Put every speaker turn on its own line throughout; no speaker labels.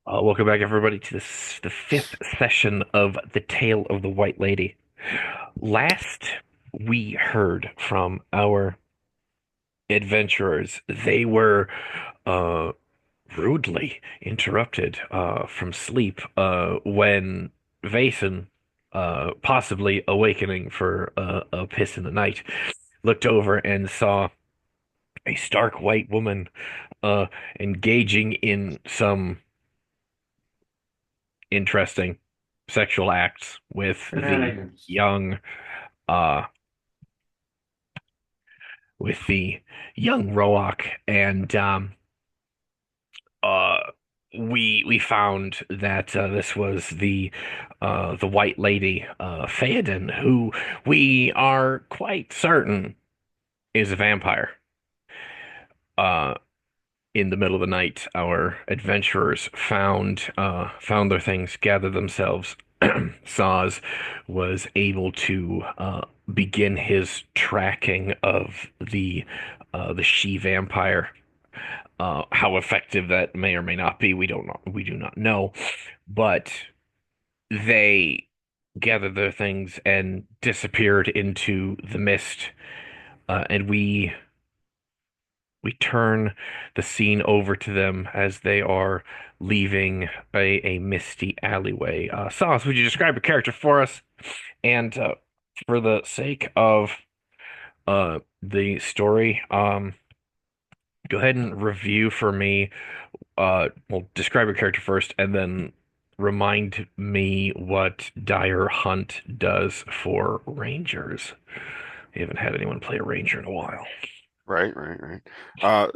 Welcome back, everybody, to the fifth session of The Tale of the White Lady. Last we heard from our adventurers, they were uh, rudely interrupted from sleep when Vason, possibly awakening for a piss in the night, looked over and saw a stark white woman uh, engaging in some interesting sexual acts
Shenanigans.
young uh with the young Roak and uh we found that this was the White Lady Theoden, who we are quite certain is a vampire. Uh in the middle of the night, our adventurers found their things, gathered themselves. Saz was able to begin his tracking of the she vampire. How effective that may or may not be, we don't know. We do not know, but they gathered their things and disappeared into the mist, and we turn the scene over to them as they are leaving a misty alleyway. Saz, would you describe your character for us? And for the sake of the story, go ahead and review for me. Well, describe your character first, and then remind me what Dire Hunt does for Rangers. We haven't had anyone play a Ranger in a while.
Right.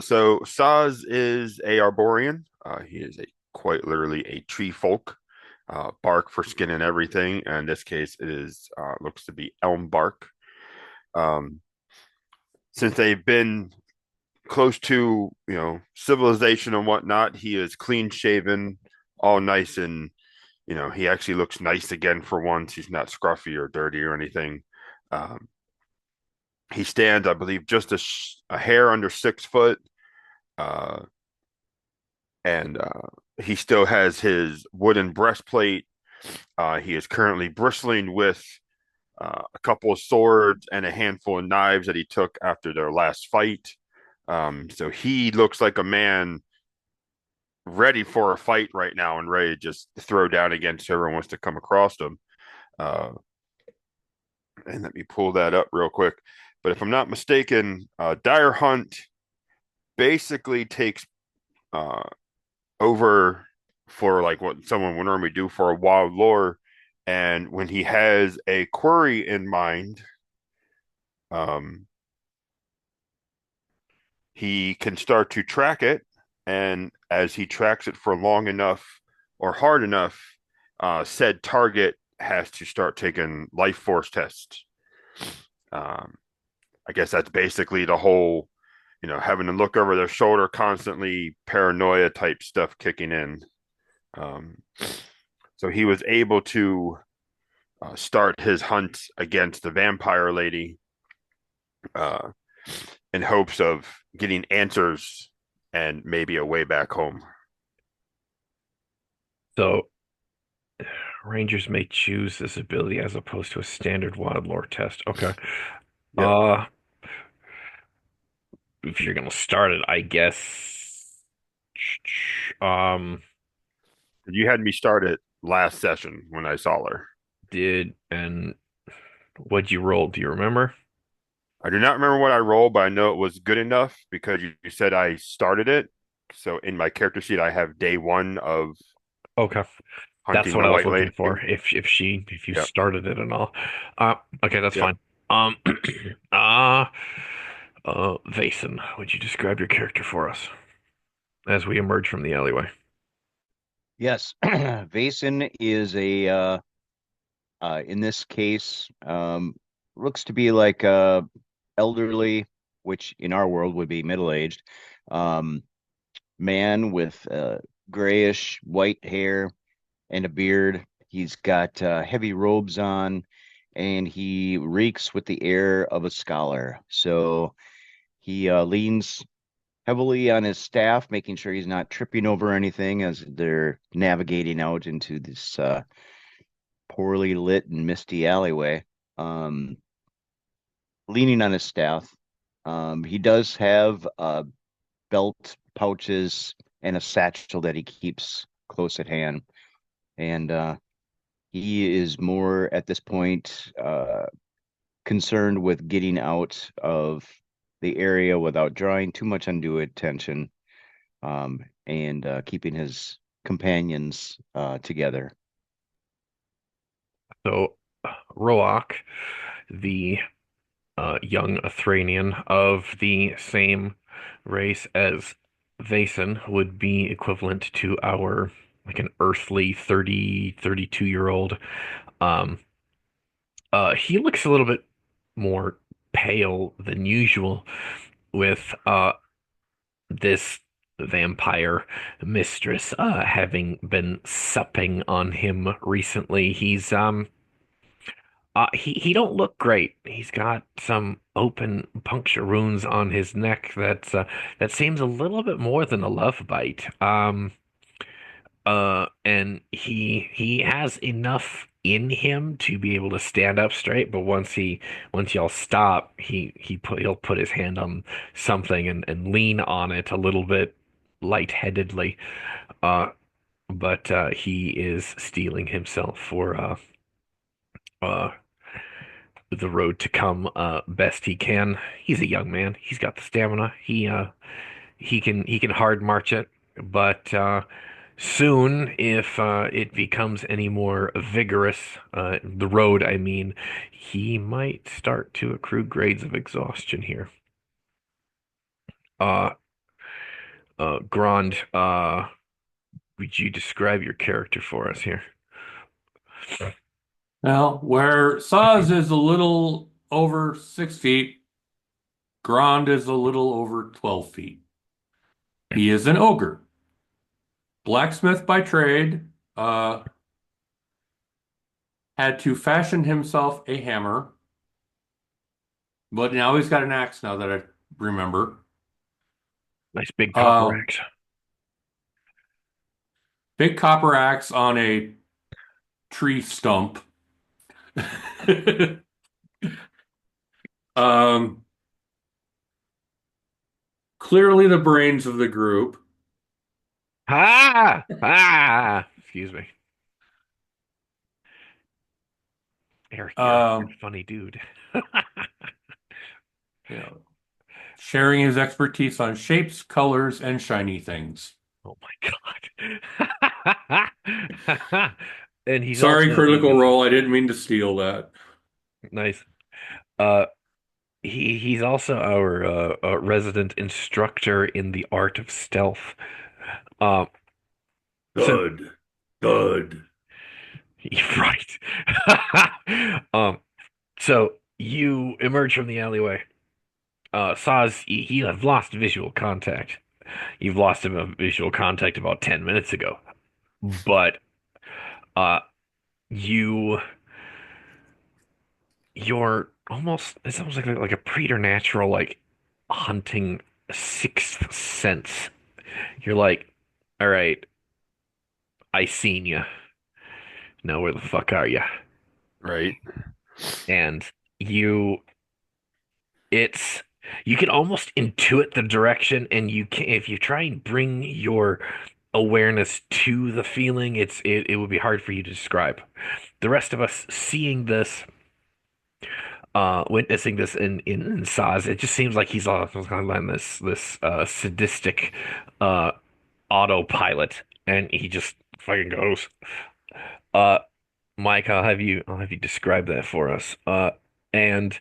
So Saz is a Arborian. He is a quite literally a tree folk. Bark for skin and everything. And in this case, it is looks to be elm bark. Um, since they've been close to civilization and whatnot, he is clean shaven, all nice and he actually looks nice again for once. He's not scruffy or dirty or anything. Um, he stands, I believe, just a hair under 6 foot. Uh, and he still has his wooden breastplate. He is currently bristling with a couple of swords and a handful of knives that he took after their last fight. So he looks like a man ready for a fight right now and ready to just throw down against whoever wants to come across him. Uh, and let me pull that up real quick. But if I'm not mistaken, Dire Hunt basically takes uh, over for like what someone would normally do for a wild lore. And when he has a query in mind, um, he can start to track it. And as he tracks it for long enough or hard enough, said target has to start taking life force tests. Um, I guess that's basically the whole, having to look over their shoulder constantly, paranoia type stuff kicking in. Um, so he was able to start his hunt against the vampire lady uh, in hopes of getting answers and maybe a way back home.
So Rangers may choose this ability as opposed to a standard wild lore test. Okay.
Yep.
Uh, if you're gonna start it, I guess. Um,
You had me start it last session when I saw her.
and what'd you roll? Do you remember?
I do not remember what I rolled, but I know it was good enough because you said I started it. So in my character sheet, I have day one of
Okay, that's
hunting
what
the
I was
white
looking
lady.
for. If you
Yep.
started it and all. Okay, that's
Yep.
fine. Um, uh, Vason, would you describe your character for us as we emerge from the alleyway?
Yes, Vason is in this case, looks to be like elderly, which in our world would be middle-aged, um, man with grayish white hair and a beard. He's got heavy robes on, and he reeks with the air of a scholar. So he leans heavily on his staff, making sure he's not tripping over anything as they're navigating out into this poorly lit and misty alleyway. Um, Leaning on his staff. He does have belt pouches and a satchel that he keeps close at hand. And he is more at this point concerned with getting out of the area without drawing too much undue attention, and keeping his companions together.
So, Roak, the young Athranian of the same race as Vason, would be equivalent to our like an earthly 30, 32-year-old. Um, he looks a little bit more pale than usual with this vampire mistress having been supping on him recently. He don't look great. He's got some open puncture wounds on his neck that seems a little bit more than a love bite. And he has enough in him to be able to stand up straight, but once y'all stop, he'll put his hand on something and lean on it a little bit lightheadedly. Uh, but he is steeling himself for uh the road to come best he can. He's a young man. He's got the stamina. He can hard march it, but soon, if it becomes any more vigorous, the road, I mean, he might start to accrue grades of exhaustion here. Uh, Grand, would you describe your character for us here?
Well, where Saz is a little over 6 feet, Grand is a little over 12 feet. He is an ogre. Blacksmith by trade, had to fashion himself a hammer, but now he's got an axe now that I remember.
Nice big copper
Um,
axe.
Big copper axe on a tree stump. Um, Clearly the brains of the group.
Excuse me. Eric, you're a
Um,
funny dude.
you know, Sharing his expertise on shapes, colors, and shiny things.
Oh my God. And he's
Sorry,
also
critical role. I didn't mean to steal that.
nice. Uh, he's also our resident instructor in the art of stealth. Um, so
Good. Good.
right. Um, so you emerge from the alleyway. Saz, you have lost visual contact. You've lost him a visual contact about 10 minutes ago. But uh, you you're almost it's almost like a preternatural like hunting sixth sense. You're like, all right, I seen you. Now where the fuck are you?
Right.
And you, it's you can almost intuit the direction, and you can if you try and bring your awareness to the feeling, it would be hard for you to describe. The rest of us seeing this, witnessing this in Saz, it just seems like he's on this sadistic uh autopilot, and he just fucking goes. Uh, Mike, I'll have you describe that for us. And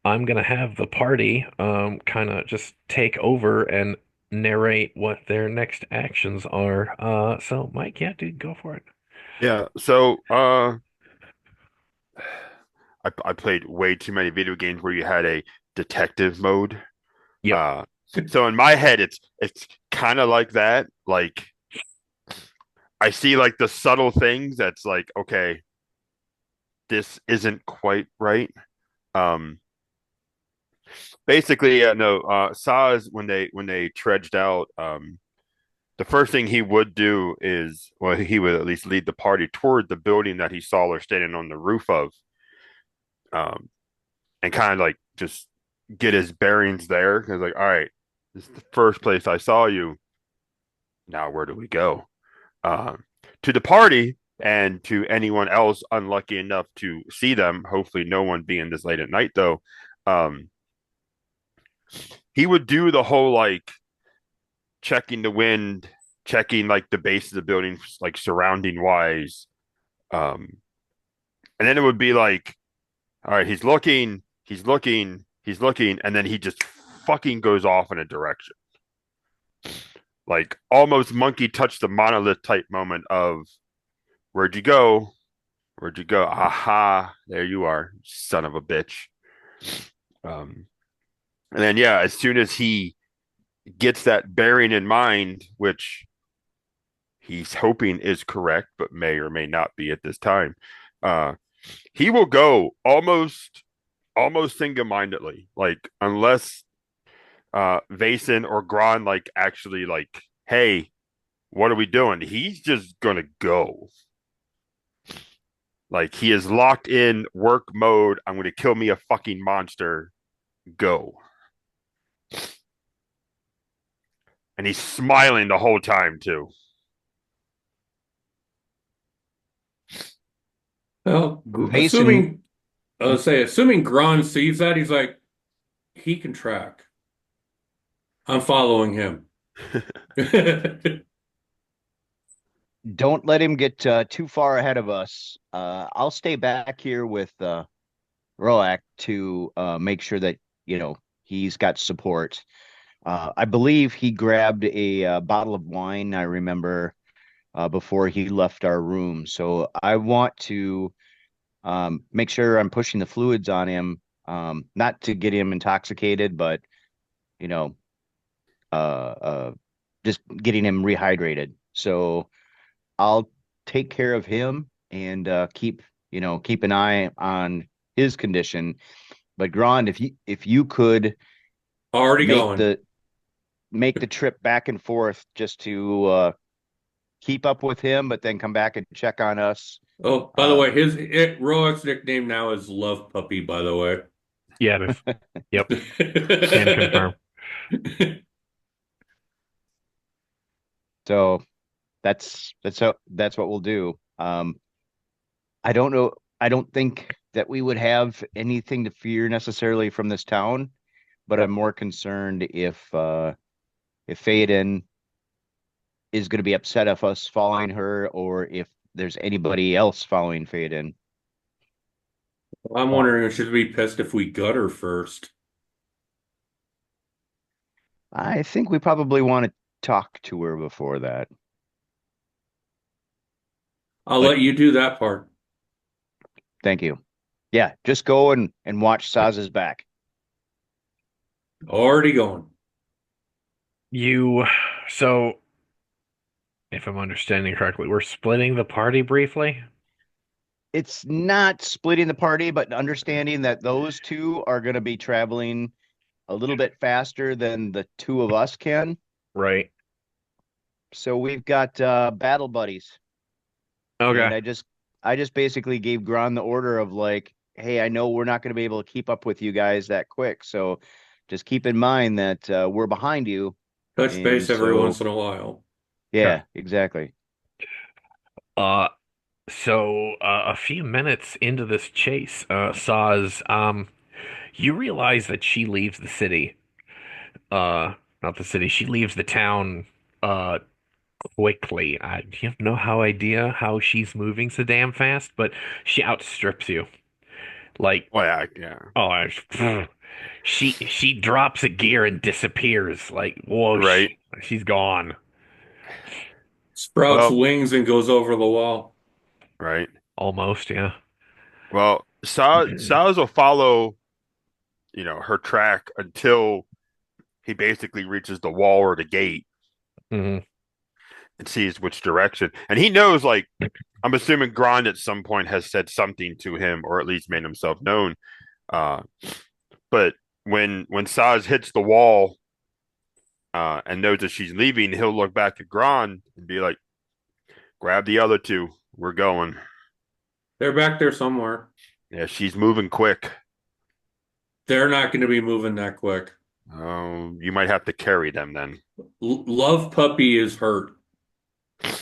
I'm gonna have the party kind of just take over and narrate what their next actions are. So Mike, yeah, dude, go for it.
Yeah. So I played way too many video games where you had a detective mode.
Yep.
So in my head, it's kind of like that. Like I see like the subtle things that's like, okay, this isn't quite right. Um, Basically, yeah, no. Saz, when they trudged out, the first thing he would do is, well, he would at least lead the party toward the building that he saw her standing on the roof of, um, and kind of like just get his bearings there. Because like, all right, this is the first place I saw you. Now where do we go? Um, to the party and to anyone else unlucky enough to see them. Hopefully, no one being this late at night though. Um, he would do the whole like checking the wind, checking like the base of the building, like surrounding wise. Um, and then it would be like, all right, he's looking, and then he just fucking goes off in a direction. Like almost monkey touch the monolith type moment of where'd you go? Where'd you go? Aha, there you are, son of a bitch. Um, and then yeah, as soon as he gets that bearing in mind, which he's hoping is correct, but may or may not be at this time, uh, he will go almost single-mindedly, like unless Vason or Gron like actually like, hey, what are we doing? He's just gonna go. Like he is locked in work mode. I'm gonna kill me a fucking monster. Go. And he's smiling the whole time too.
Well,
Mason,
assuming Gron sees that, he's like, he can track. I'm following him.
don't let him get too far ahead of us. I'll stay back here with Roak to make sure that he's got support. I believe he grabbed a bottle of wine. I remember before he left our room, so I want to make sure I'm pushing the fluids on him, not to get him intoxicated, but you know, just getting him rehydrated. So I'll take care of him and keep an eye on his condition. But Grond, if you could
Already
make
going.
the trip back and forth just to keep up with him, but then come back and check on us.
Oh, by the way, Roak's nickname now is Love Puppy, by the way.
Yeah, it is. Yep. Can confirm.
So that's what we'll do. I don't know. I don't think that we would have anything to fear necessarily from this town, but I'm more concerned if Faden is going to be upset of us following her, or if there's anybody else following Faden.
I'm wondering if she'd be pissed if we gut her first.
I think we probably want to talk to her before that.
I'll
But
let you do that part.
thank you. Yeah, just go and watch Saz's back.
Already going.
So if I'm understanding correctly, we're splitting the party briefly.
It's not splitting the party, but understanding that those two are going to be traveling a little bit faster than the two of us can.
Right.
So we've got battle buddies. And
Okay.
I just basically gave Gron the order of like, hey, I know we're not going to be able to keep up with you guys that quick. So just keep in mind that we're behind you.
Touch
And
base every
so-
once in a while.
Yeah, exactly.
Uh, a few minutes into this chase, Saz, you realize that she leaves the city. Not the city. She leaves the town, uh, quickly. You have no idea how she's moving so damn fast, but she outstrips you. Like,
Well, yeah, yeah.
oh, she drops a gear and disappears. Like, whoa,
Right.
she's gone.
Sprouts
Well,
wings and goes over the wall.
right.
Almost, yeah.
Well, Saz will follow, her track until he basically reaches the wall or the gate
Hmm.
and sees which direction. And he knows, like, I'm assuming Grond at some point has said something to him or at least made himself known. Uh, but when Saz hits the wall and knows that she's leaving, he'll look back at Grand and be like, "Grab the other two. We're going."
They're back there somewhere.
Yeah, she's moving quick.
They're not going to be moving that quick.
You might have to carry them then.
Love Puppy is hurt. Not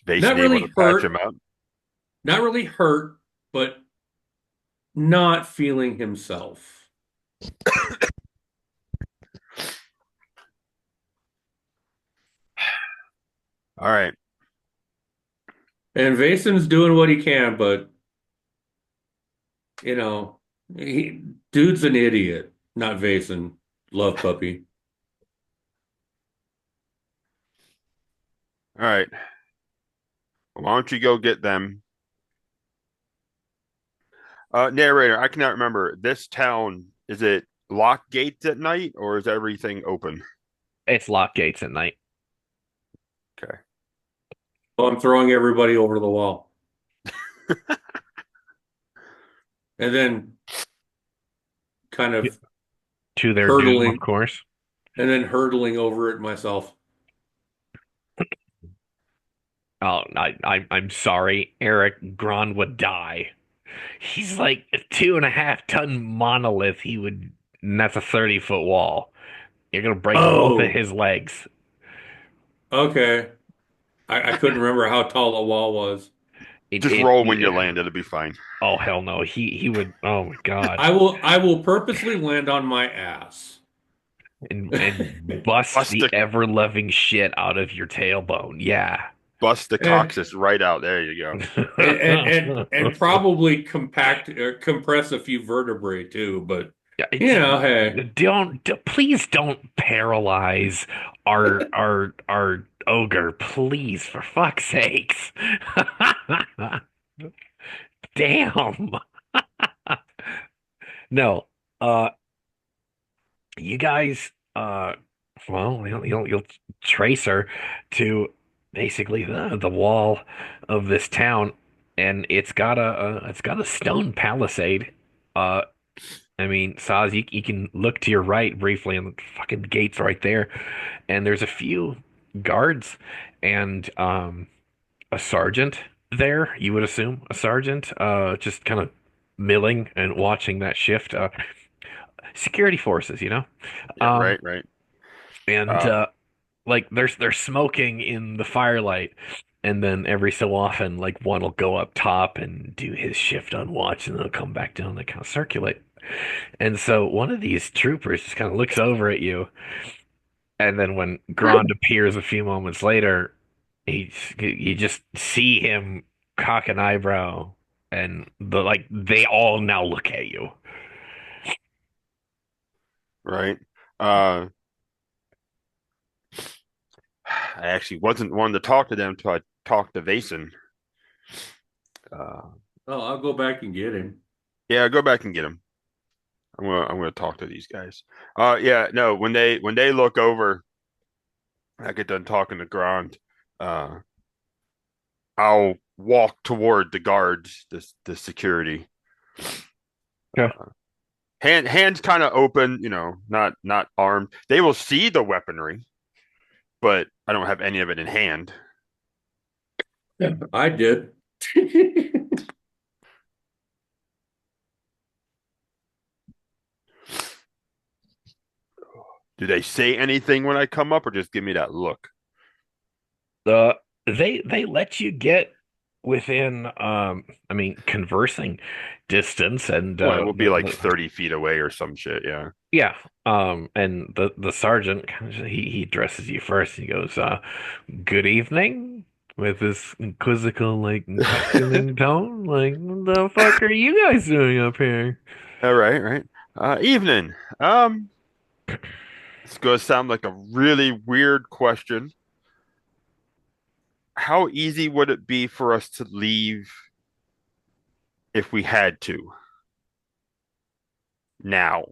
Basically able
really
to patch
hurt,
him up.
not really hurt, but not feeling himself.
All right.
And Vason's doing what he can, but you know, dude's an idiot. Not Vason. Love Puppy.
All right. Why don't you go get them? Narrator, I cannot remember. This town, is it locked gates at night or is everything open?
It's lock gates at night.
Okay.
So I'm throwing everybody over the wall. And then kind of
To their doom,
hurtling,
of course.
and then hurtling over it myself.
Oh, I'm sorry, Eric. Grand would die. He's like a 2.5 ton monolith. And that's a 30-foot wall. You're gonna break both of
Oh,
his legs.
okay. I couldn't remember how tall the wall was.
Just roll when you land. It'll be fine.
Oh hell no. He would. Oh my God.
I will purposely land on my ass.
And bust
Bust
the
the
ever-loving shit out of your tailbone. Yeah.
bust the
And
coccyx right out. There you go.
and probably compact or compress a few vertebrae too, but
Yeah,
hey.
please don't paralyze our ogre, please, for fuck's sakes. Damn. No. Uh you guys well, you'll trace her to basically the wall of this town, and it's got a stone palisade. Uh I mean, Saz, you can look to your right briefly, and the fucking gate's right there. And there's a few guards and a sergeant there. You would assume a sergeant, just kind of milling and watching that shift. Security forces, you know.
Yeah,
Um,
right, right.
and
Uh,
like they're smoking in the firelight, and then every so often, like one will go up top and do his shift on watch, and then they'll come back down and kind of circulate. And so one of these troopers just kind of looks over at you, and then when Grand appears a few moments later, you just see him cock an eyebrow, and they all now look at you.
right. Uh, I actually wasn't one to talk to them until I talked to Vason. Uh,
Oh, I'll go back and get him.
yeah, go back and get him. I'm gonna talk to these guys. Yeah, no, when they look over, I get done talking to Grand. Uh, I'll walk toward the guards, the security.
Okay.
Hands kind of open, not armed. They will see the weaponry, but I don't have any of it in hand.
I did.
Do they say anything when I come up, or just give me that look?
Uh, they let you get within I mean conversing distance, and
Well, it will be like 30 feet away or some shit. Yeah.
yeah, and the sergeant kind of he addresses you first. He goes, "Good evening," with this quizzical, like, questioning tone. Like, what the fuck are you guys doing up here?
All right, right. Evening. It's going to sound like a really weird question. How easy would it be for us to leave if we had to now?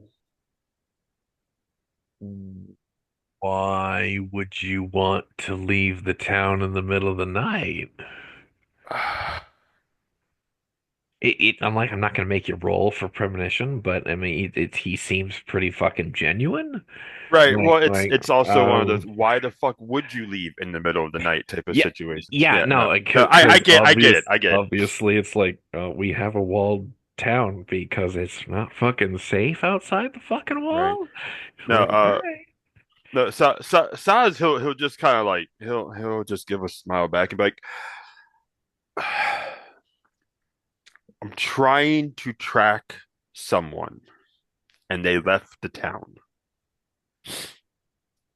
Why would you want to leave the town in the middle of the night? I'm like, I'm not gonna make you roll for premonition, but I mean, he seems pretty fucking genuine.
Right.
Like,
Well, it's also one of those
um,
why the fuck would you leave in the middle of the night type of
yeah,
situations.
yeah,
Yeah,
no,
no.
like,
No,
because
I get it. I get it.
obviously, it's like we have a walled town because it's not fucking safe outside the fucking
Right.
wall. It's
No,
like, all right.
no, Saz, he'll just kind of like he'll just give a smile back and be like, I'm trying to track someone, and they left the town,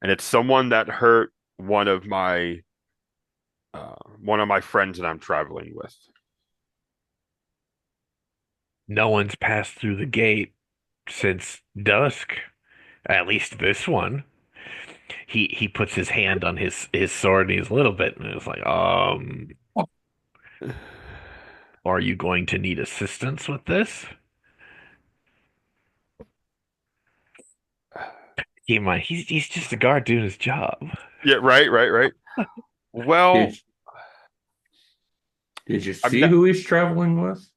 and it's someone that hurt one of my friends that I'm traveling with.
No one's passed through the gate since dusk. At least this one. He puts his hand on his sword and he's a little bit and it's like, are you going to need assistance with this? Keep in mind, he's just a guard doing his job.
Yeah, right. Well,
Did did you
I'm
see
not.
who he's traveling with?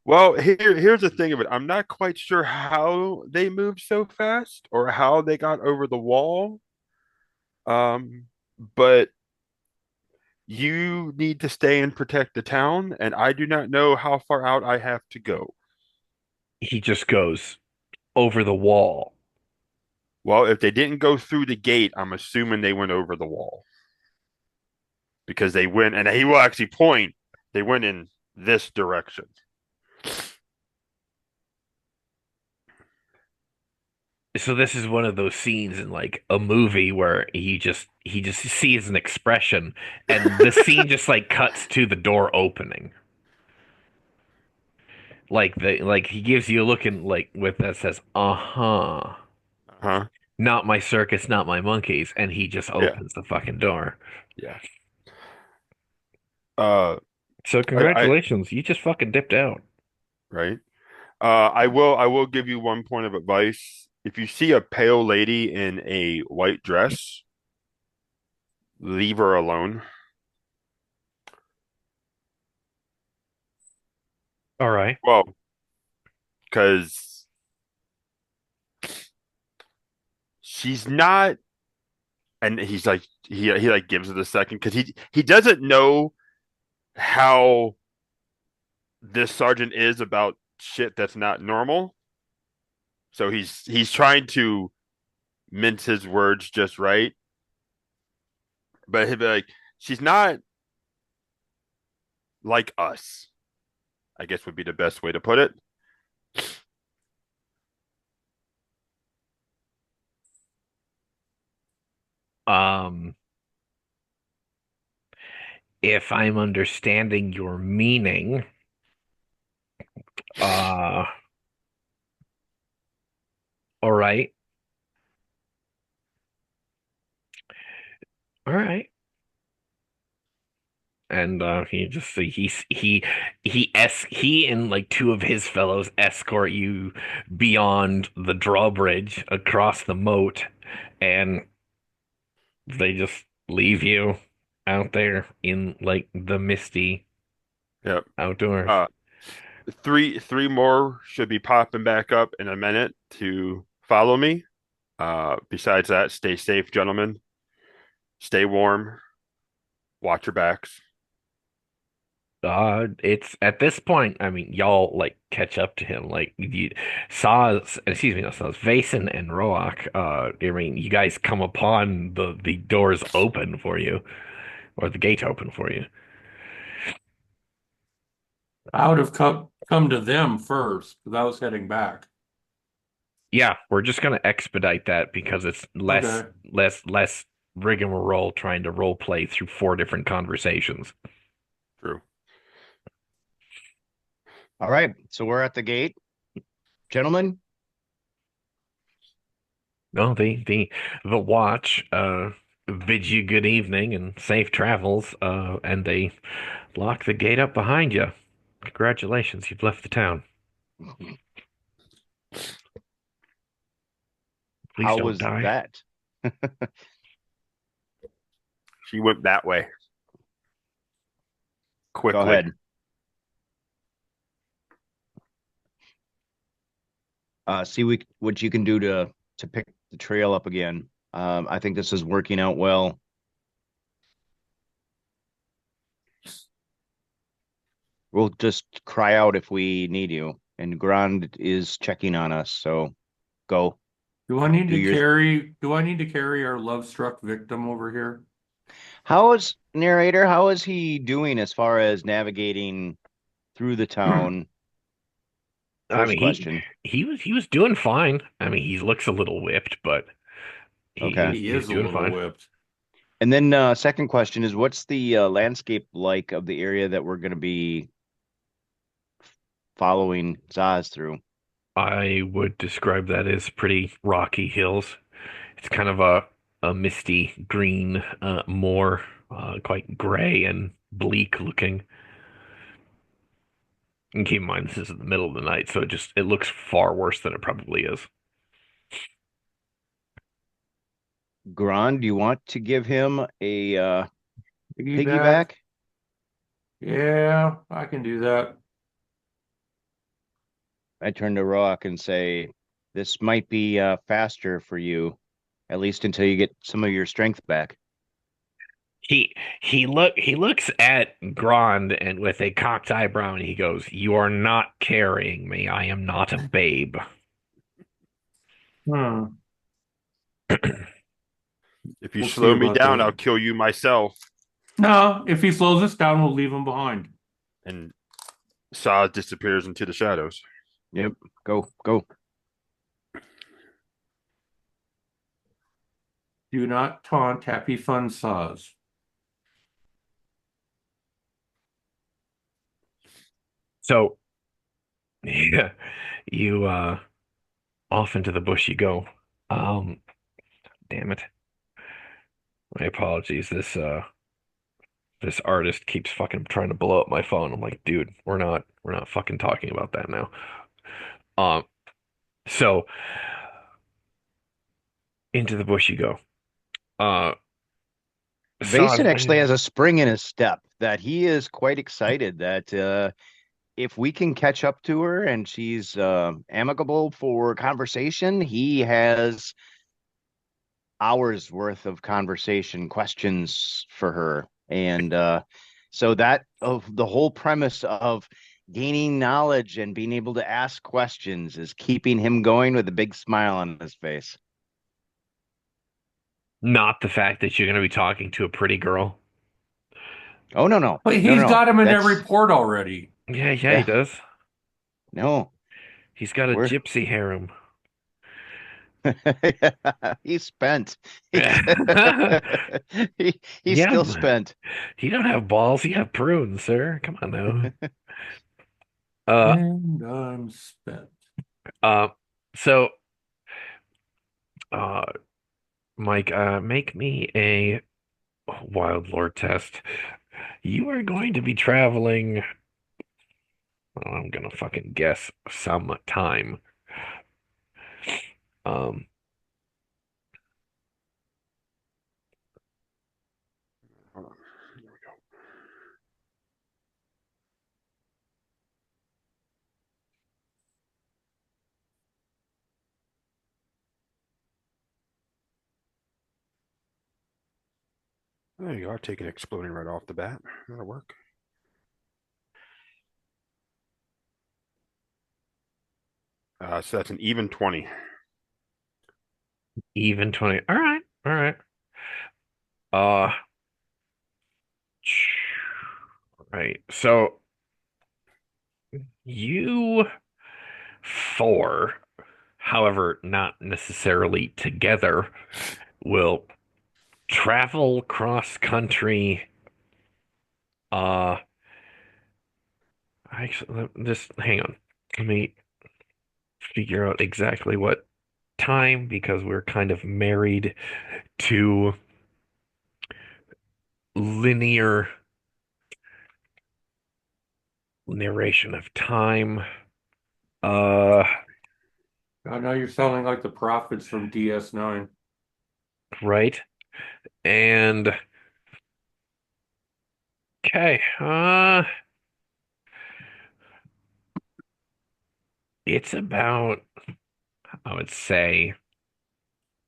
Well, here's the thing of it. I'm not quite sure how they moved so fast or how they got over the wall. But you need to stay and protect the town, and I do not know how far out I have to go.
He just goes over the wall.
Well, if they didn't go through the gate, I'm assuming they went over the wall because they went, and he will actually point. They went in this direction.
So this is one of those scenes in like a movie where he just sees an expression and the scene just like cuts to the door opening. Like he gives you a look in like with that says, "Uh-huh.
Huh?
Not my circus, not my monkeys," and he just
Yeah,
opens the fucking door.
yeah. Uh,
So
I
congratulations, you just fucking dipped out.
right. I will give you one point of advice. If you see a pale lady in a white dress, leave her alone.
All right.
Well, because she's not, and he's like he like gives it a second because he doesn't know how this sergeant is about shit that's not normal. So he's trying to mince his words just right, but he'll be like, she's not like us. I guess would be the best way to put it.
Um, if I'm understanding your meaning, uh, all right. All right. And he and like two of his fellows escort you beyond the drawbridge across the moat, and they just leave you out there in like the misty
Yep.
outdoors.
Uh, three more should be popping back up in a minute to follow me. Besides that, stay safe, gentlemen. Stay warm. Watch your backs.
It's at this point, I mean, y'all like catch up to him. Like you Saz, excuse me, not Saz, Vason and Roak, I mean, you guys come upon the doors open for you, or the gate open for you.
I would have come to them first because I was heading back.
Yeah, we're just gonna expedite that because it's
Okay.
less rigmarole trying to role play through four different conversations.
True.
All right, so we're at the gate, gentlemen.
No, the watch bids you good evening and safe travels, and they lock the gate up behind you. Congratulations, you've left the town. Please
How
don't
was
die.
that?
She went that way
Go
quickly.
ahead. See what you can do to pick the trail up again. I think this is working out well. We'll just cry out if we need you. And Grand is checking on us, so go do your.
Do I need to carry our love-struck victim over here?
How is narrator? How is he doing as far as navigating through the town?
I
First
mean,
question.
he was doing fine. I mean, he looks a little whipped, but
Okay.
He
he's
is a
doing
little
fine.
whipped.
And then second question is what's the landscape like of the area that we're going to be following Zaz through?
I would describe that as pretty rocky hills. It's kind of a misty green, more quite gray and bleak looking. And keep in mind, this is in the middle of the night, so it looks far worse than it probably is.
Grand, do you want to give him a
Piggyback.
piggyback?
Yeah, I can do that.
I turn to Rock and say, this might be faster for you, at least until you get some of your strength back.
He looks at Grond and with a cocked eyebrow and he goes, "You are not carrying me. I am not a babe."
Hmm.
If you
We'll see
slow me
about
down, I'll
that.
kill you myself.
No, if he slows us down, we'll leave him behind.
And Saz disappears into the shadows.
Yep, go.
Do not taunt Happy Fun Saws.
So, yeah, you off into the bush you go. Um, damn it. My apologies. This artist keeps fucking trying to blow up my phone. I'm like, dude, we're not fucking talking about that now. Um, so into the bush you go. Uh,
Vason
Sod,
actually has a spring in his step that he is quite excited that if we can catch up to her and she's amicable for conversation, he has hours worth of conversation questions for her. And so that of the whole premise of gaining knowledge and being able to ask questions is keeping him going with a big smile on his face.
not the fact that you're going to be talking to a pretty girl.
Oh no, no,
But
no, no,
he's
no.
got him in every
That's
port already.
Yeah, he
yeah,
does.
no.
He's got a
We're
gypsy harem.
he's spent.
Yeah,
He's still spent.
you don't have balls, you have prunes, sir. Come on now. Uh,
And I'm spent.
uh, so, uh, Mike, make me a wild lore test. You are going to be traveling, well, I'm gonna fucking guess some time. Um,
Hold on. Here we go. There you are, taking exploding right off the bat. That'll work. So that's an even 20.
even 20. All right. Uh, right. So you four, however, not necessarily together, will travel cross country. Uh, actually, just hang on. Let me figure out exactly what time because we're kind of married to linear narration of time. Uh,
I know you're sounding like the prophets from DS9.
right. And okay. It's about I would say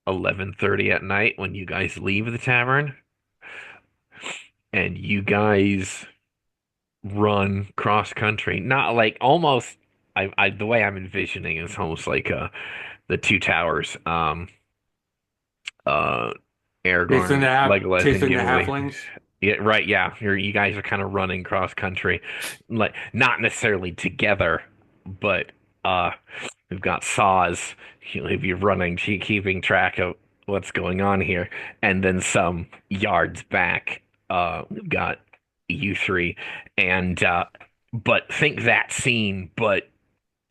11:30 at night when you guys leave the tavern and you guys run cross country. Not like almost I the way I'm envisioning is almost like the two towers. Uh
Chasing
Aragorn, Legolas, and
chasing the
Gimli.
halflings.
Yeah, right, yeah. You guys are kind of running cross country. Like not necessarily together, but uh we've got saws. You'll be running, keeping track of what's going on here. And then some yards back, we've got you three. And but think that scene, but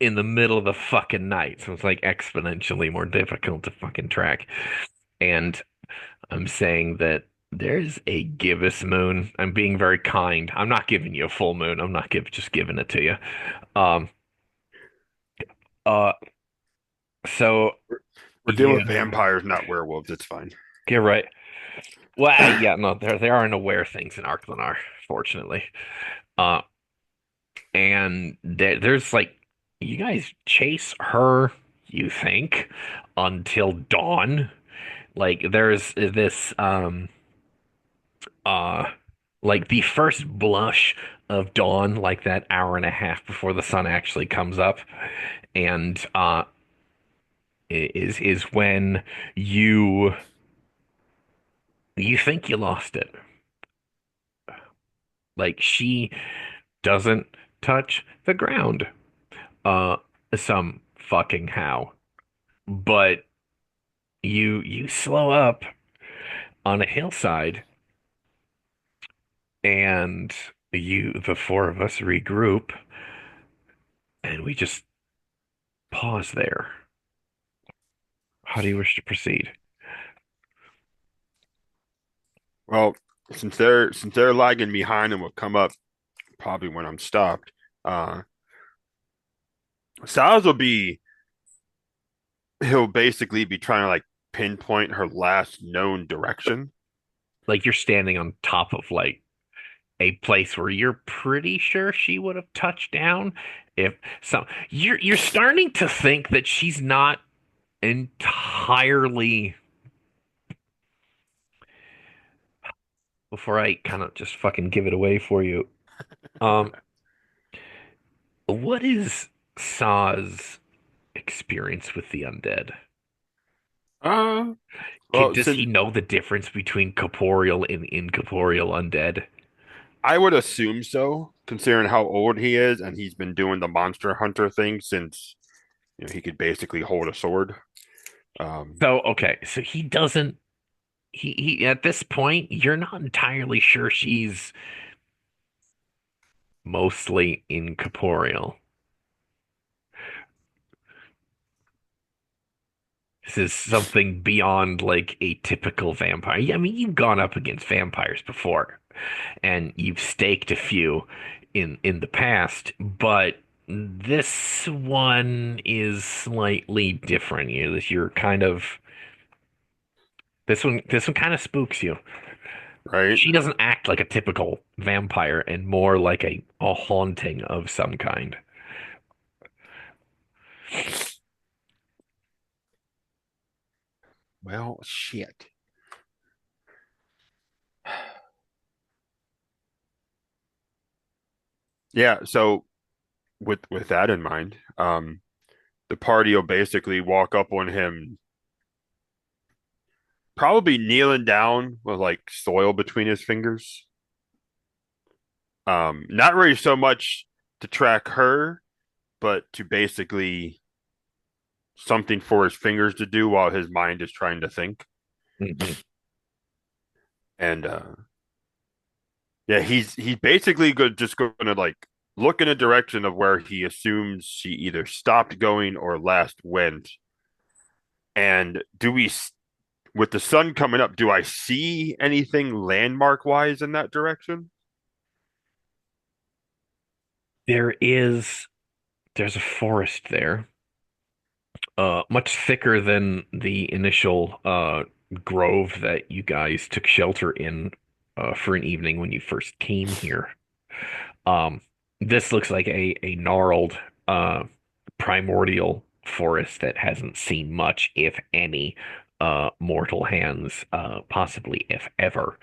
in the middle of the fucking night. So it's like exponentially more difficult to fucking track. And I'm saying that there's a gibbous moon. I'm being very kind. I'm not giving you a full moon. I'm not just giving it to you. Um, uh, so
We're dealing with
you
vampires, not werewolves. It's fine.
get right. Well, yeah, no, there are unaware things in Arklenar, fortunately. Uh, and there's like you guys chase her, you think, until dawn. Like there's this uh like the first blush of dawn, like that hour and a half before the sun actually comes up, and is when you you think you lost it. Like she doesn't touch the ground. Uh, some fucking how. But you slow up on a hillside and the four of us regroup and we just pause there. How do you wish to proceed?
Well, since they're lagging behind and will come up probably when I'm stopped. Saz will be he'll basically be trying to like pinpoint her last known direction.
Like you're standing on top of like a place where you're pretty sure she would have touched down if some you're starting to think that she's not entirely before I kind of just fucking give it away for you. Um, what is Saw's experience with the undead?
Uh, well,
Does he
since
know the difference between corporeal and incorporeal undead?
I would assume so, considering how old he is, and he's been doing the monster hunter thing since he could basically hold a sword. Um,
So, okay, so he doesn't he at this point, you're not entirely sure she's mostly incorporeal. This is something beyond like a typical vampire. Yeah, I mean, you've gone up against vampires before, and you've staked a few in the past, but this one is slightly different. You're kind of this one kind of spooks you.
right?
She doesn't act like a typical vampire and more like a haunting of some kind.
Well, shit. Yeah, so with that in mind, the party will basically walk up on him, probably kneeling down with like soil between his fingers. Not really so much to track her, but to basically something for his fingers to do while his mind is trying to think.
Mhm.
And yeah, he's basically just going to like look in a direction of where he assumes she either stopped going or last went. And with the sun coming up, do I see anything landmark wise in that direction?
There is there's a forest there, much thicker than the initial grove that you guys took shelter in for an evening when you first came here. Um, this looks like a gnarled, primordial forest that hasn't seen much, if any, mortal hands, possibly if ever.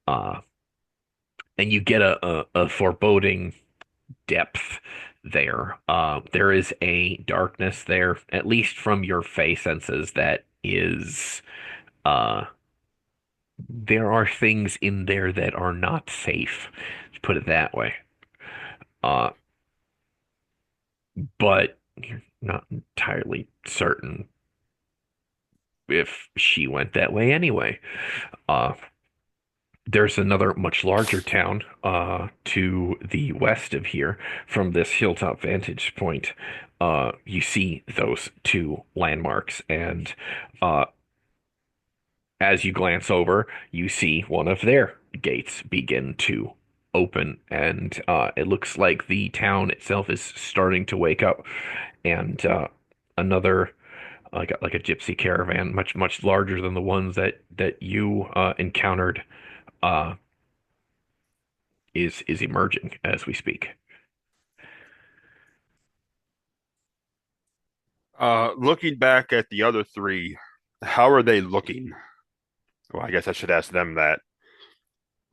Uh, and you get a foreboding depth there. There is a darkness there, at least from your face senses, that is, uh, there are things in there that are not safe, to put it that way. Uh, but you're not entirely certain if she went that way anyway. Uh, there's another much larger town to the west of here. From this hilltop vantage point, you see those two landmarks, and uh, as you glance over, you see one of their gates begin to open, and it looks like the town itself is starting to wake up. And another, like a gypsy caravan, much larger than the ones that you encountered, uh, is emerging as we speak.
Looking back at the other three, how are they looking? Well, I guess I should ask them that.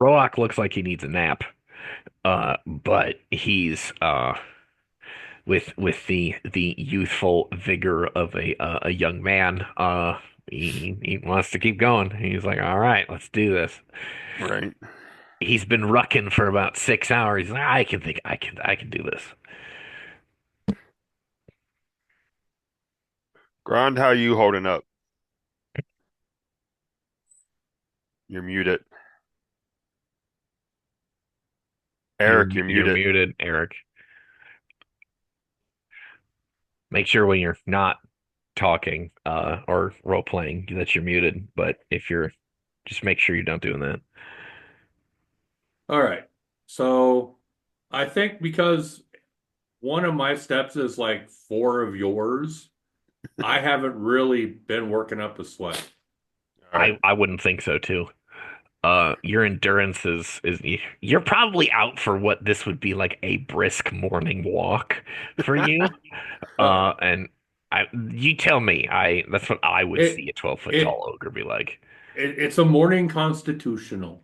Roak looks like he needs a nap, but he's with the youthful vigor of a young man. He wants to keep going. He's like, all right, let's do this.
Right.
He's been rucking for about 6 hours. He's like, I can do this.
Grand, how you holding up? You're muted. Eric, you're
You're
muted.
muted, Eric. Make sure when you're not talking or role playing that you're muted. But if you're, just make sure you're not doing that.
All right. So I think because one of my steps is like four of yours, I haven't really been working up a sweat.
All right.
I wouldn't think so too. Your endurance is you're probably out for what this would be like a brisk morning walk for you. And you tell me, that's what I would see
It
a 12-foot
it,
tall ogre be like.
it's a morning constitutional.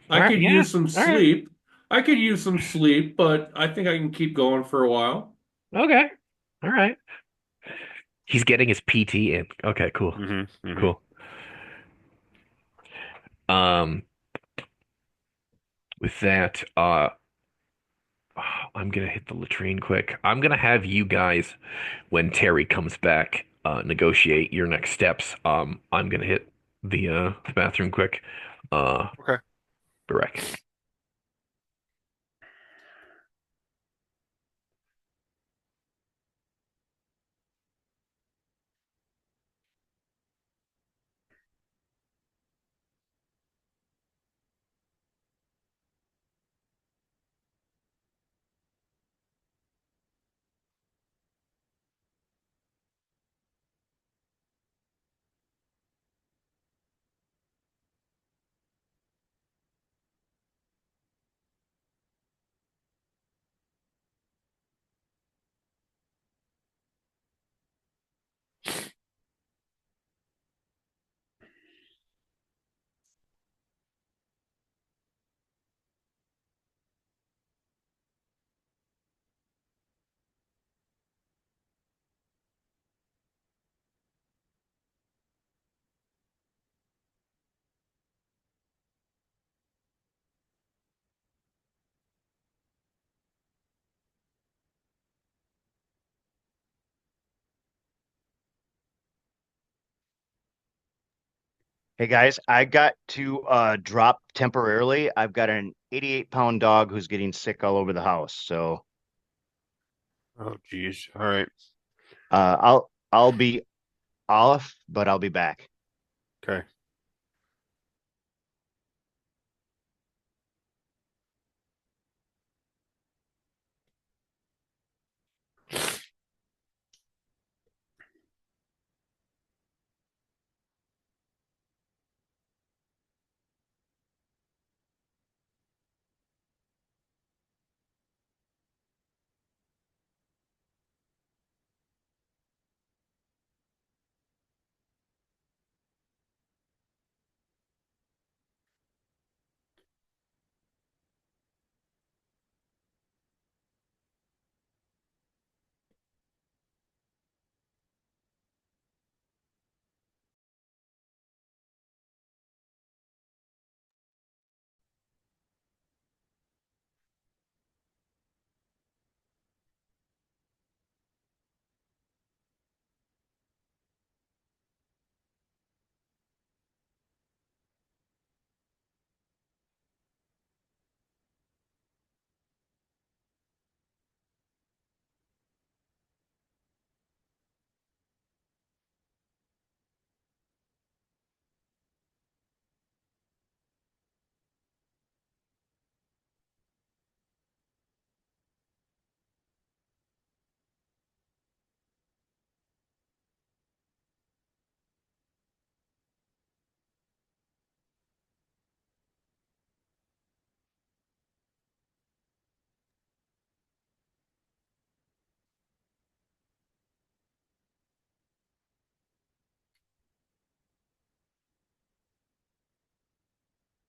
All
I
right,
could
yeah,
use some
all right,
sleep. I could use some sleep, but I think I can keep going for a while.
okay, all right. He's getting his PT in. Okay, cool,
Mm-hmm.
cool. Um, with that, I'm gonna hit the latrine quick. I'm gonna have you guys, when Terry comes back, negotiate your next steps. I'm gonna hit the bathroom quick.
Okay.
Direct.
Hey guys, I got to drop temporarily. I've got an 88-pound dog who's getting sick all over the house. So
Oh, geez. All right.
I'll be off, but I'll be back.
Okay.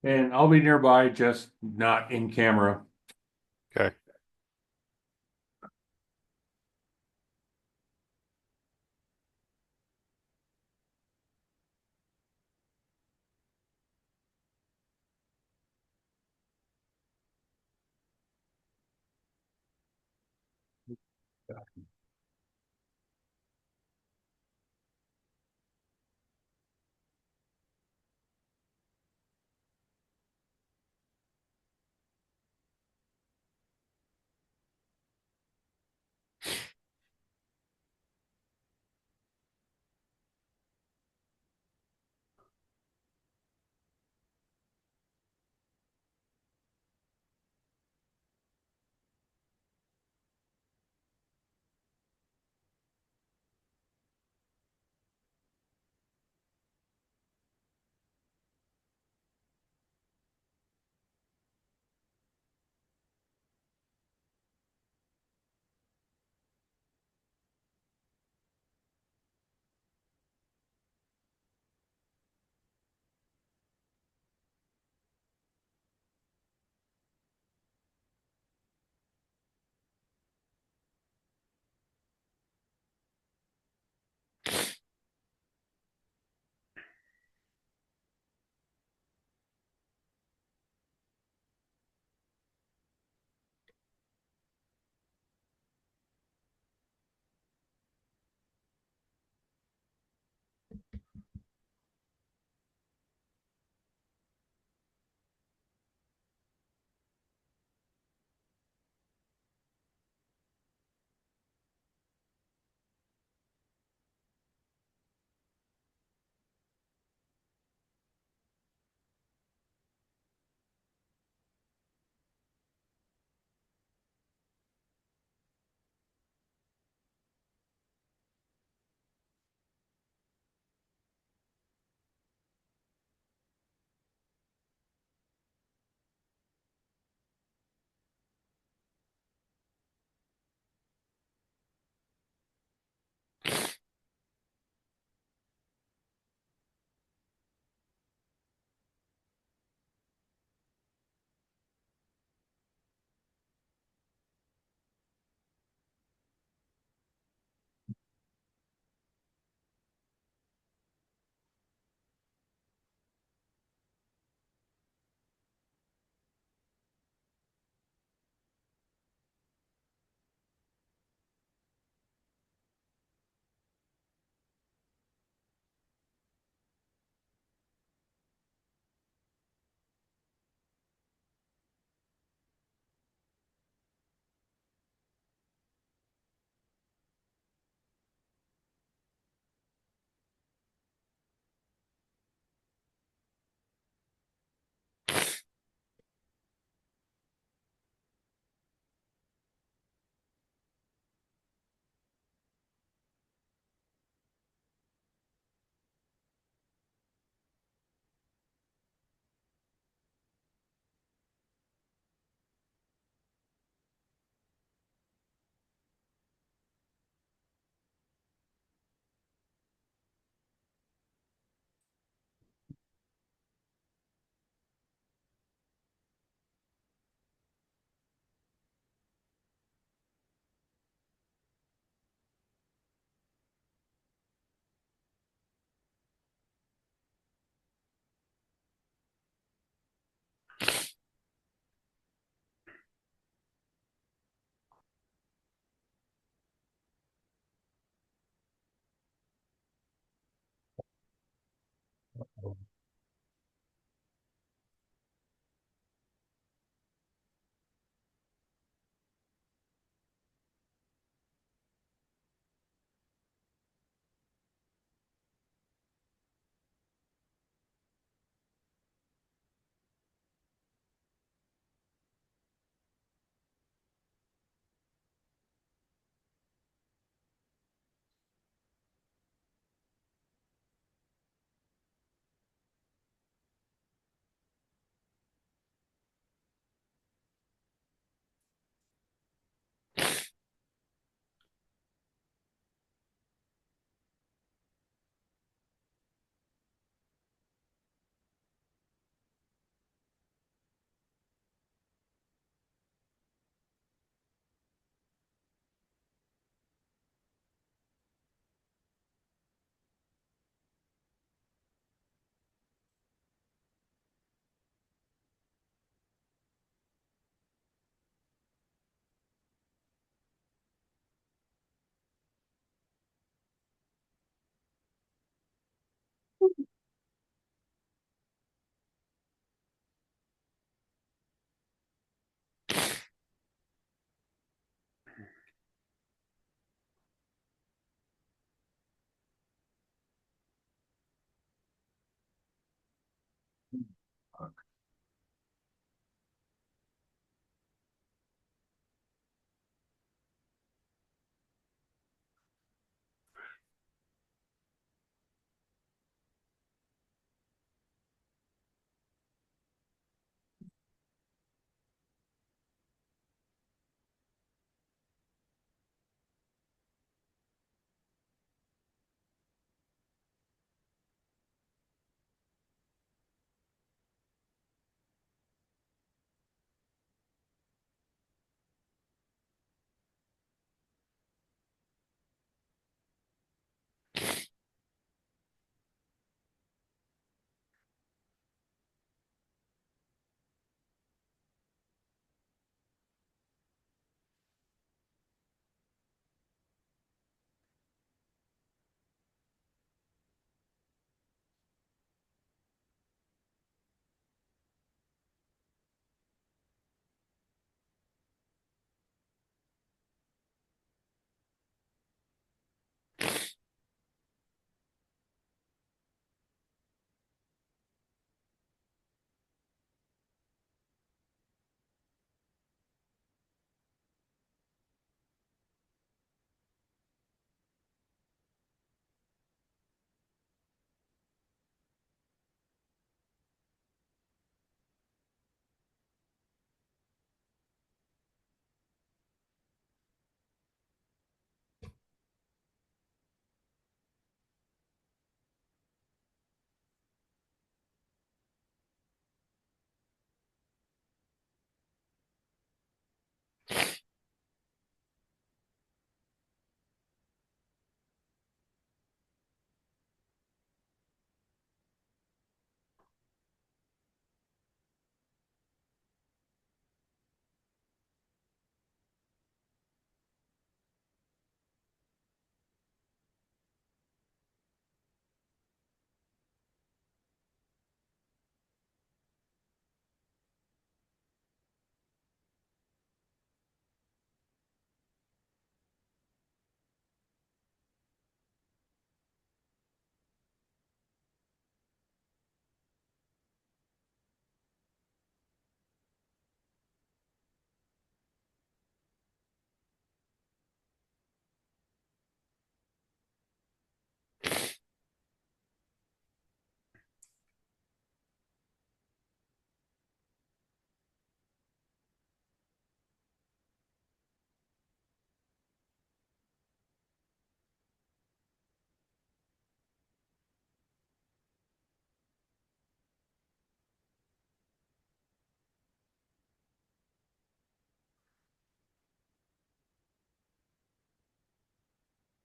And I'll be nearby, just not in camera.
Okay.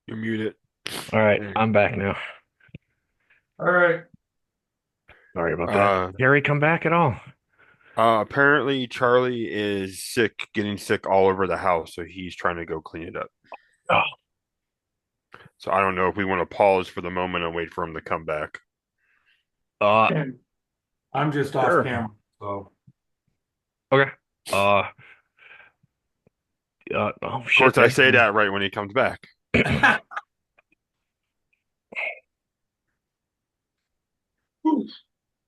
You're muted.
All right, I'm back now.
All right.
Sorry about that.
Uh,
Gary, come back at all?
apparently Charlie is sick, getting sick all over the house, so he's trying to go clean it up.
Oh,
So I don't know if we want to pause for the moment and wait for him to come back.
uh,
And I'm just off
sure.
camera, so
Okay. Uh, oh
Of
shit,
course, I
there's
say that right when he comes back.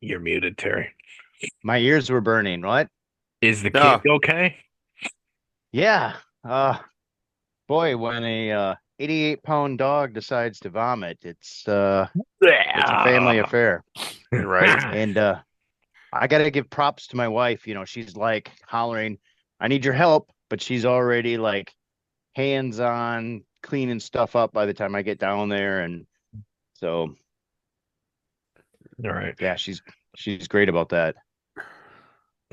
You're muted, Terry.
My ears were burning. What?
Is the kid
No,
okay?
Yeah. Boy, when a 88-pound dog decides to vomit, it's a family
Yeah.
affair.
right.
And I gotta give props to my wife. She's like hollering, I need your help, but she's already like hands on cleaning stuff up by the time I get down there. And so
All right.
yeah, she's great about that.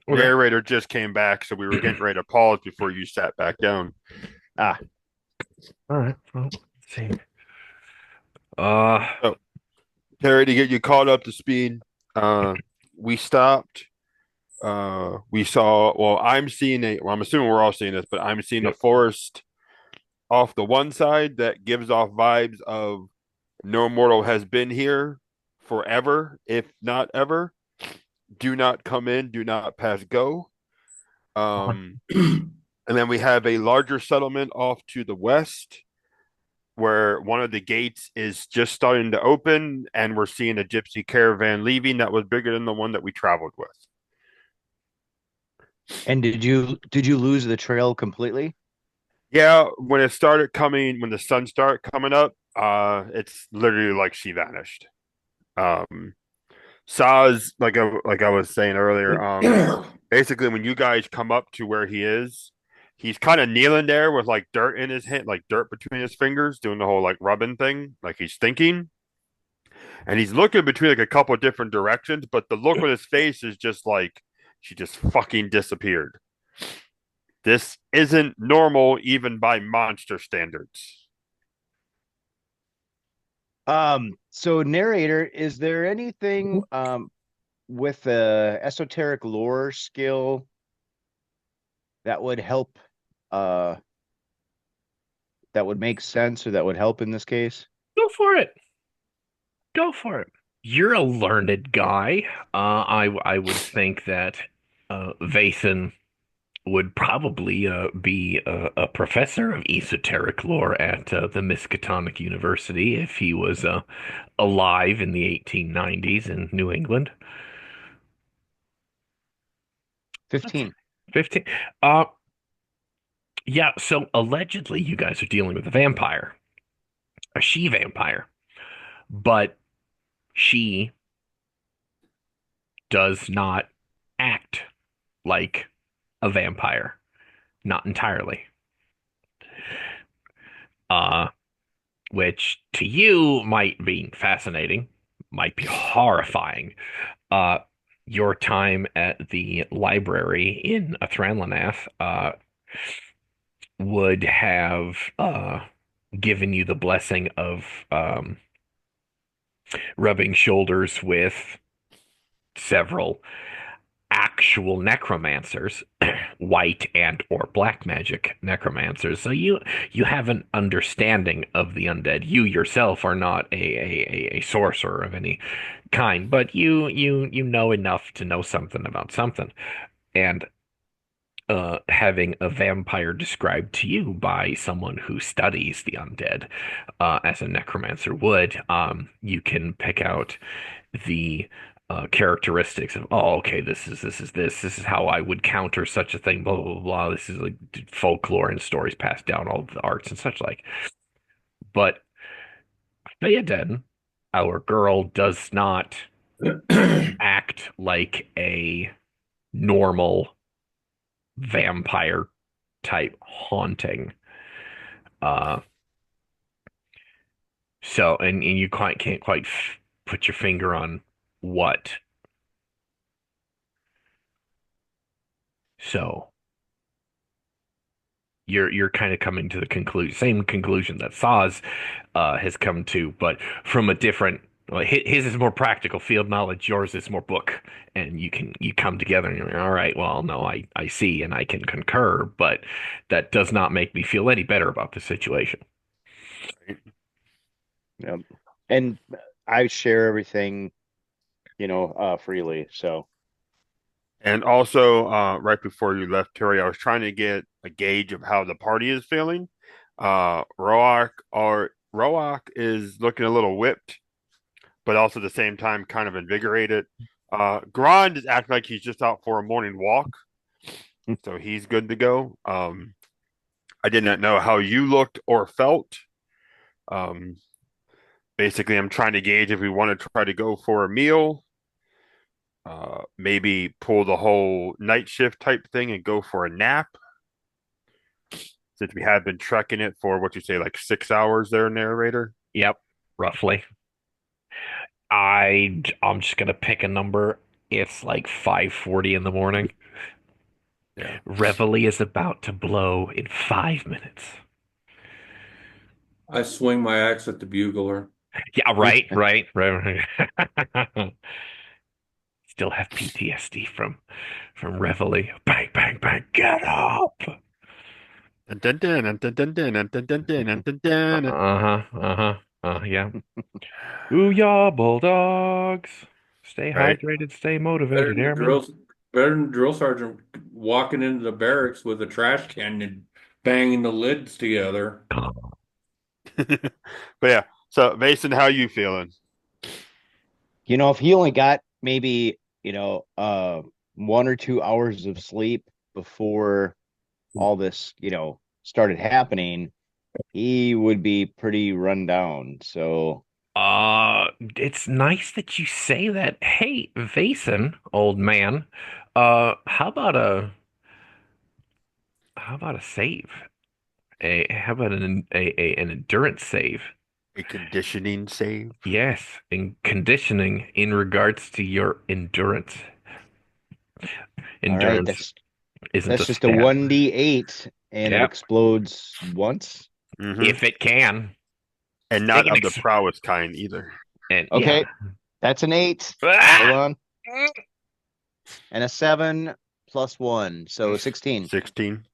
Okay.
Narrator just came back, so we were getting ready to pause before you sat back down.
Ah,
All right. Well, let's see. Uh,
So, Terry, to get you caught up to speed, uh, we stopped. We saw. Well, I'm seeing a. Well, I'm assuming we're all seeing this, but I'm seeing a
yep.
forest off the one side that gives off vibes of no mortal has been here forever, if not ever. Do not come in. Do not pass go. Um, and then we have a larger settlement off to the west where one of the gates is just starting to open, and we're seeing a gypsy caravan leaving that was bigger than the one that we traveled with.
And did you lose the trail completely?
Yeah, when the sun started coming up, it's literally like she vanished. Um, Saz, like I was saying earlier, basically when you guys come up to where he is, he's kind of kneeling there with like dirt in his hand, like dirt between his fingers, doing the whole like rubbing thing, like he's thinking, and he's looking between like a couple of different directions, but the look on his face is just like she just fucking disappeared. This isn't normal even by monster standards.
So narrator, is there anything with a esoteric lore skill that would help uh that would make sense or that would help in this case?
Go for it. Go for it. You're a learned guy. I would think that Vathan would probably be a professor of esoteric lore at the Miskatonic University if he was alive in the 1890s in New England.
15.
15. Uh, yeah, so allegedly you guys are dealing with a vampire, a she vampire, but she does not act like a vampire. Not entirely. Uh, which to you might be fascinating, might be horrifying. Uh, your time at the library in Athranlanath would have given you the blessing of rubbing shoulders with several actual necromancers, white and or black magic necromancers. So you have an understanding of the undead. You yourself are not a sorcerer of any kind, but you know enough to know something about something. And having a vampire described to you by someone who studies the undead, as a necromancer would, you can pick out the characteristics of, oh, okay, this is how I would counter such a thing, blah blah blah. Blah. This is like folklore and stories passed down, all the arts and such like. But Theoden, our girl, does not act like a normal vampire type haunting. Uh, and you can't quite put your finger on what. So you're kind of coming to the same conclusion that Saz has come to, but from a different. Well, his is more practical field knowledge. Yours is more book, and you come together and you're like, all right. Well, no, I see and I can concur, but that does not make me feel any better about the situation.
Yep. And I share everything, freely. So
And also, right before you left, Terry, I was trying to get a gauge of how the party is feeling. Roak is looking a little whipped, but also at the same time kind of invigorated. Grand is acting like he's just out for a morning walk, so he's good to go. I did not know how you looked or felt. Um, Basically, I'm trying to gauge if we want to try to go for a meal, maybe pull the whole night shift type thing and go for a nap, since we have been trekking it for what you say, like 6 hours there, narrator.
Yep, roughly. I'm just gonna pick a number. It's like 5:40 in the morning.
Yeah.
Reveille is about to blow in 5 minutes.
I swing my axe at the bugler.
Yeah, right. Still have PTSD from Reveille. Bang, bang, bang. Get up.
Dun, dun, dun, dun, dun, dun, dun, dun, dun, dun, dun, dun.
Yeah. Booyah, bulldogs. Stay
Right.
hydrated, stay
Better
motivated,
than the
airmen.
drill, better than the drill sergeant walking into the barracks with a trash can and banging the lids together.
But yeah, so Mason, how you feeling?
If he only got maybe, 1 or 2 hours of sleep before all this, started happening, he would be pretty run down. So,
It's nice that you say that. Hey, Vason, old man, how about a save? How about an endurance save?
A conditioning save?
Yes, in conditioning in regards to your endurance.
all right,
Endurance isn't a
that's just a
stat.
1d8 and it
Yep,
explodes once.
Mm-hmm.
if it can.
And
They
not
can
of the
ex
prowess kind either.
and yeah.
Okay, that's an 8. Hold
Ah!
on. And a 7 plus 1, so 16.
16.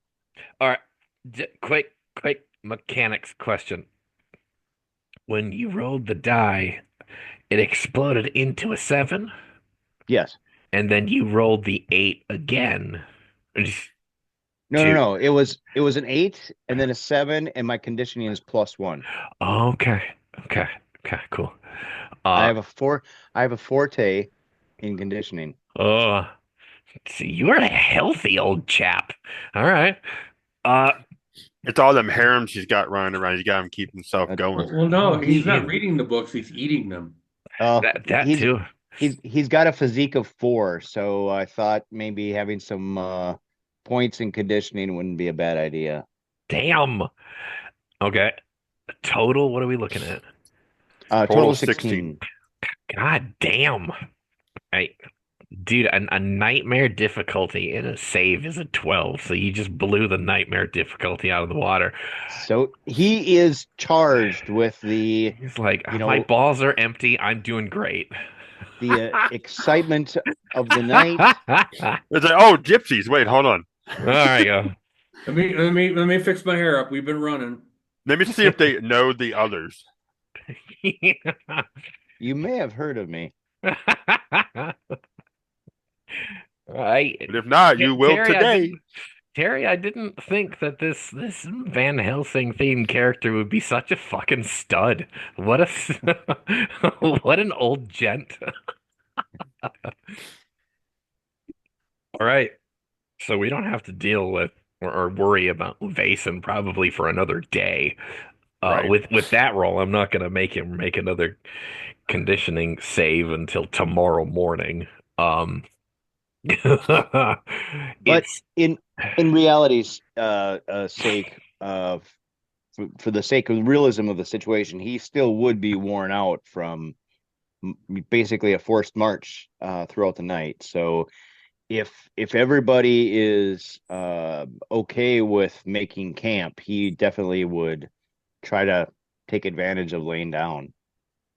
All right, quick mechanics question. When you rolled the die, it exploded into a 7,
Yes.
and then you rolled the 8 again. Just
No, no,
two.
no. It was an 8 and then a 7 and my conditioning is plus 1.
Okay, okay, okay, cool.
I
Uh,
have a four I have a forte in conditioning.
oh, see, you're a healthy old chap. All right. Uh,
It's all them harems he's got running around. He's got him keep himself
Uh,
going.
Well, no,
oh,
he's not reading the books, he's eating them.
that
he's
too.
he's got a physique of 4, so I thought maybe having some points in conditioning wouldn't be a bad idea.
Damn. Okay. Total, what are we looking at?
Total
Total
16.
16.
God damn. I, dude, a nightmare difficulty in a save is a 12, so you just blew the nightmare difficulty out of the water.
So he is charged with the,
He's like,
you
my
know,
balls are empty. I'm doing great.
the excitement of the night.
It's like, oh, gypsies. Wait, hold on.
There you go.
Let me fix my hair up. We've been running.
Let me see if they know the others.
You may have heard of me.
Right.
But if not, you will
Terry,
today.
I didn't think that this Van Helsing themed character would be such a fucking stud. What what an old gent. All right. So we don't have to deal with or worry about Vason probably for another day.
Right.
With that roll, I'm not gonna make him make another conditioning save until tomorrow morning. Um,
But
it's
in reality's sake, for the sake of the realism of the situation, he still would be worn out from basically a forced march throughout the night. So if everybody is okay with making camp, he definitely would try to take advantage of laying down.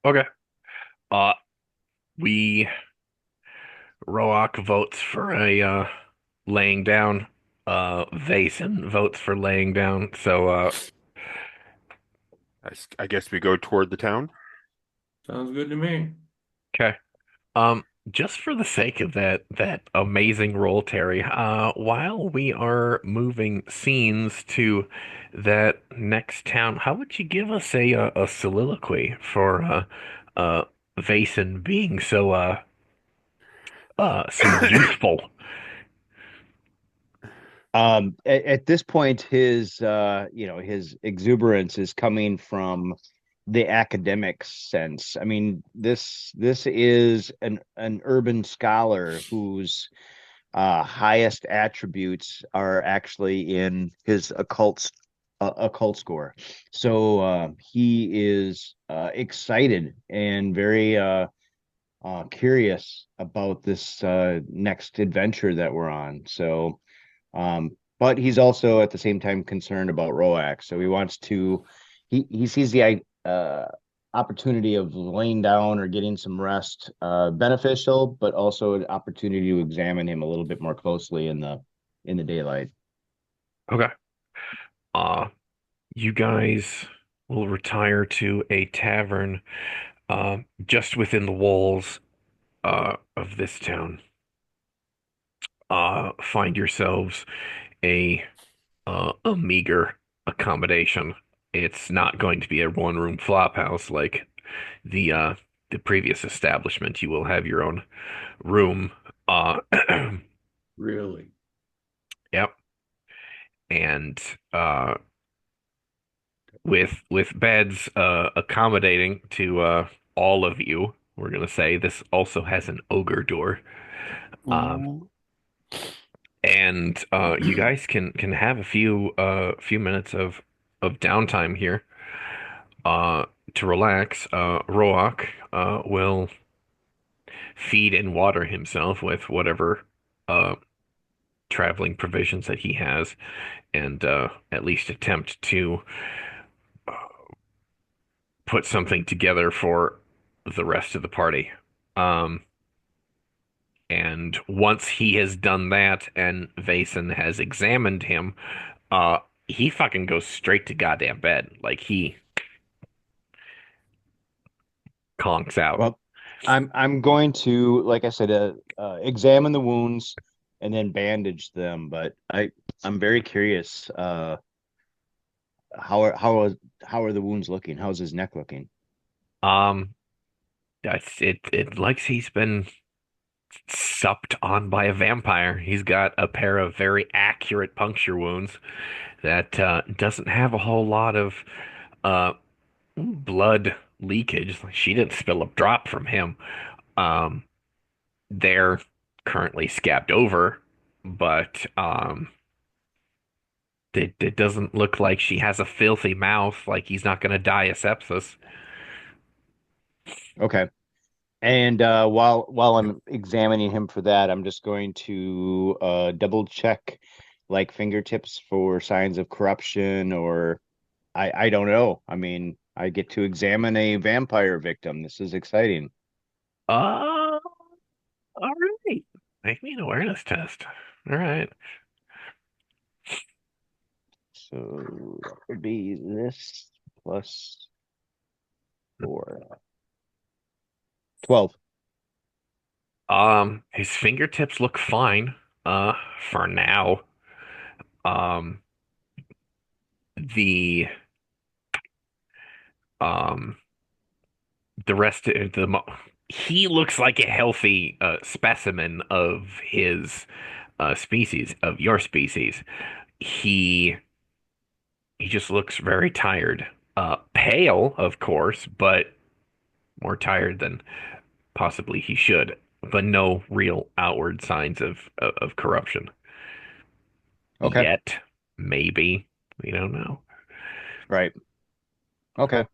okay. Uh, we Roak votes for a laying down. Vason votes for laying down. So
I guess we go toward the town.
Sounds good to me.
okay. Just for the sake of that amazing roll, Terry, while we are moving scenes to that next town, how would you give us a soliloquy for uh Vason being so youthful?
At this point, his exuberance is coming from the academic sense. I mean, this is an urban scholar whose highest attributes are actually in his occult score. So he is excited and very curious about this next adventure that we're on. So, but he's also at the same time concerned about Roax. So he wants to, he sees the opportunity of laying down or getting some rest beneficial, but also an opportunity to examine him a little bit more closely in the daylight.
Okay. Uh, you guys will retire to a tavern just within the walls of this town. Find yourselves a meager accommodation. It's not going to be a one-room flop house like the uh the previous establishment. You will have your own room. Uh
Really?
yep. And uh with beds accommodating to all of you. We're gonna say this also has an ogre door. Um
Ooh.
and you guys can have a few minutes of downtime here uh to relax. Roak will feed and water himself with whatever uh traveling provisions that he has and at least attempt to put something together for the rest of the party. Um, and once he has done that and Vason has examined him, uh, he fucking goes straight to goddamn bed. Like he conks out.
Well, I'm going to, like I said, examine the wounds and then bandage them. But I'm very curious. How are how are how are the wounds looking? How's his neck looking?
Um, that's it. It likes he's been supped on by a vampire. He's got a pair of very accurate puncture wounds that doesn't have a whole lot of uh blood leakage. Like, she didn't spill a drop from him. Um, they're currently scabbed over, but it doesn't look like she has a filthy mouth. Like he's not going to die of sepsis.
Okay. And while I'm examining him for that, I'm just going to double check like fingertips for signs of corruption or I don't know. I mean, I get to examine a vampire victim. This is exciting.
Uh, all right. Make me an awareness test. All right.
So that would be this plus 4. 12.
His fingertips look fine, uh, for now. Um, the um the rest of he looks like a healthy specimen of his species, of your species. He he just looks very tired. Pale, of course, but more tired than possibly he should. But no real outward signs of corruption
Okay.
yet. Maybe, we don't know.
Right. Okay.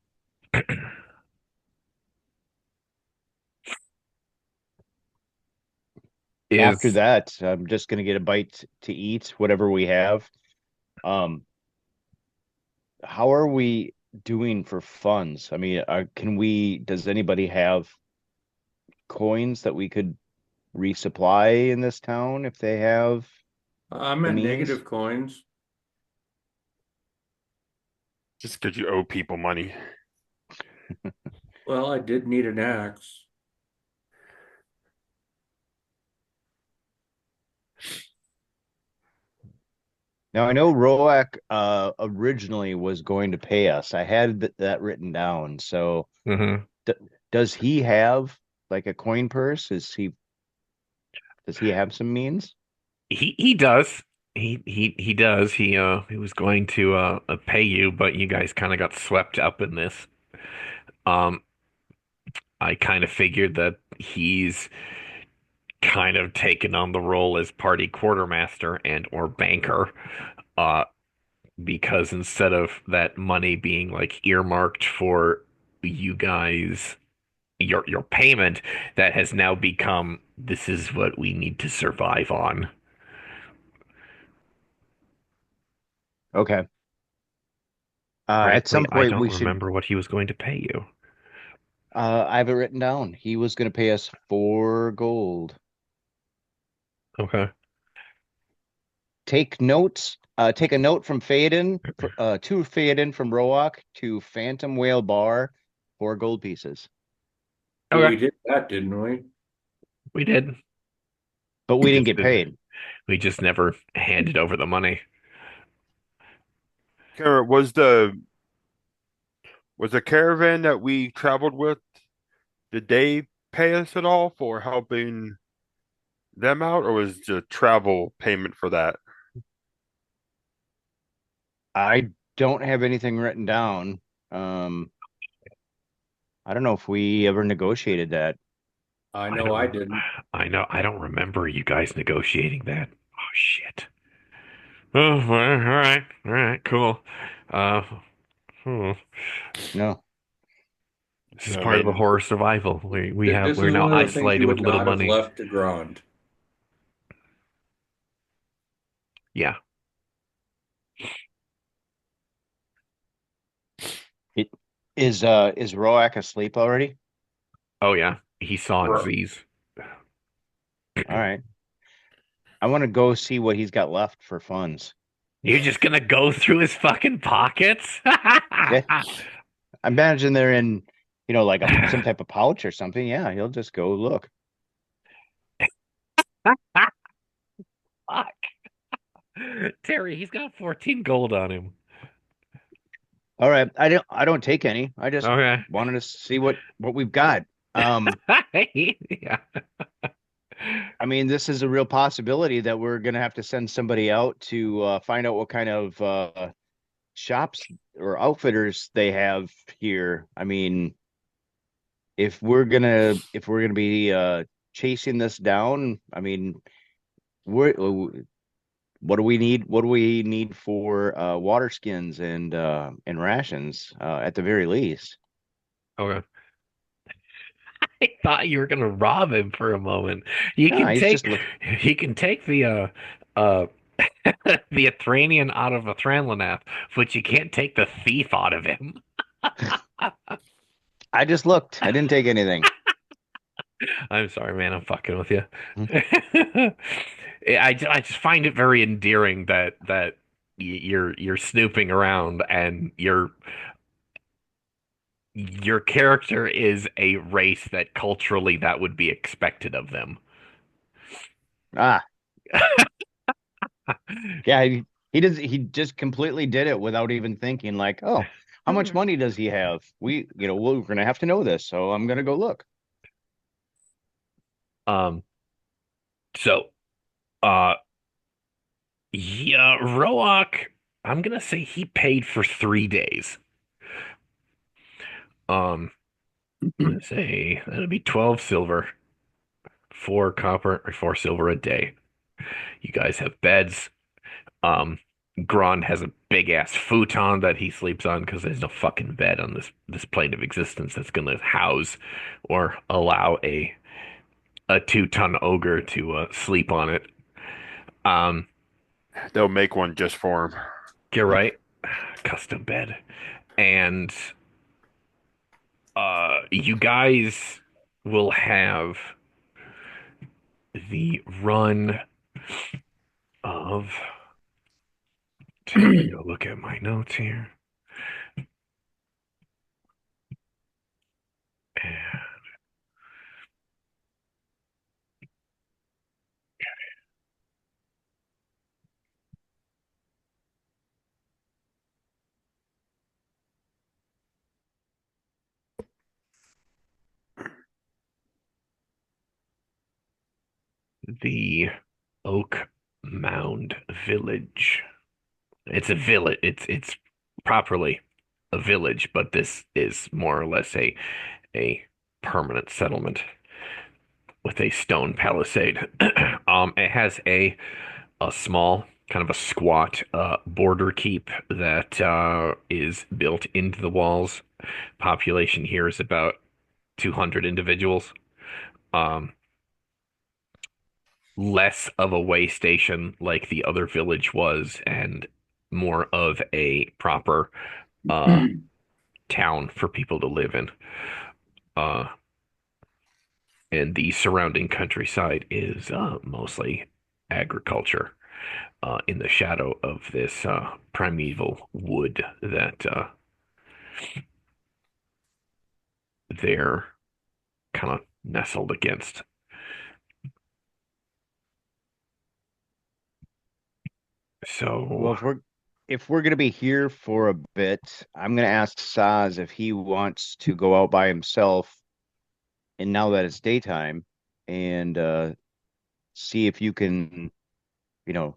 After
Is
that, I'm just gonna get a bite to eat, whatever we have. Um, how are we doing for funds? I mean, does anybody have coins that we could resupply in this town if they have
I'm
the
at
means?
negative coins.
Just because you owe people money.
Well, I did need an axe.
Now I know Roak originally was going to pay us. I had that written down. So
mhm.
d does he have like a coin purse? Does he have some means?
He does. He does. He was going to pay you, but you guys kind of got swept up in this. Um, I kind of figured that he's kind of taken on the role as party quartermaster and or banker, uh, because instead of that money being like earmarked for you guys, your payment, that has now become this is what we need to survive on.
Okay. At
Frankly,
some
I
point
don't
we should
remember what he was going to pay you.
I have it written down. He was going to pay us 4 gold.
Okay.
Take a note from Faden, to Faden from Roak to Phantom Whale Bar, 4 gold pieces.
Okay.
We did that, didn't we?
We did.
But
We
we didn't
just
get
didn't.
paid.
We just never handed over the money.
Kara, was the Was the caravan that we traveled with, did they pay us at all for helping them out, or was the travel payment for that?
I don't have anything written down. Um, I don't know if we ever negotiated that.
I
I
know I
don't.
didn't.
I know. I don't remember you guys negotiating that. Oh shit. Oh, well, all right, cool. Uh, hmm.
No.
This is
I
part of the
mean,
horror survival.
This
We're
is
now
one of the things you
isolated with
would
little
not have
money.
left to Grond.
Yeah.
It, is Roak asleep already?
Oh yeah. He saw
Ro-
Z's.
All right. I want to go see what he's got left for funds.
You're just gonna go through his fucking pockets?
Yeah. I imagine they're in, like some type of pouch or something. Yeah, he'll just go look.
Fuck. Terry, he's got 14 gold on him.
All right. I don't take any. I just
Okay.
wanted to see what we've got. Um,
Yeah.
I mean, this is a real possibility that we're gonna have to send somebody out to find out what kind of shops or outfitters they have here. I mean, if we're gonna be chasing this down, I mean, we're what do we need? What do we need for water skins and rations at the very least?
Okay. I thought you were gonna rob him for a moment. You
No,
can
he's just
take
look.
you can take uh the Athranian out of Athranlanath, but you can't take the thief out of him.
I just looked. I didn't take anything.
I'm sorry, man. I'm fucking with you.
Hmm.
I just find it very endearing that you're snooping around and your character is a race that culturally that would be expected of them.
Ah, yeah. He does. He just completely did it without even thinking. Like, oh, how much money does he have? We're gonna have to know this, so I'm gonna go look.
Um, so uh yeah, Roak, I'm gonna say he paid for 3 days. Um, let's say that'd be 12 silver, 4 copper, or 4 silver a day. You guys have beds. Um, Grond has a big ass futon that he sleeps on because there's no fucking bed on this plane of existence that's gonna house or allow a 2-ton ogre to sleep on it. Um,
they'll make one just for him.
you're right, custom bed, and you guys will have the run of. Taking a look at my notes here. The Oak Mound Village. It's a village. It's properly a village, but this is more or less a permanent settlement with a stone palisade. It has a small, kind of a squat border keep that is built into the walls. Population here is about 200 individuals. Um, Less of a way station like the other village was, and more of a proper uh, town for people to live in. Uh, and the surrounding countryside is mostly agriculture in the shadow of this primeval wood that they're kind of nestled against.
Well,
So,
if we're gonna be here for a bit, I'm gonna ask Saz if he wants to go out by himself, and now that it's daytime, and see if you can, you know,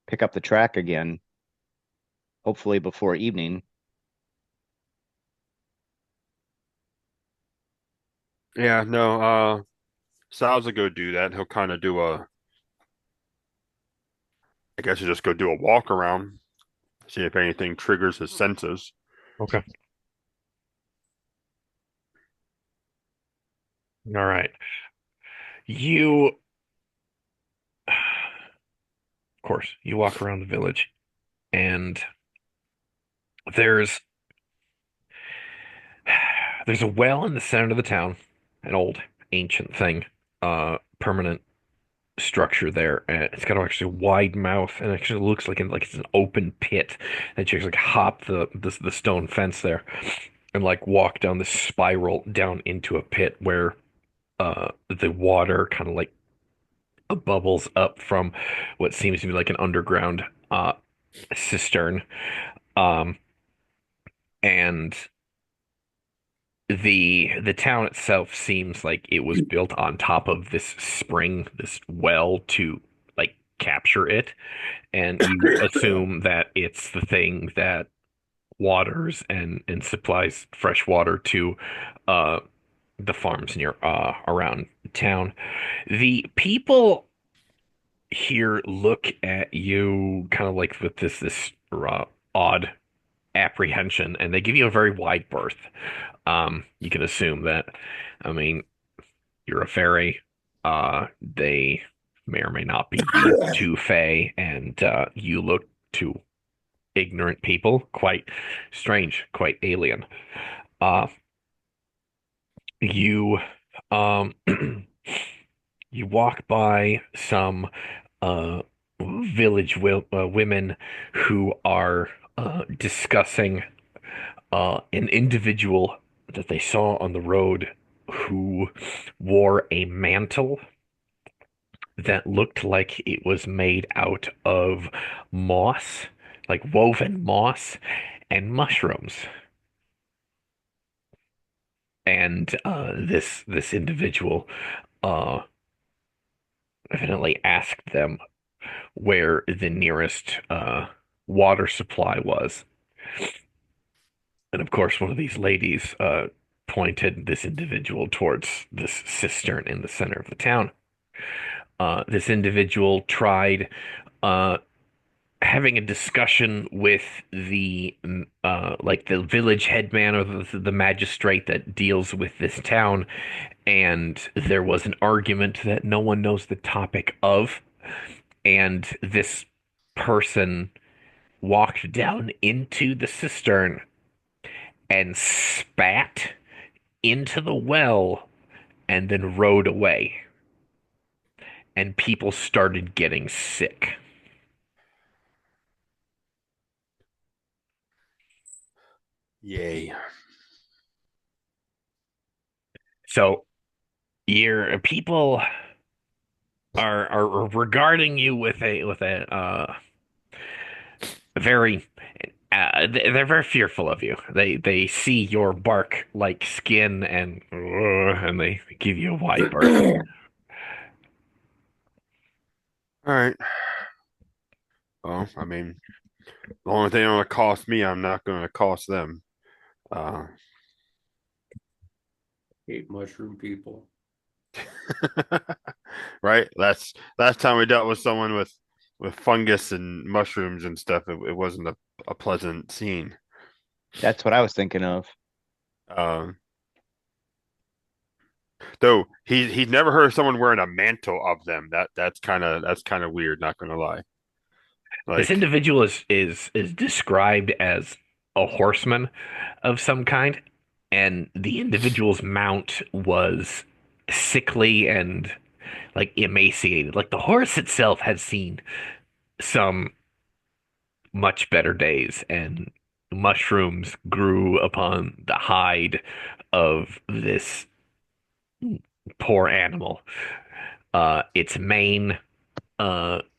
pick up the track again, hopefully before evening.
Yeah, no, Sal's will go do that. He'll kind of do I guess you just go do a walk around, see if anything triggers his senses.
Okay. All right. You, of course, you walk around the village, and there's there's a well in the center of the town, an old ancient thing, permanent structure there. And it's got actually a wide mouth, and it actually looks like it's an open pit. And you actually like hop the stone fence there, and like walk down this spiral down into a pit where the water kind of like bubbles up from what seems to be like an underground cistern. Um, and the town itself seems like it was built on top of this spring, this well to like capture it, and you assume that it's the thing that waters and supplies fresh water to uh the farms near around town. The people here look at you kind of like with this odd apprehension, and they give you a very wide berth. You can assume that, I mean, you're a fairy. They may or may not be used to Fae, and you look to ignorant people quite strange, quite alien. Uh, you um you walk by some uh village women who are discussing an individual that they saw on the road who wore a mantle that looked like it was made out of moss, like woven moss and mushrooms. And this individual uh, evidently asked them where the nearest water supply was. And of course, one of these ladies pointed this individual towards this cistern in the center of the town. This individual tried uh, having a discussion with the like the village headman or the magistrate that deals with this town, and there was an argument that no one knows the topic of, and this person walked down into the cistern and spat into the well and then rode away, and people started getting sick.
Yay.
So your people are regarding you with a very they're very fearful of you. They see your bark like skin, and they give you a wide berth.
All right. Well, I mean, the only thing going to cost me, I'm not going to cost them. Uh,
Hate mushroom people.
right? Last time we dealt with someone with fungus and mushrooms and stuff. It wasn't a pleasant scene.
That's what I was thinking of.
Um, though he'd never heard of someone wearing a mantle of them. That's kind of weird. Not going to lie.
This
Like,
individual is described as a horseman of some kind, and the individual's mount was sickly and like emaciated. Like the horse itself had seen some much better days, and mushrooms grew upon the hide of this poor animal. Its mane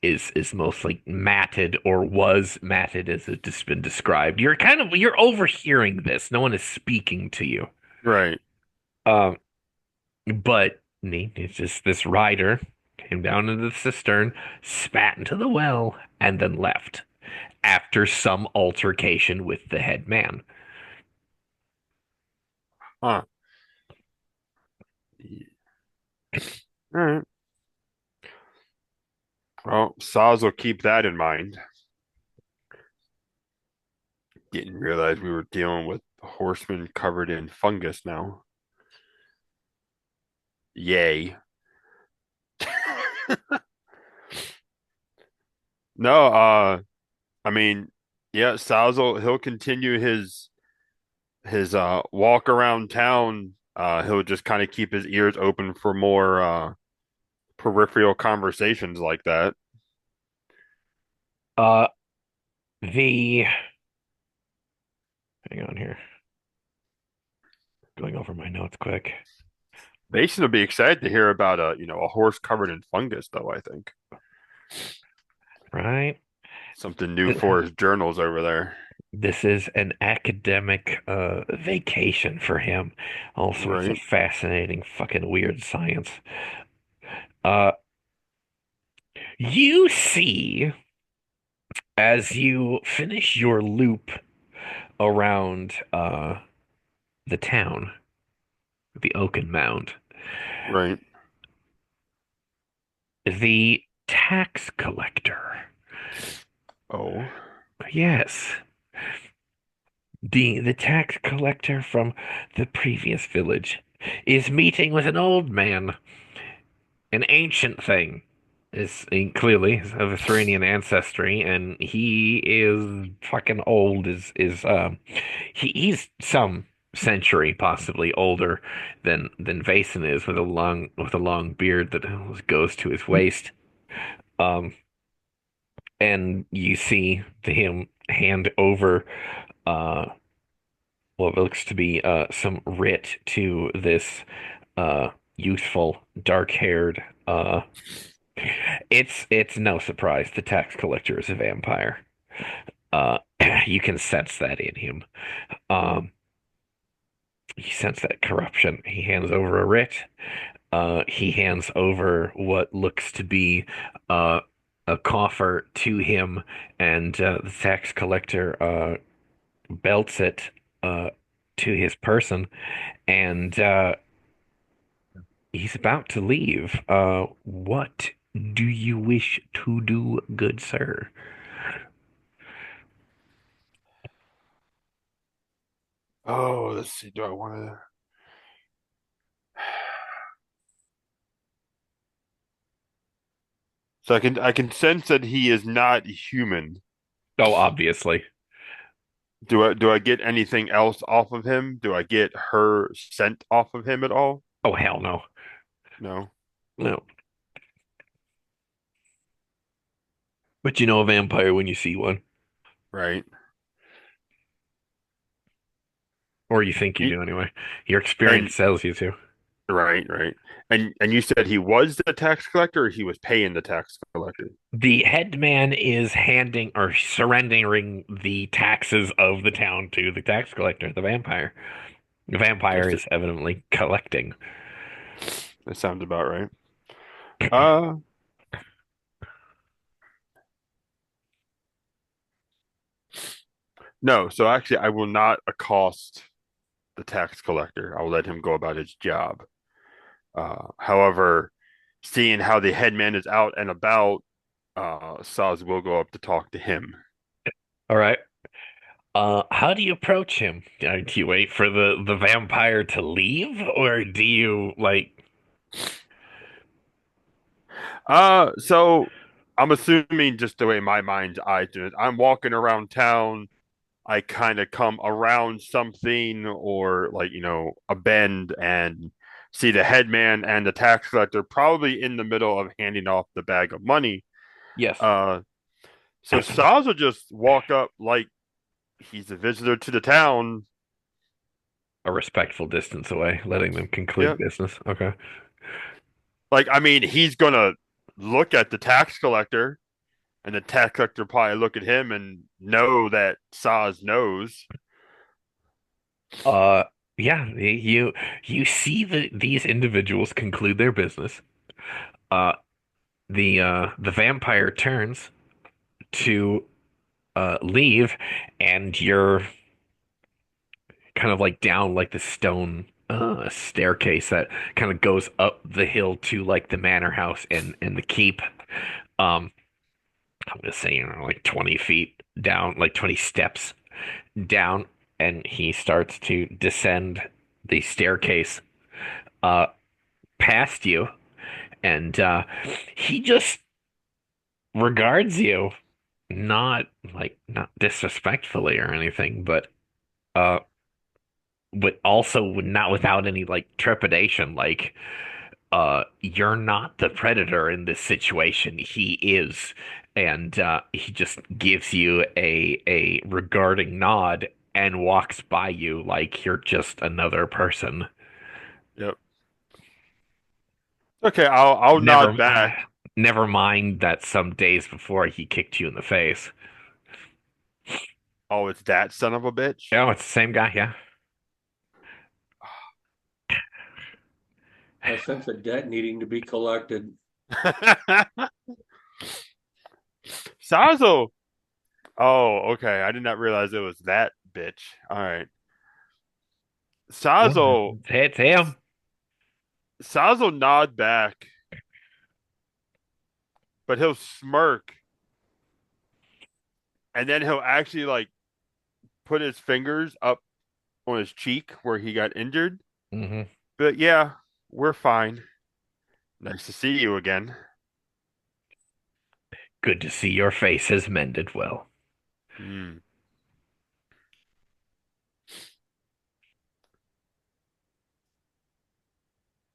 is mostly matted or was matted as it's just been described. You're overhearing this. No one is speaking to you.
Right.
Um, but it's just this rider came down into the cistern, spat into the well, and then left after some altercation with the head man.
Huh. All right. Well, Saz will keep that in mind. Didn't realize we were dealing with horsemen covered in fungus now. Yay. No, I mean, yeah, Salzo, he'll continue his walk around town. He'll just kind of keep his ears open for more peripheral conversations like that.
Uh, the hang on here, going over my notes quick.
Mason will be excited to hear about a horse covered in fungus, though, I think.
Right.
Something new for his journals over there.
This is an academic vacation for him. All sorts of
Right.
fascinating, fucking weird science. Uh, you see, as you finish your loop around the town, the Oaken Mound,
Right.
the tax collector.
Oh.
Yes, the tax collector from the previous village is meeting with an old man, an ancient thing. Clearly of Athenian ancestry, and he is fucking old. He's some century possibly older than Vason is, with a long beard that goes to his waist. Um, and you see him hand over uh what looks to be some writ to this youthful, dark-haired it's no surprise the tax collector is a vampire. Uh, you can sense that in him. Um, you sense that corruption. He hands over a writ. He hands over what looks to be uh, a coffer to him, and the tax collector belts it uh, to his person, and he's about to leave. What do you wish to do, good sir?
Oh, let's see. Do I want to? So I can sense that he is not human.
Oh, obviously.
Do I get anything else off of him? Do I get her scent off of him at all?
Oh, hell no.
No.
No. But you know a vampire when you see one,
Right.
or you think you
Y-
do anyway. Your
And
experience tells you to.
right. And you said he was the tax collector, or he was paying the tax collector?
The head man is handing or surrendering the taxes of the town to the tax collector, the vampire. The vampire
That's
is evidently collecting.
that sounds about right. Uh no, so actually I will not accost the tax collector. I will let him go about his job. However, seeing how the headman is out and about, Saz will go up to talk to him.
All right. How do you approach him? Do you wait for the vampire to leave, or do you like?
So I'm assuming just the way my mind's eye do it. I'm walking around town. I kind of come around something or like, a bend and see the headman and the tax collector probably in the middle of handing off the bag of money.
Yes,
Uh, so Saz will just walk up like he's a visitor to the town.
a respectful distance away, letting them conclude
Yeah.
business. Okay.
Like, I mean, he's gonna look at the tax collector, and the tax collector probably look at him and know that Saz knows.
Uh, yeah, you see these individuals conclude their business. Uh, the vampire turns to leave, and you're kind of like down like the stone staircase that kind of goes up the hill to like the manor house and the keep. Um, I'm gonna say, like 20 feet down, like 20 steps down, and he starts to descend the staircase uh past you, and he just regards you, not disrespectfully or anything, uh but also not without any like trepidation, like you're not the predator in this situation, he is. And he just gives you a regarding nod and walks by you like you're just another person.
Yep. Okay, I'll nod
Never,
back.
never mind that some days before he kicked you in the face.
Oh, it's that son of a bitch.
Oh, it's the same guy, yeah.
I sense a debt needing to be collected.
Sazo. Oh, okay. I did not realize it was that bitch. All right.
Well,
Sazo.
it's him.
Sazo nod back, but he'll smirk, and then he'll actually like put his fingers up on his cheek where he got injured.
Hmm.
But yeah, we're fine. Nice to see you again.
Good to see your face has mended well.
Hmm.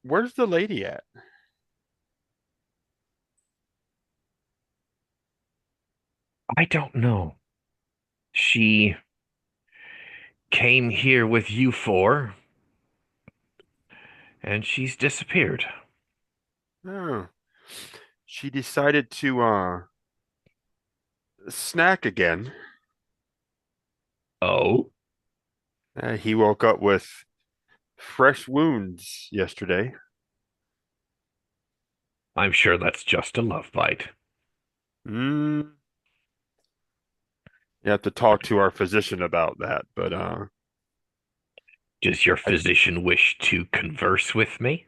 Where's the lady at?
I don't know. She came here with you four, and she's disappeared.
Oh, she decided to snack again.
Oh,
He woke up with fresh wounds yesterday.
I'm sure that's just a love bite.
Hmm. You have to talk to our physician about that, but
Does your
I,
physician wish to converse with me?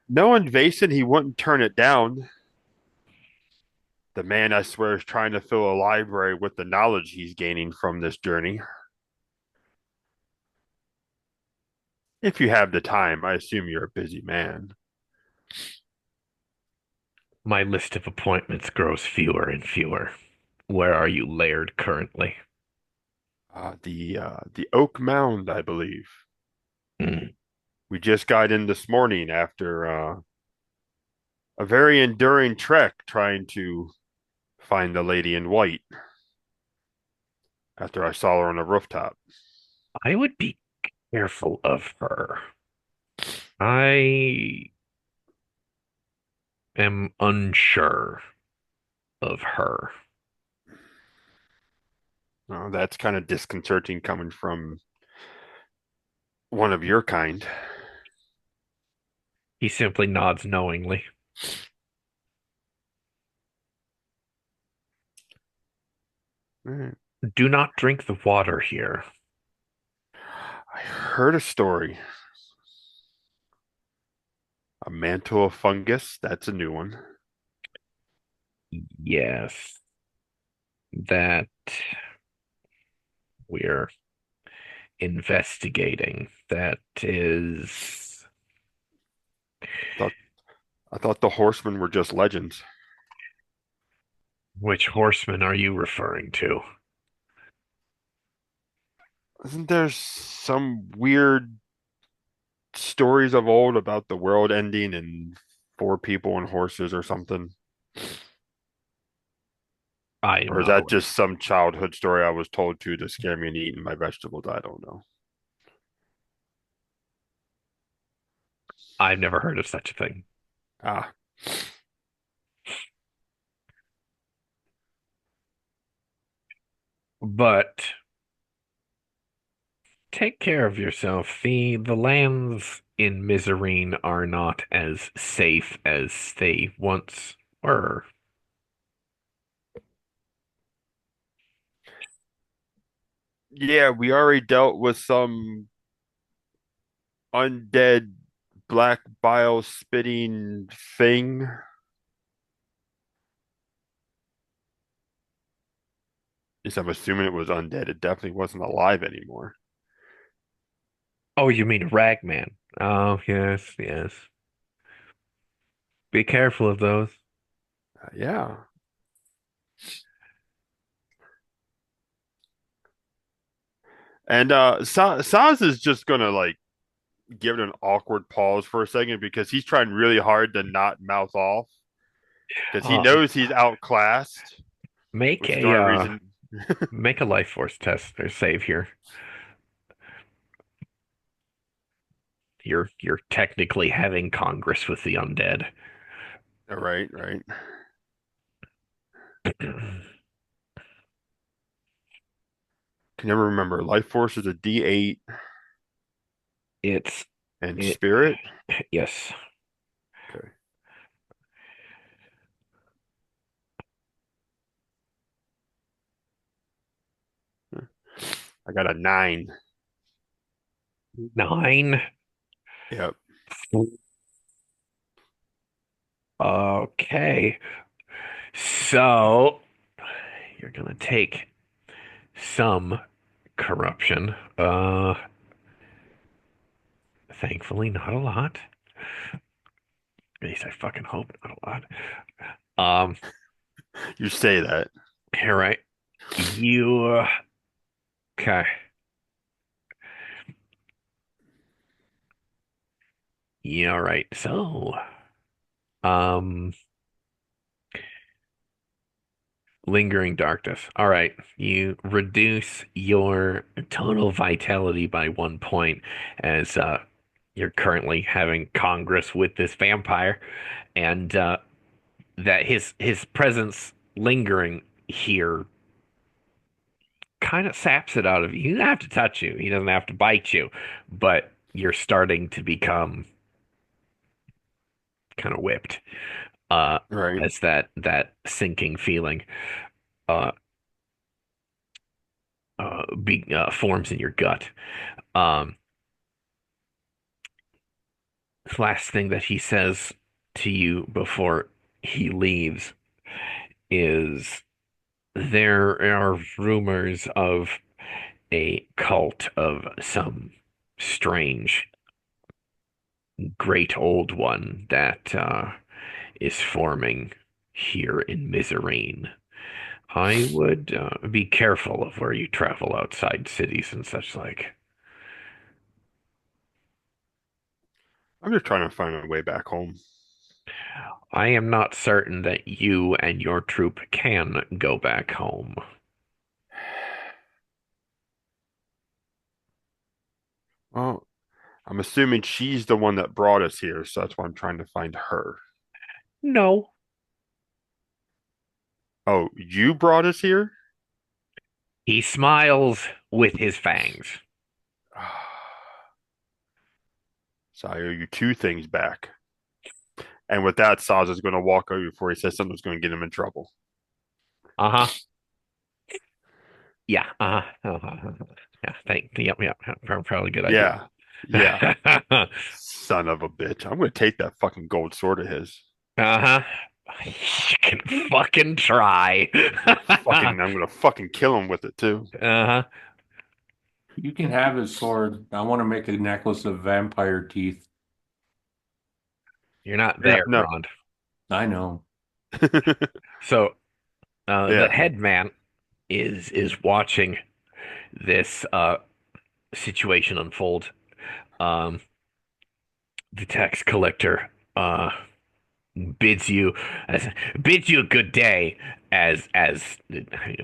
knowing Vason, he wouldn't turn it down. The man, I swear, is trying to fill a library with the knowledge he's gaining from this journey. If you have the time, I assume you're a busy man.
My list of appointments grows fewer and fewer. Where are you layered currently?
The Oak Mound, I believe.
Hmm.
We just got in this morning after a very enduring trek trying to find the lady in white after I saw her on the rooftop.
I would be careful of her. I am unsure of her.
That's kind of disconcerting coming from one of your kind.
He simply nods knowingly.
Mm.
Do not drink the water here.
I heard a story. A mantle of fungus. That's a new one.
Yes, that we're investigating. That is.
Thought I thought the horsemen were just legends.
Which horseman are you referring to?
Isn't there some weird stories of old about the world ending and four people and horses or something?
I am
Or is
not
that
aware.
just some childhood story I was told to scare me into eating my vegetables? I don't know.
I've never heard of such a thing.
Ah,
But take care of yourself. The lands in Mizarine are not as safe as they once were.
yeah, we already dealt with some undead black bile spitting thing. Yes, I'm assuming it was undead. It definitely wasn't alive anymore.
Oh, you mean Ragman? Oh, yes, yes. Be careful of those.
Yeah. And Saz is just gonna like give it an awkward pause for a second because he's trying really hard to not mouth off because he
Uh,
knows he's outclassed,
make
which is the only reason.
make a life force test or save here. You're technically having Congress with the undead.
Right, right. Can never remember. Life Force is a D8
It's
and
it
Spirit.
yes.
Okay. I got a 9.
9.
Yep.
Okay. So you're gonna take some corruption. Thankfully not a lot. At least I fucking hope not a lot. Um,
You say that.
here, right. You okay. Yeah, all right. So, um, lingering darkness. All right. You reduce your total vitality by 1 point as you're currently having Congress with this vampire, and that his presence lingering here kind of saps it out of you. He doesn't have to touch you. He doesn't have to bite you, but you're starting to become kind of whipped. Uh,
Right.
as that sinking feeling uh forms in your gut. Um, last thing that he says to you before he leaves is there are rumors of a cult of some strange great old one that is forming here in Mizarine. I would be careful of where you travel outside cities and such like.
I'm just trying to find my way back home.
I am not certain that you and your troop can go back home.
Well, I'm assuming she's the one that brought us here, so that's why I'm trying to find her.
No,
Oh, you brought us here?
he smiles with his fangs.
So I owe you two things back. And with that, Saz is going to walk over before he says something's going to get him in trouble.
Uh-huh. Yeah. Uh-huh. Uh-huh. Yeah. Yep. Probably a good idea.
Yeah, yeah. Son of a bitch. I'm going to take that fucking gold sword of his.
Uh-huh. You can fucking try.
I'm going to fucking kill him with it too.
Uh-huh.
You can have his sword. I want to make a necklace of vampire teeth.
You're not
Yeah,
there,
no.
Rond.
I know.
So, the
Yeah.
head man is watching this situation unfold. Um, the tax collector bids you bids you a good day as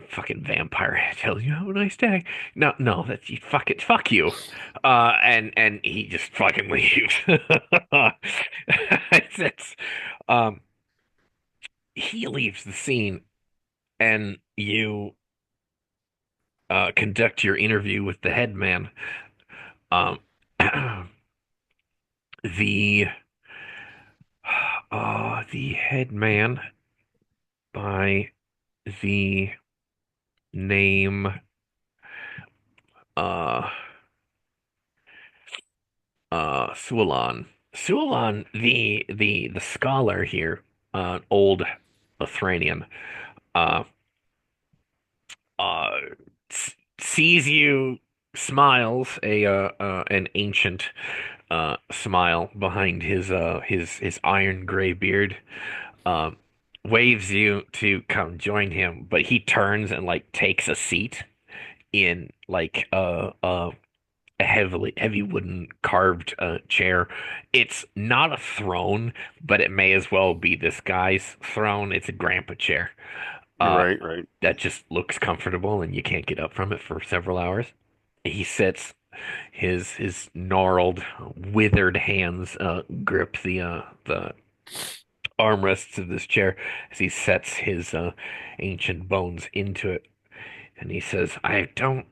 fucking vampire tells you have a nice day. No, that's you fuck you. And he just fucking leaves. It's Um, he leaves the scene, and you conduct your interview with the headman. Um, the the headman by the name uh Sualon. Sualon, the scholar here, old Lithuanian, uh uh sees you, smiles an ancient smile behind his iron gray beard, um waves you to come join him, but he turns and like takes a seat in like a heavy wooden carved chair. It's not a throne, but it may as well be this guy's throne. It's a grandpa chair. Uh,
Right, right.
that just looks comfortable and you can't get up from it for several hours. He sits, his gnarled, withered hands grip the armrests of this chair as he sets his ancient bones into it, and he says, "I don't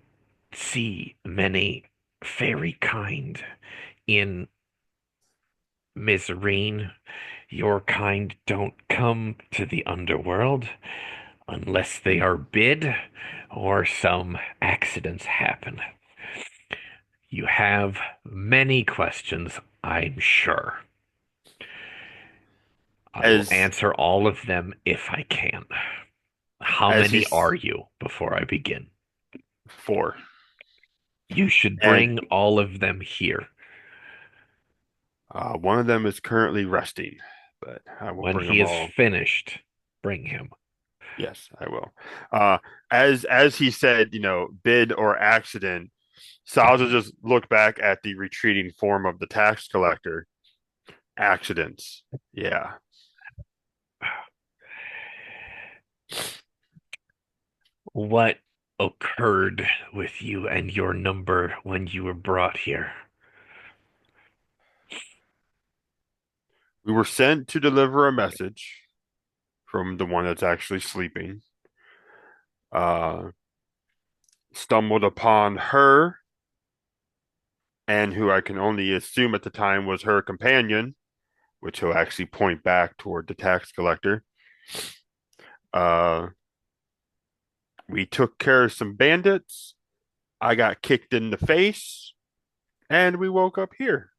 see many fairy kind in Mizreen. Your kind don't come to the underworld unless they are bid or some accidents happen. You have many questions, I'm sure. I will
As
answer all of them if I can. How
as
many
he's
are you before I begin?
four,
You should
and
bring all of them here.
one of them is currently resting, but I will
When
bring
he
them
is
all.
finished, bring him."
Yes, I will. Uh, as he said, bid or accident, Salza just looked back at the retreating form of the tax collector. Accidents. Yeah.
What occurred with you and your number when you were brought here?
We were sent to deliver a message from the one that's actually sleeping. Uh, Stumbled upon her, and who I can only assume at the time was her companion, which he'll actually point back toward the tax collector. Uh, we took care of some bandits. I got kicked in the face, and we woke up here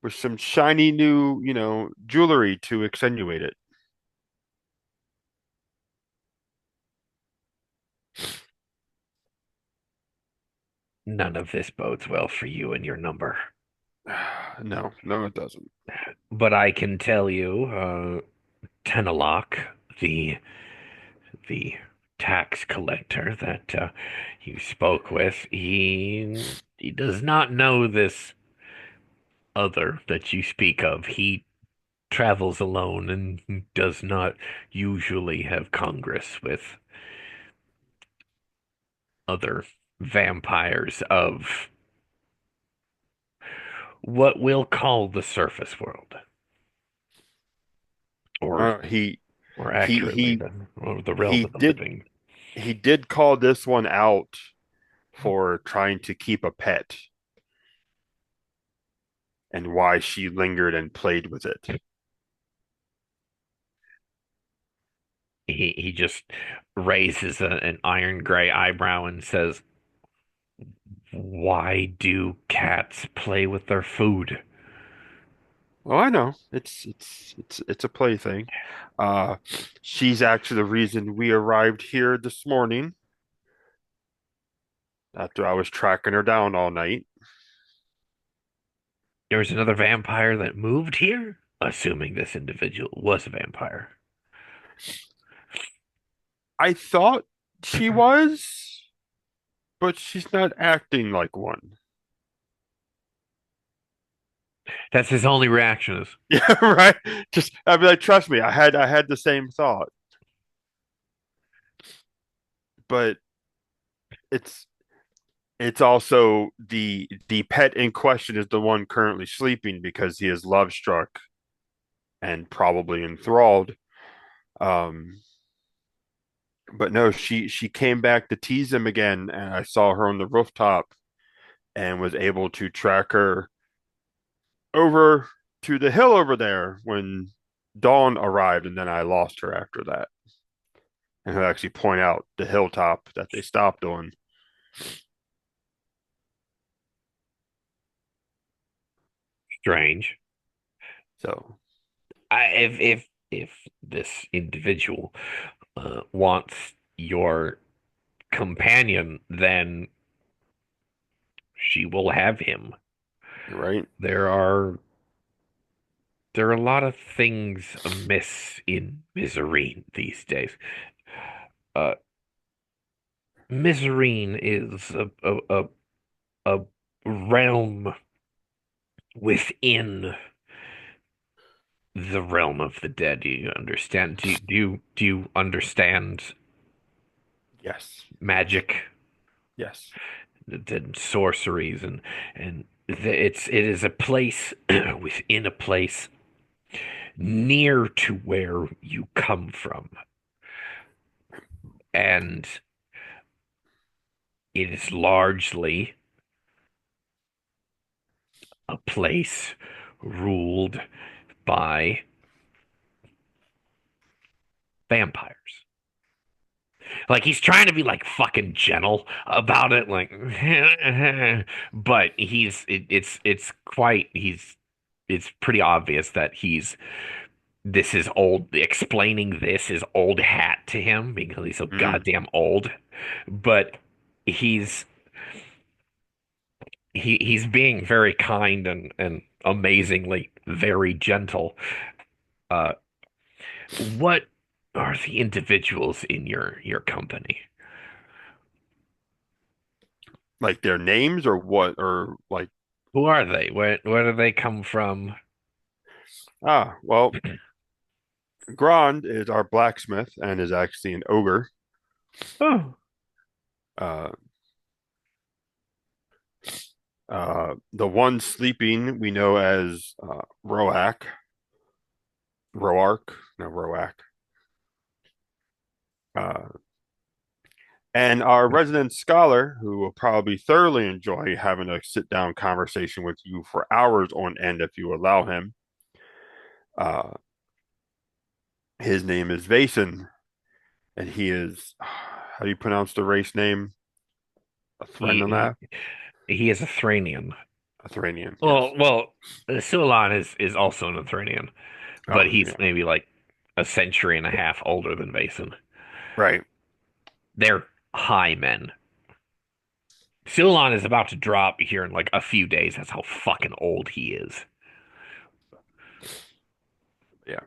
with some shiny new, jewelry to extenuate it.
None of this bodes well for you and your number.
No, no, it doesn't.
But I can tell you, Tenelok, the tax collector that you spoke with, he does not know this other that you speak of. He travels alone and does not usually have congress with other vampires of what we'll call the surface world, or
Uh, he
more
he
accurately,
he
the realm
he
of the
did
living.
he did call this one out for trying to keep a pet and why she lingered and played with it.
He just raises an iron gray eyebrow and says, "Why do cats play with their food?"
Well, I know it's a plaything. Uh, she's actually the reason we arrived here this morning after I was tracking her down all night.
There was another vampire that moved here, assuming this individual was a vampire.
I thought she was, but she's not acting like one.
That's his only reaction is,
Yeah, right. Just I mean, like, trust me, I had the same thought, but it's it's also the pet in question is the one currently sleeping because he is love struck and probably enthralled. Um, but no, she came back to tease him again, and I saw her on the rooftop and was able to track her over to the hill over there when dawn arrived, and then I lost her after that. And he'll actually point out the hilltop that they stopped on.
Strange.
So,
If this individual wants your companion, then she will have him.
right?
There are there are a lot of things amiss in Mizarine these days. Uh, Mizarine is a realm within the realm of the dead. Do you understand? Do you understand
Yes.
magic
Yes.
and sorceries and it is a place within a place near to where you come from, and it is largely a place ruled by vampires. Like he's trying to be like fucking gentle about it, like, but it's quite it's pretty obvious that this is old. Explaining this is old hat to him because he's so
Mm.
goddamn old. But he's he's being very kind and amazingly very gentle. Uh, what are the individuals in your company?
Like their names or what? Or like,
Who are they? Where do they come from?
well, Grand is our blacksmith and is actually an ogre.
Oh,
Uh, the one sleeping we know as Roark, no Roak. Uh, and our resident scholar, who will probably thoroughly enjoy having a sit down conversation with you for hours on end if you allow him. Uh, his name is Vason, and he is, how do you pronounce the race name? A
he
Threnna?
he is a Thranian.
A Thranian, yes.
Well, Sulan is also an Athranian, but
Oh,
he's
yeah,
maybe like a century and a half older than Vason.
right.
They're high men. Sulan is about to drop here in like a few days. That's how fucking old he is.
Yeah.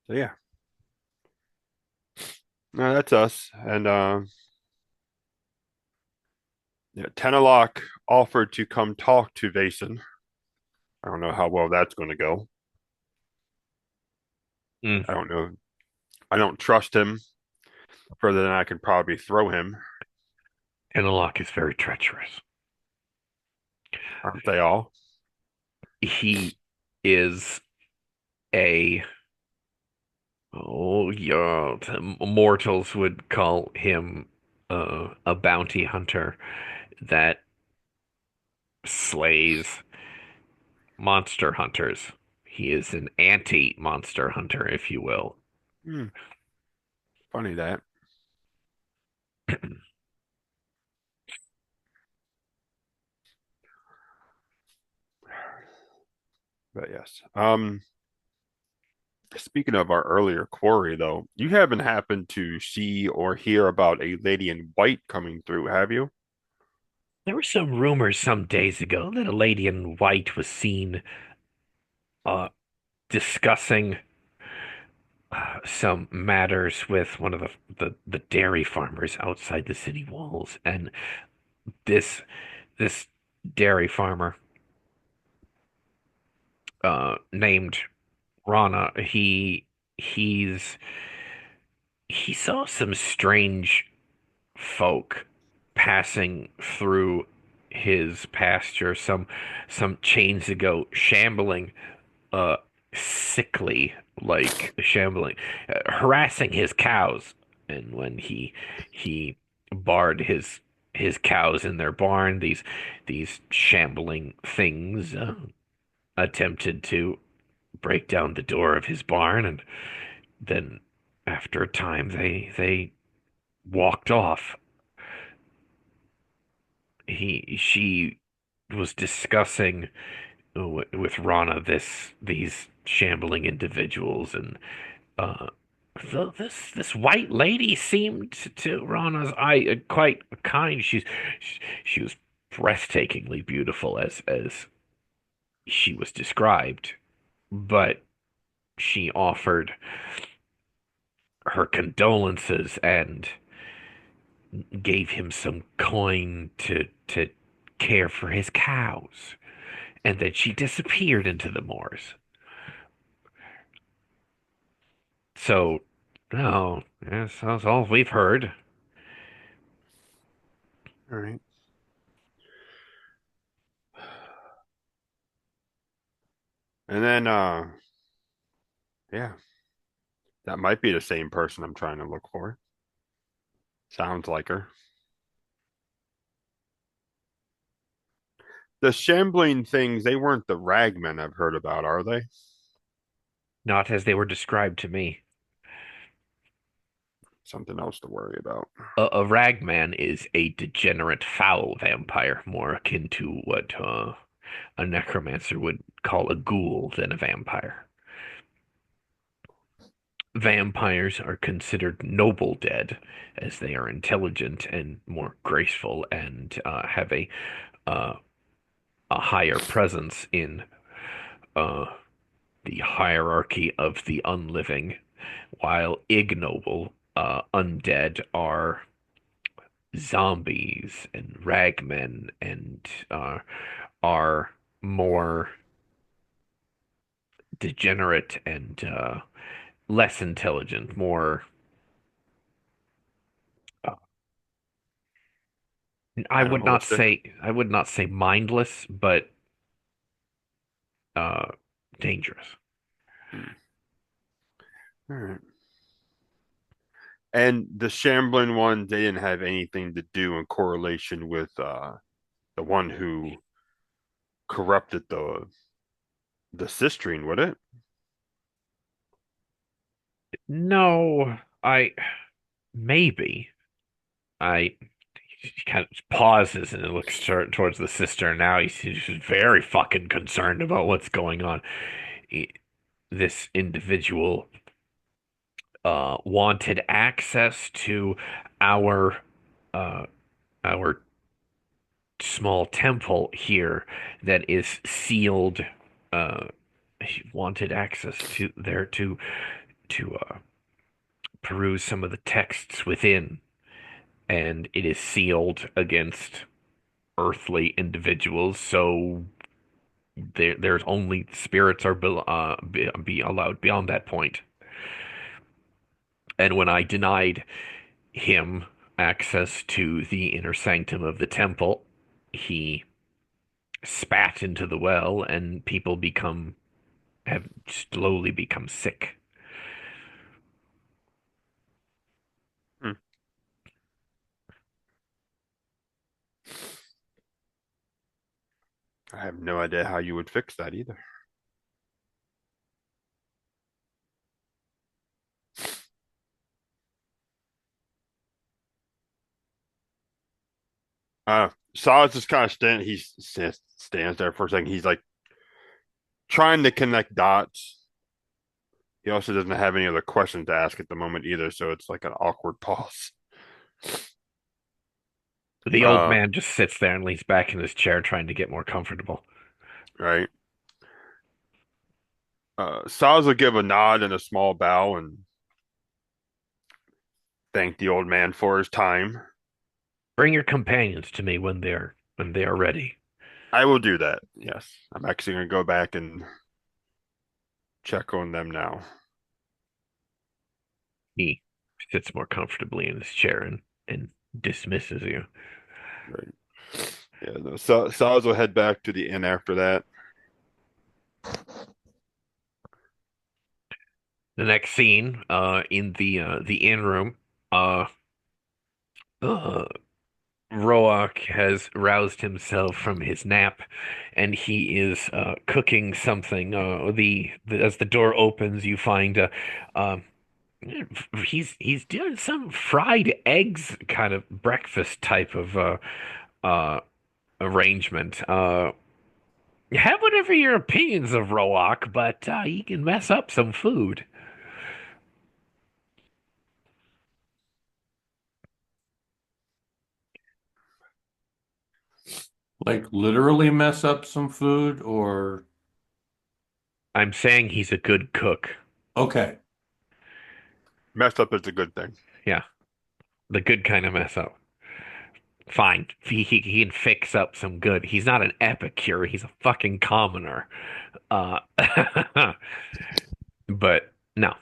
So, yeah. No, that's us. And yeah, Tenelok offered to come talk to Vason. I don't know how well that's going to go.
Mm.
I don't know. I don't trust him further than I can probably throw him.
Penelok is very treacherous.
Aren't they all?
He is a oh yeah, mortals would call him a bounty hunter that slays monster hunters. He is an anti-monster hunter, if you will.
Hmm, funny that. But yes. Speaking of our earlier quarry, though, you haven't happened to see or hear about a lady in white coming through, have you?
There were some rumors some days ago that a lady in white was seen uh, discussing some matters with one of the dairy farmers outside the city walls, and this this dairy farmer named Rana, he's he saw some strange folk passing through his pasture some chains ago, shambling, uh, sickly, like shambling, harassing his cows. And when he barred his cows in their barn, these shambling things attempted to break down the door of his barn, and then after a time they walked off. She was discussing with Rana these shambling individuals, and uh this white lady seemed to Rana's eye quite kind. She was breathtakingly beautiful as she was described, but she offered her condolences and gave him some coin to care for his cows, and then she disappeared into the moors. So, no, yes, that's all we've heard.
All right. And then, yeah, that might be the same person I'm trying to look for. Sounds like her. The shambling things, they weren't the ragmen I've heard about, are they?
Not as they were described to me.
Something else to worry about.
A ragman is a degenerate foul vampire, more akin to what a necromancer would call a ghoul than a vampire. Vampires are considered noble dead, as they are intelligent and more graceful, and have uh, a higher presence in uh, the hierarchy of the unliving, while ignoble undead are zombies and ragmen, and are more degenerate and less intelligent, more. Uh,
Animalistic.
I would not say mindless, but uh, dangerous.
Hmm. All right. And the shambling one, they didn't have anything to do in correlation with the one who corrupted the sistrine, would it?
No, I maybe I. He kind of pauses and looks towards the sister. Now he's very fucking concerned about what's going on. He, this individual wanted access to our uh, our small temple here that is sealed. He wanted access to there to peruse some of the texts within, and it is sealed against earthly individuals. So there's only spirits are be allowed beyond that point. And when I denied him access to the inner sanctum of the temple, he spat into the well, and people become have slowly become sick.
Hmm. I have no idea how you would fix that either. Saz just kind of stands there for a second. He's like trying to connect dots. He also doesn't have any other questions to ask at the moment either, so it's like an awkward pause.
The old
Uh,
man just sits there and leans back in his chair, trying to get more comfortable.
right. Saz will give a nod and a small bow and thank the old man for his time.
Bring your companions to me when they are ready.
I will do that. Yes, I'm actually going to go back and check on them now.
He sits more comfortably in his chair and dismisses you.
Right. Yeah. No, so Saz will head back to the inn after that.
The next scene, in the inn room, uh, uh, Roak has roused himself from his nap, and he is cooking something. As the door opens, you find um, he's doing some fried eggs kind of breakfast type of uh, arrangement. Have whatever your opinions of Roak, but he can mess up some food.
Like literally mess up some food or
I'm saying he's a good cook.
okay.
Messed up is a good thing.
Yeah, the good kind of mess up. Fine, he can fix up some good. He's not an epicure. He's a fucking commoner. Uh, but no.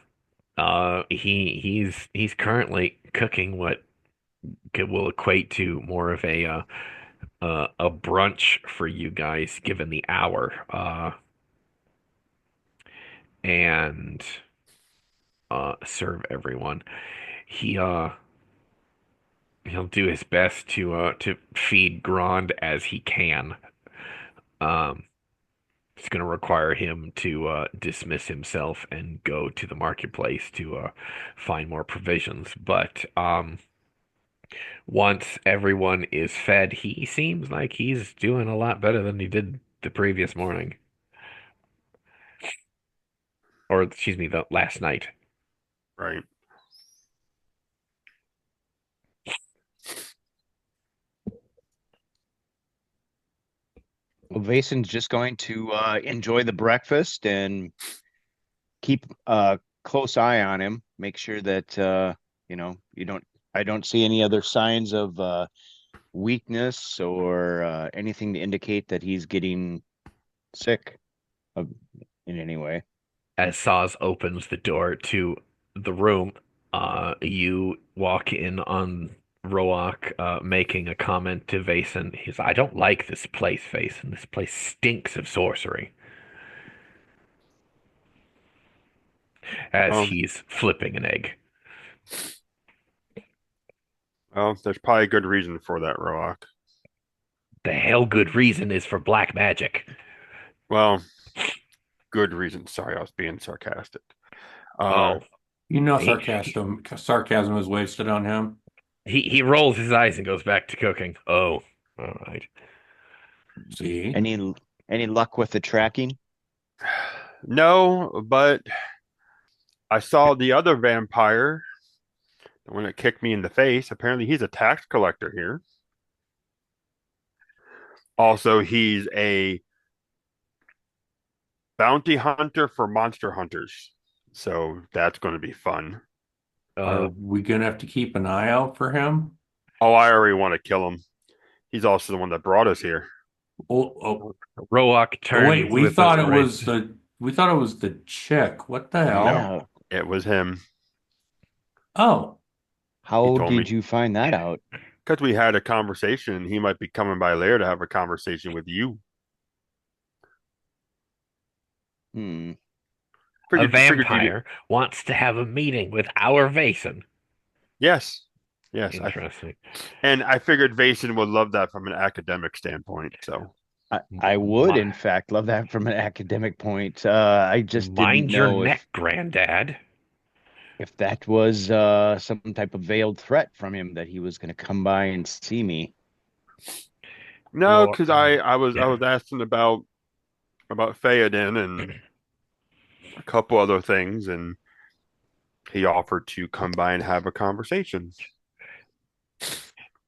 He's currently cooking what will equate to more of a brunch for you guys, given the hour. And serve everyone. He he'll do his best to feed Grand as he can. Um, it's going to require him to dismiss himself and go to the marketplace to find more provisions. But once everyone is fed, he seems like he's doing a lot better than he did the previous morning, or excuse me, the last night.
Right.
Well, Vason's just going to enjoy the breakfast and keep a close eye on him. Make sure that you don't. I don't see any other signs of weakness or anything to indicate that he's getting sick of, in any way.
As Saz opens the door to the room, you walk in on Roak making a comment to Vason. I don't like this place, Vason. This place stinks of sorcery. As
Um,
he's flipping an egg.
well, there's probably a good reason for that, Roak.
The hell good reason is for black magic.
Well, good reason. Sorry, I was being sarcastic. Uh,
Oh,
You know
he
sarcasm is wasted on him.
he rolls his eyes and goes back to cooking. Oh, all right.
See?
Any luck with the tracking?
no, but I saw the other vampire, the one that kicked me in the face. Apparently, he's a tax collector here. Also, he's a bounty hunter for monster hunters. So that's going to be fun.
Are
Uh,
we gonna have to keep an eye out for him?
Oh, I already want to kill him. He's also the one that brought us here.
Oh,
Roak
wait,
turns with a
we thought it was the chick. What the hell?
No,
Yeah.
it was him.
Oh,
He
How
told
did
me
you find that out?
because we had a conversation. He might be coming by later to have a conversation with you.
Hmm.
a
Figured you did.
vampire wants to have a meeting with our Vason.
Yes, yes.
Interesting.
And I figured Vason would love that from an academic standpoint. So
I would, in
Mi-
fact, love that from an academic point. I just didn't
Mind your
know
neck, Granddad.
if that was some type of veiled threat from him that he was going to come by and see me.
no,
Ro
because I was
yeah.
asking about Theoden and a couple other things, and he offered to come by and have a conversation.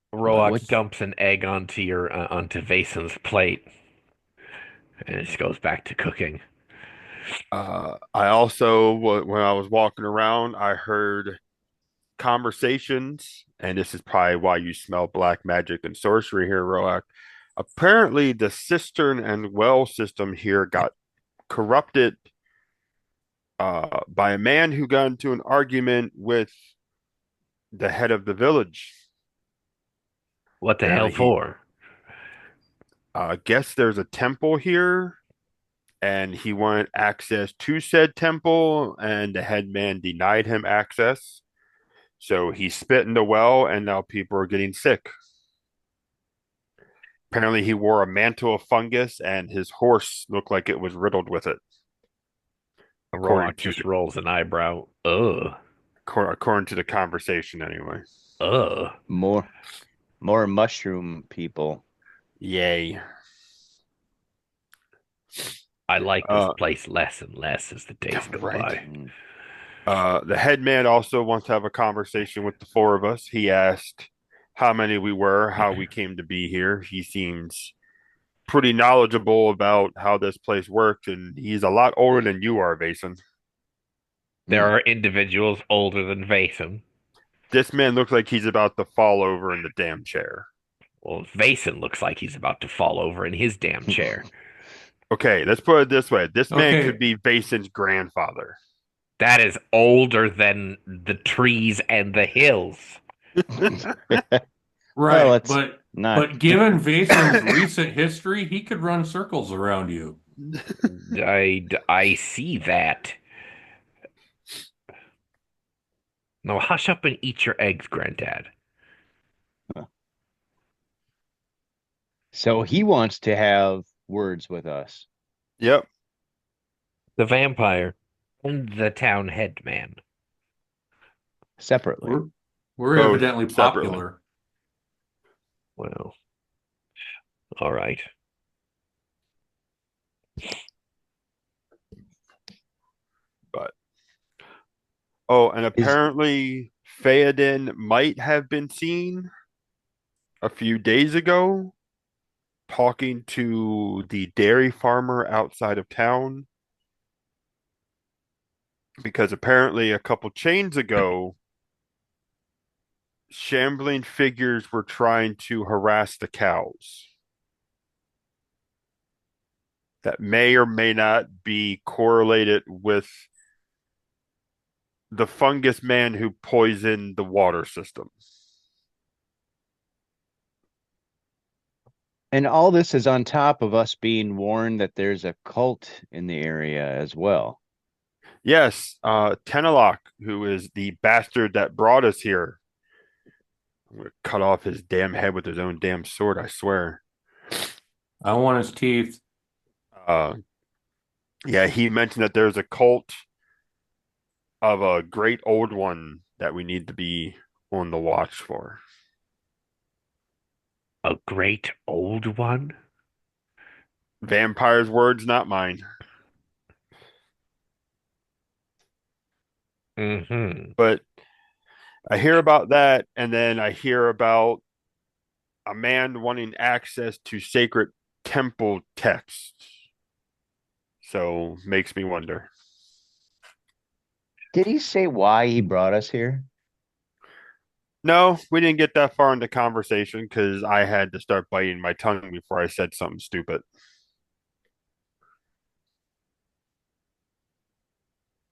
What?
Roak dumps an egg onto Vason's plate and it just goes back to cooking.
I also, when I was walking around, I heard conversations, and this is probably why you smell black magic and sorcery here, Roak. Apparently, the cistern and well system here got corrupted by a man who got into an argument with the head of the village.
What the hell
Apparently he
for?
guess there's a temple here, and he wanted access to said temple, and the headman denied him access. So he spit in the well, and now people are getting sick. Apparently, he wore a mantle of fungus, and his horse looked like it was riddled with it, according
Roark
to
just rolls an eyebrow.
according to the conversation. Anyway,
Ugh.
More more mushroom people.
yay.
I like this
Uh,
place less and less as the days go
right.
by.
Mm.
The headman also wants to have a conversation with the four of us. He asked how many we were, how we came to be here. He seems pretty knowledgeable about how this place works, and he's a lot older than you are, Vason.
There are individuals older than Vason.
This man looks like he's about to fall over in the damn chair.
Well, Vason looks like he's about to fall over in his damn chair.
Okay, let's put it this way. This man could
Okay.
be Vason's grandfather.
That is older than the trees and the hills.
Right,
it's
but
not.
given Vason's recent history, he could run circles around you.
I see that. Now hush up and eat your eggs, Granddad.
So he wants to have words with us
Yep.
The vampire and the town headman.
separately.
We're
Both
evidently
separately.
popular.
Well, all right.
But oh, and
Is
apparently Theoden might have been seen a few days ago talking to the dairy farmer outside of town because apparently a couple chains ago shambling figures were trying to harass the cows. That may or may not be correlated with the fungus man who poisoned the water system.
and all this is on top of us being warned that there's a cult in the area as well.
Yes, Tenelok, who is the bastard that brought us here. I'm gonna cut off his damn head with his own damn sword, I swear.
I want his teeth.
Uh, yeah, he mentioned that there's a cult of a great old one that we need to be on the watch for.
A great old one?
Vampire's words, not mine.
Mm-hmm.
But I hear about that, and then I hear about a man wanting access to sacred temple texts. So makes me wonder.
Did he say why he brought us here?
No, we didn't get that far in the conversation because I had to start biting my tongue before I said something stupid.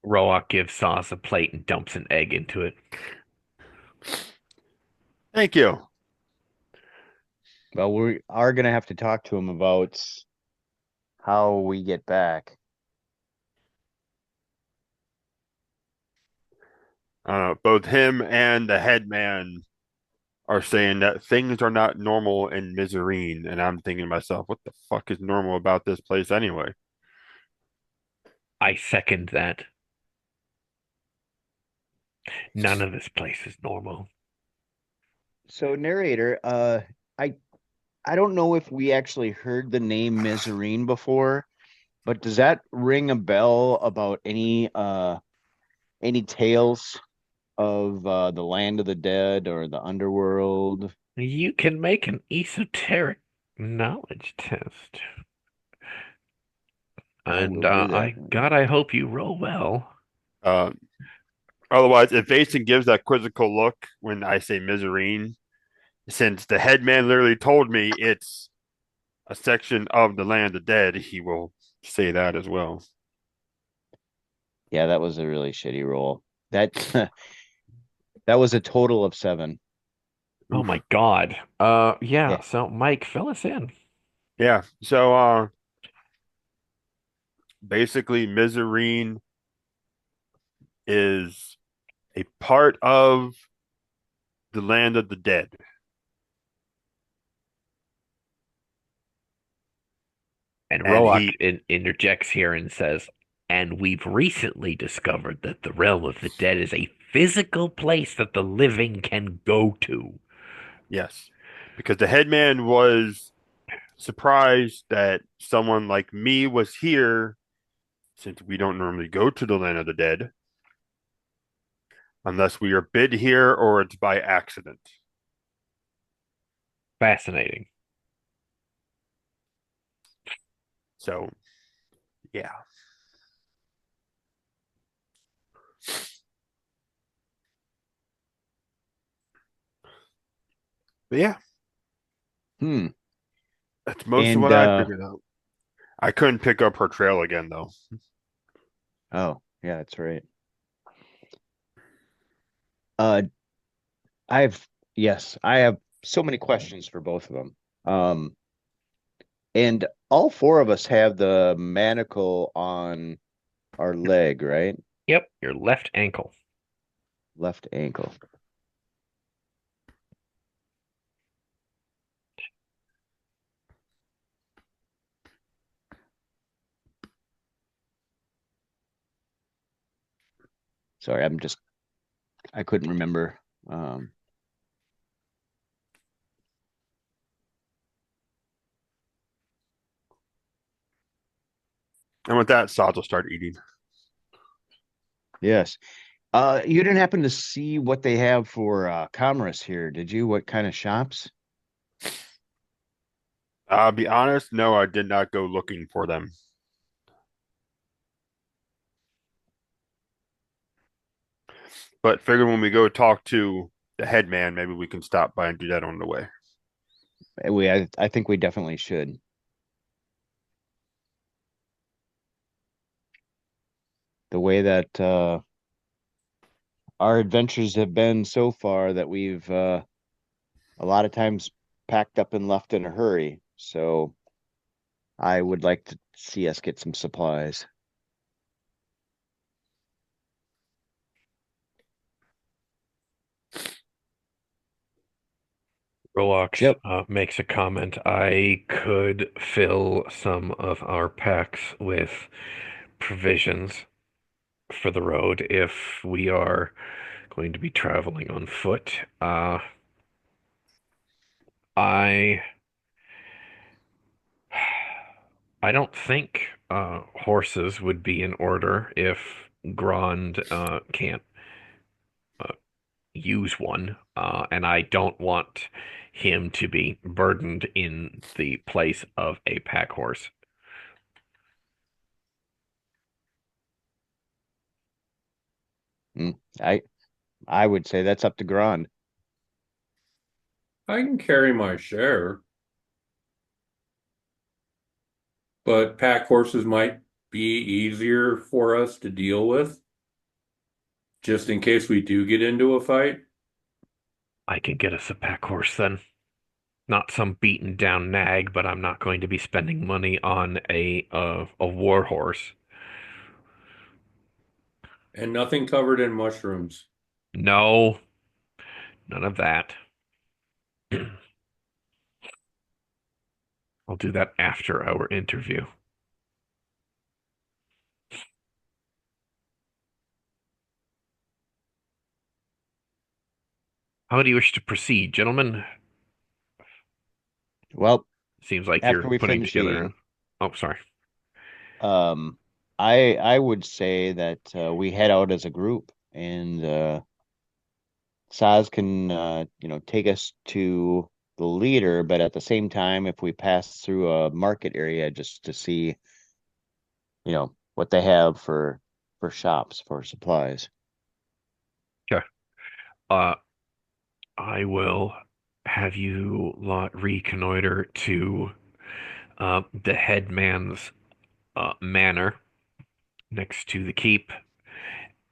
Roark gives Sauce a plate and dumps an egg into it.
Thank you.
Well, we are gonna have to talk to him about how we get back.
Both him and the headman are saying that things are not normal in Miserine, and I'm thinking to myself, what the fuck is normal about this place anyway?
I second that. None of this place is normal.
So, narrator, I don't know if we actually heard the name Mizarine before, but does that ring a bell about any tales of the land of the dead or the underworld?
You can make an esoteric knowledge test.
I
And
will do that.
I hope you roll well.
Uh, Otherwise, if Vason gives that quizzical look when I say Miserine, since the headman literally told me it's a section of the land of the dead, he will say that as well.
Yeah, that was a really shitty roll. That that was a total of 7.
Oh my
Oof.
God. Yeah,
Yeah.
so Mike, fill us in.
Yeah. So basically Mizarine is a part of the land of the dead.
And
And
Roak
he
interjects here and says, and we've recently discovered that the realm of the dead is a physical place that the living can go to.
yes. Because the headman was surprised that someone like me was here since we don't normally go to the land of the dead unless we are bid here or it's by accident.
Fascinating.
So, yeah. But yeah,
Hmm.
that's most of
And
what I figured out. I couldn't pick up her trail again though.
oh, yeah, that's right. Uh I've yes, I have so many questions for both of them. And all four of us have the manacle on our leg, right?
Yep, your left ankle.
Left ankle. Sorry, I couldn't remember. Um,
And with that, Saz will start eating.
yes. You didn't happen to see what they have for commerce here, did you? What kind of shops?
I'll be honest, no, I did not go looking for them. But figured when we go talk to the head man, maybe we can stop by and do that on the way.
I think we definitely should. The way that our adventures have been so far that we've a lot of times packed up and left in a hurry. So I would like to see us get some supplies.
Roax
Yep.
makes a comment. I could fill some of our packs with provisions for the road if we are going to be traveling on foot. I I don't think horses would be in order if Grand can't uh, use one, and I don't want him to be burdened in the place of a pack horse.
Mm. I would say that's up to Grand.
I can carry my share, but pack horses might be easier for us to deal with, just in case we do get into a fight.
I can get us a pack horse then. Not some beaten down nag, but I'm not going to be spending money on a war horse.
And nothing covered in mushrooms.
No, none of that. I'll do that after our interview. How do you wish to proceed, gentlemen?
Well,
Seems like
after
you're
we
putting
finish
together.
eating,
Oh, sorry.
um, I would say that we head out as a group and Saz can take us to the leader, but at the same time, if we pass through a market area just to see, what they have for shops for supplies.
Okay. Uh, I will have you lot reconnoiter to the headman's manor next to the keep,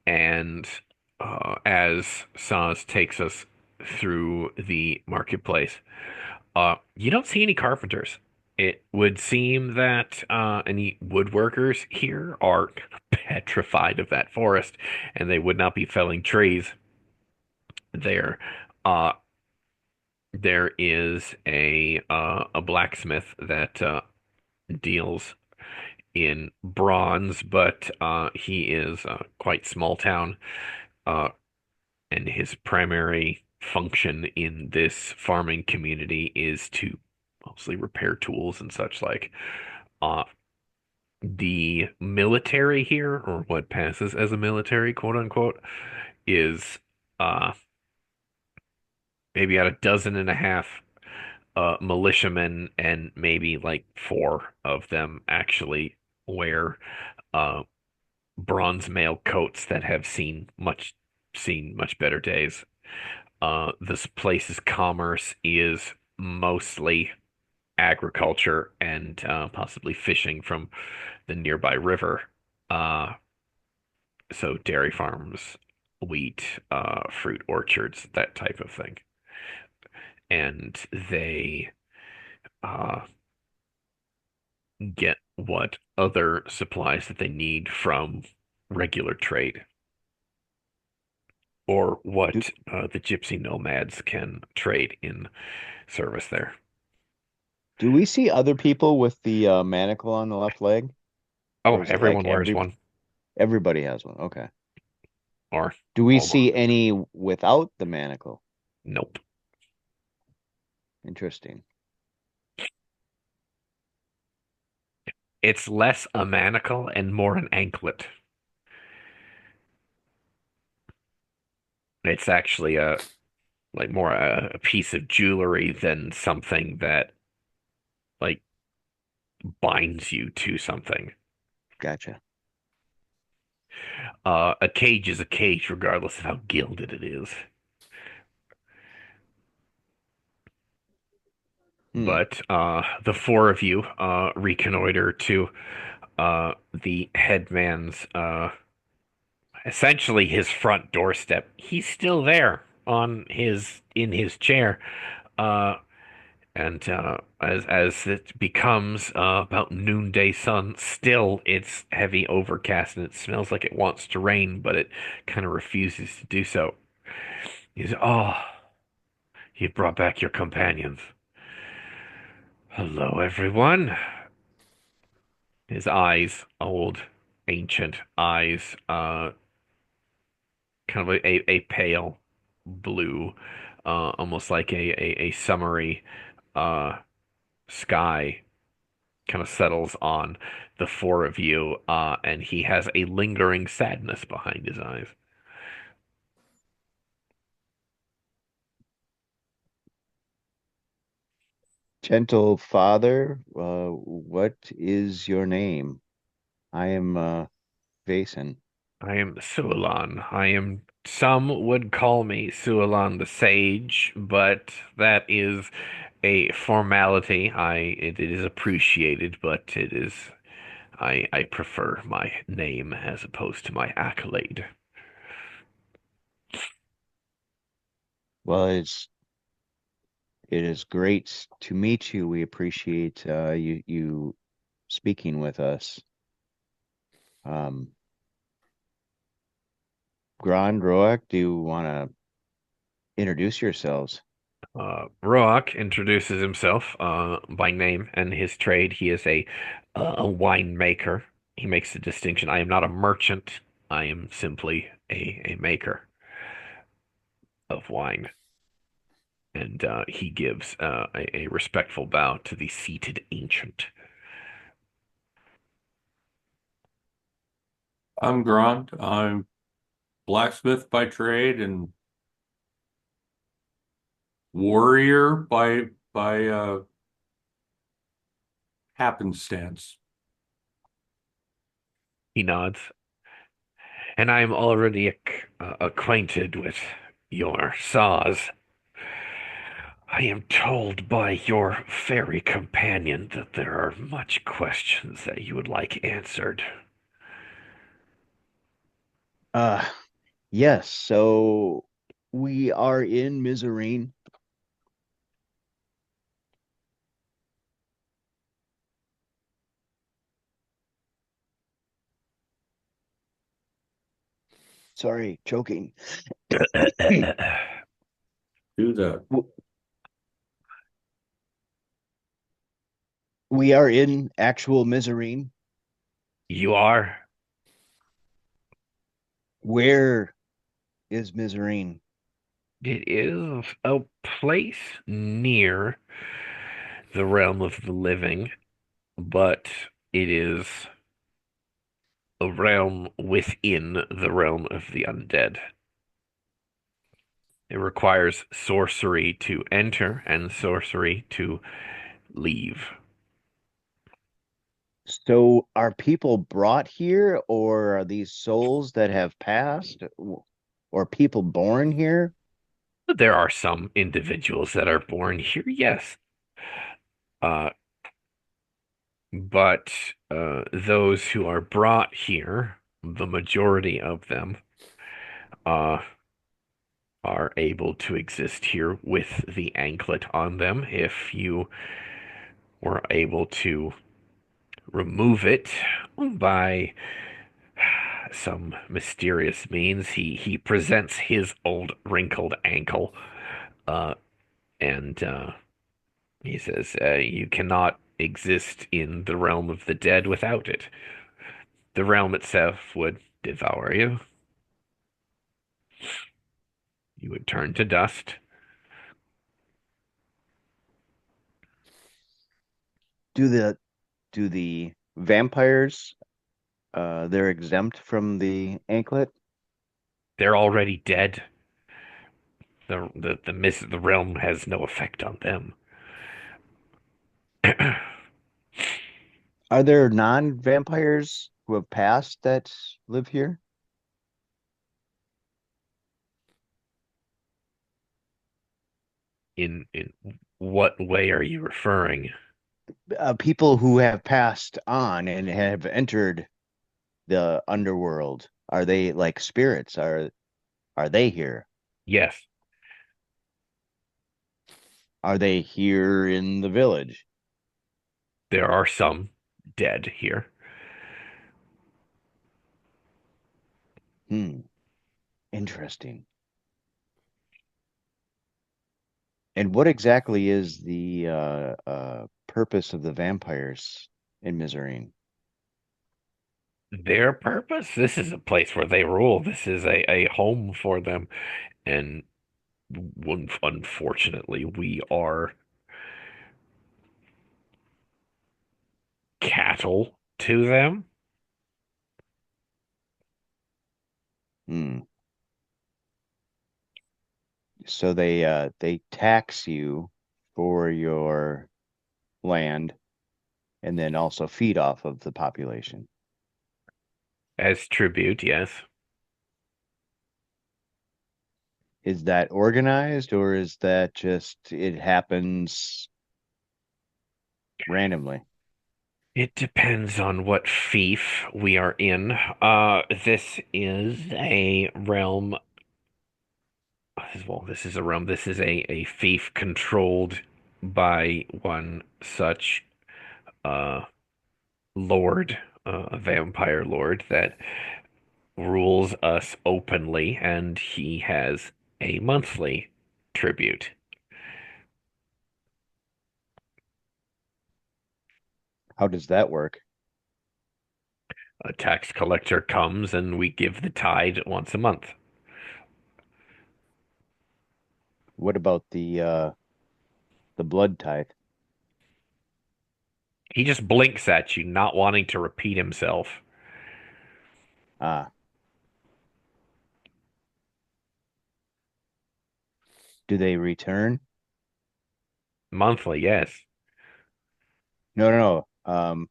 and as Saz takes us through the marketplace. You don't see any carpenters. It would seem that any woodworkers here are petrified of that forest, and they would not be felling trees there. Uh, there is a blacksmith that deals in bronze, but he is quite small town, uh, and his primary function in this farming community is to mostly repair tools and such like. Uh, the military here, or what passes as a military, quote unquote, is uh, maybe at a dozen and a half militiamen, and maybe like four of them actually wear uh, bronze mail coats that have seen much better days. This place's commerce is mostly agriculture and possibly fishing from the nearby river. Uh, so dairy farms, wheat, fruit orchards, that type of thing. And they uh, get what other supplies that they need from regular trade, or
Do
what the gypsy nomads can trade in service there.
do we see other people with the manacle on the left leg,
Oh,
or is it like
everyone wears one,
everybody has one? Okay.
or
Do we
almost.
see any without the manacle?
Nope.
Interesting.
It's less a manacle and more an anklet. It's actually a like more a piece of jewelry than something that like binds you to something.
Gotcha.
A cage is a cage, regardless of how gilded it is.
Hmm.
But the four of you reconnoiter to the headman's essentially his front doorstep. He's still there on his in his chair. Uh, and as it becomes about noonday sun, still it's heavy overcast and it smells like it wants to rain, but it kind of refuses to do so. He's, oh, you've brought back your companions. Hello, everyone. His eyes, old, ancient eyes, kind of a pale blue, almost like a summery uh, sky kind of settles on the four of you, and he has a lingering sadness behind his eyes.
Gentle father, what is your name? I am Vason.
I am Sualan. Some would call me Sualan the Sage, but that is a formality. It is appreciated, but I prefer my name as opposed to my accolade.
Well, it is great to meet you. We appreciate you speaking with us. Um, Grand Roak, do you want to introduce yourselves?
Roak introduces himself by name and his trade. He is a winemaker. He makes the distinction. I am not a merchant. I am simply a maker of wine. And he gives a respectful bow to the seated ancient.
I'm Grant. I'm blacksmith by trade and warrior by happenstance.
He nods. And I am already acquainted with your saws. I am told by your fairy companion that there are much questions that you would like answered.
Uh, yes. So We are in Mizarine. Sorry, choking.
Do that.
We are in actual Mizarine.
You are?
Where is Mizarine?
It is a place near the realm of the living, but it is a realm within the realm of the undead. It requires sorcery to enter and sorcery to leave.
So are people brought here, or are these souls that have passed, or people born here?
There are some individuals that are born here, yes. Uh, but those who are brought here, the majority of them, uh, are able to exist here with the anklet on them. If you were able to remove it by some mysterious means, he presents his old wrinkled ankle, uh, and he says, "You cannot exist in the realm of the dead without it. The realm itself would devour you. You would turn to dust."
Do the do the vampires they're exempt from the anklet?
They're already dead. The realm has no effect on them.
Are there non-vampires who have passed that live here?
In what way are you referring?
People who have passed on and have entered the underworld. Are they like spirits? Are they here?
Yes,
Are they here in the village?
there are some dead here.
Hmm, interesting. And what exactly is the purpose of the vampires in Mizarine?
Their purpose? This is a place where they rule. This is a home for them. And unfortunately, we are cattle to them.
Hmm. So they tax you for your land and then also feed off of the population.
As tribute, yes.
Is that organized or is that just it happens randomly?
It depends on what fief we are in. This is a realm. Well, this is a realm. This is a fief controlled by one such uh lord, a vampire lord that rules us openly, and he has a monthly tribute.
How does that work?
A tax collector comes, and we give the tithe once a month.
What about the blood tithe?
He just blinks at you, not wanting to repeat himself.
Ah, do they return?
Monthly, yes.
No, no, no.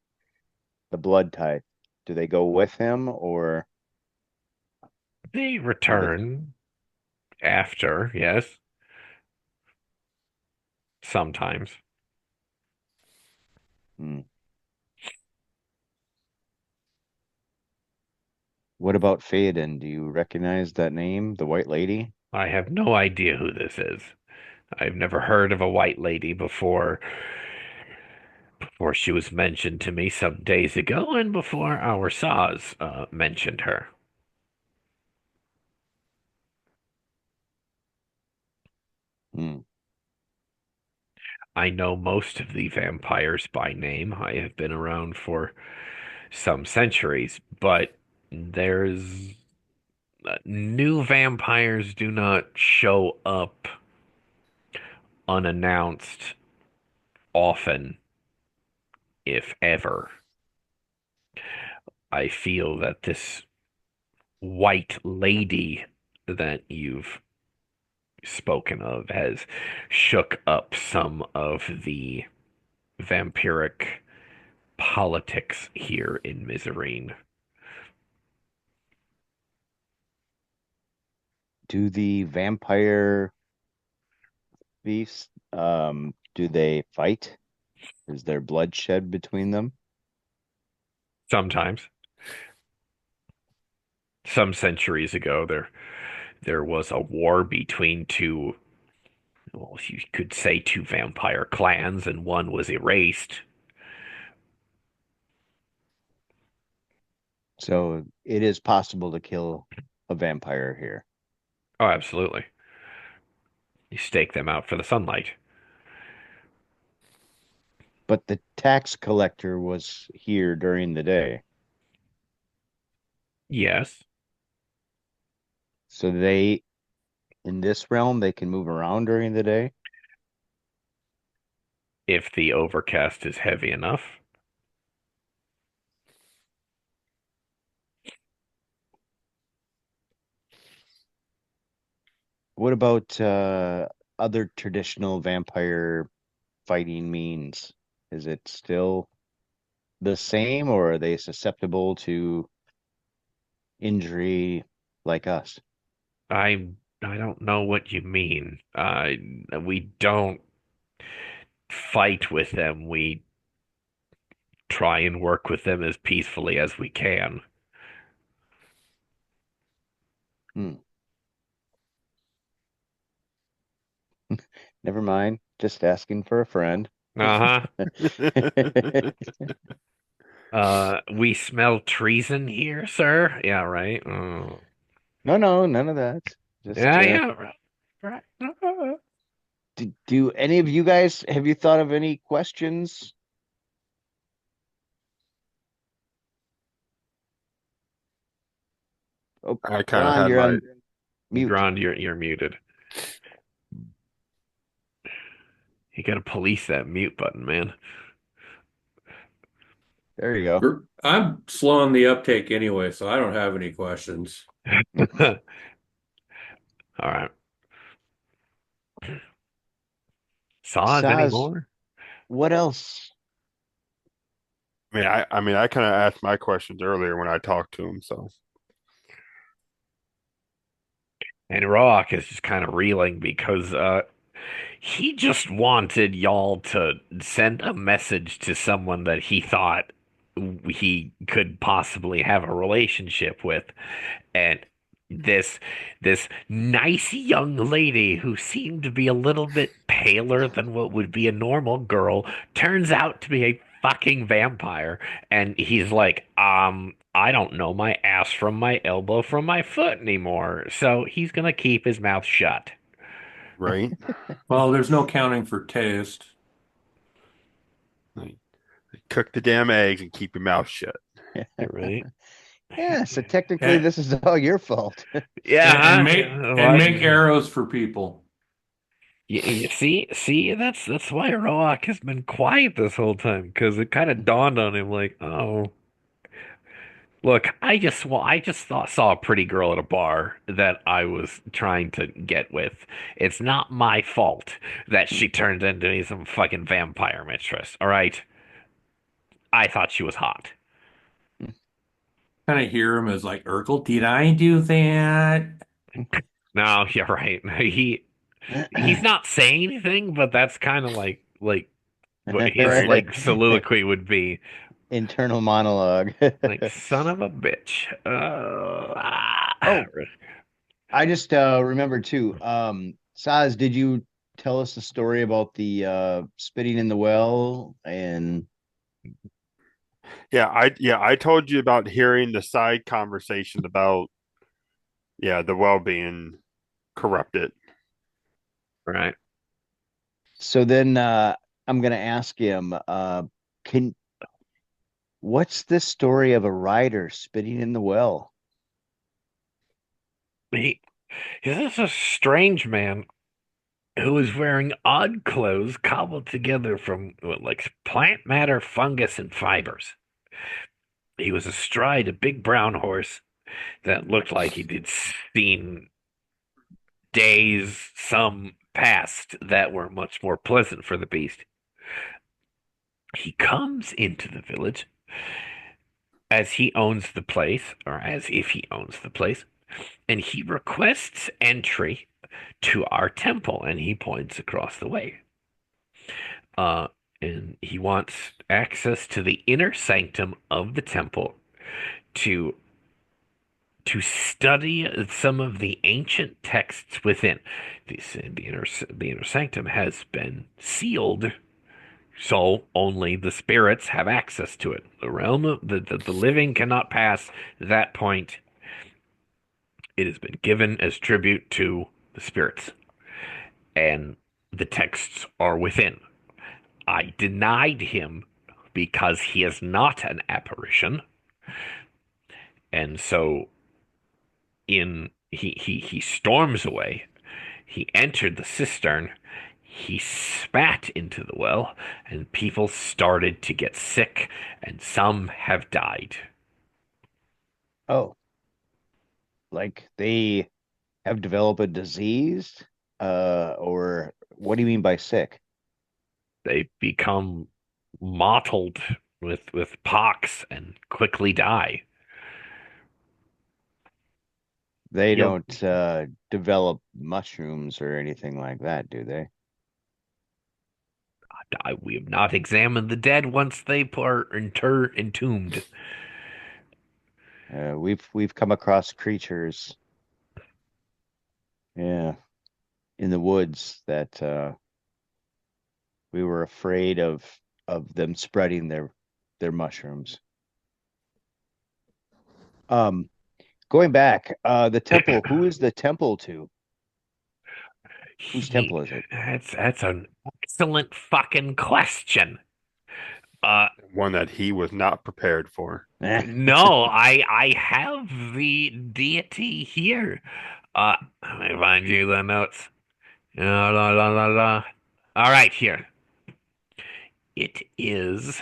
The blood tithe. Do they go with him or
They
do they?
return after, yes, sometimes.
Hmm. What about Theoden? Do you recognize that name, the White Lady?
I have no idea who this is. I've never heard of a white lady before she was mentioned to me some days ago, and before our saws mentioned her.
Hmm.
I know most of the vampires by name. I have been around for some centuries, but there's new vampires do not show up unannounced often, if ever. I feel that this white lady that you've spoken of has shook up some of the vampiric politics here in Mizarine.
Do the vampire beasts, do they fight? Is there bloodshed between them?
Sometimes, some centuries ago, there was a war between two, well, you could say two vampire clans, and one was erased.
So it is possible to kill a vampire here.
Oh, absolutely. You stake them out for the sunlight.
But the tax collector was here during the day.
Yes,
So they, in this realm, they can move around during the day.
if the overcast is heavy enough.
What about other traditional vampire fighting means? Is it still the same, or are they susceptible to injury like us?
I don't know what you mean. We don't fight with them. We try and work with them as peacefully as we can.
Hmm. Never mind. Just asking for a friend.
Uh-huh. We smell treason here, sir. Yeah, right. Oh.
No, no, none of that. Just
Yeah, yeah, right. Right.
do any of you guys have you thought of any questions? Oh,
I kind of
Ron,
had
you're
my
on mute.
Grond, you're muted. You gotta police that mute button, man.
There you go.
I'm slowing the uptake anyway, so I don't have any questions.
All right. Saws
Saz,
anymore?
what else?
I kind of asked my questions earlier when I talked to him. So
And Rock is just kind of reeling because he just wanted y'all to send a message to someone that he thought he could possibly have a relationship with. And this this nice young lady who seemed to be a little bit paler than what would be a normal girl turns out to be a fucking vampire. And he's like, I don't know my ass from my elbow from my foot anymore. So he's gonna keep his mouth shut.
right,
Well, there's no counting for taste.
like, cook the damn eggs and keep your mouth shut.
Right?
Yeah, so technically
And,
this is all your fault.
Yeah,
and make arrows for people.
you see, that's why Roak has been quiet this whole time, because it kind of dawned on him, like, oh, look, I just saw a pretty girl at a bar that I was trying to get with. It's not my fault that she turned into me some fucking vampire mistress. All right, I thought she was hot.
Kind of hear him as like, Urkel, did I do that?
No, you're right. He's not saying anything, but that's kind of like what his
Right.
like soliloquy would be.
Internal monologue.
Like, son of a bitch.
Oh, I just remembered too. Saz, did you tell us the story about the spitting in the well and
I told you about hearing the side conversation about the well being corrupted.
Right.
so then I'm gonna ask him, can what's this story of a rider spitting in the well?
He is this a strange man who is wearing odd clothes cobbled together from like plant matter, fungus, and fibers. He was astride a big brown horse that looked like he'd seen days, some past, that were much more pleasant for the beast. He comes into the village as he owns the place, or as if he owns the place, and he requests entry to our temple, and he points across the way. Uh, and he wants access to the inner sanctum of the temple to study some of the ancient texts within. The inner sanctum has been sealed, so only the spirits have access to it. The realm of the living cannot pass that point. It has been given as tribute to the spirits, and the texts are within. I denied him because he is not an apparition, and so he storms away. He entered the cistern. He spat into the well, and people started to get sick, and some have died.
Oh, like they have developed a disease? Or what do you mean by sick?
They become mottled with pox and quickly die.
They
Yep.
don't develop mushrooms or anything like that, do they?
We have not examined the dead once they are entombed.
We've come across creatures, yeah, in the woods that we were afraid of them spreading their mushrooms. Um, Going back, the temple, who is the temple to? Whose
He,
temple is it?
that's an excellent fucking question. Uh,
One that he was not prepared for.
no, I have the deity here. Let me find you the notes. La, la, la, la, la. All right, here. It is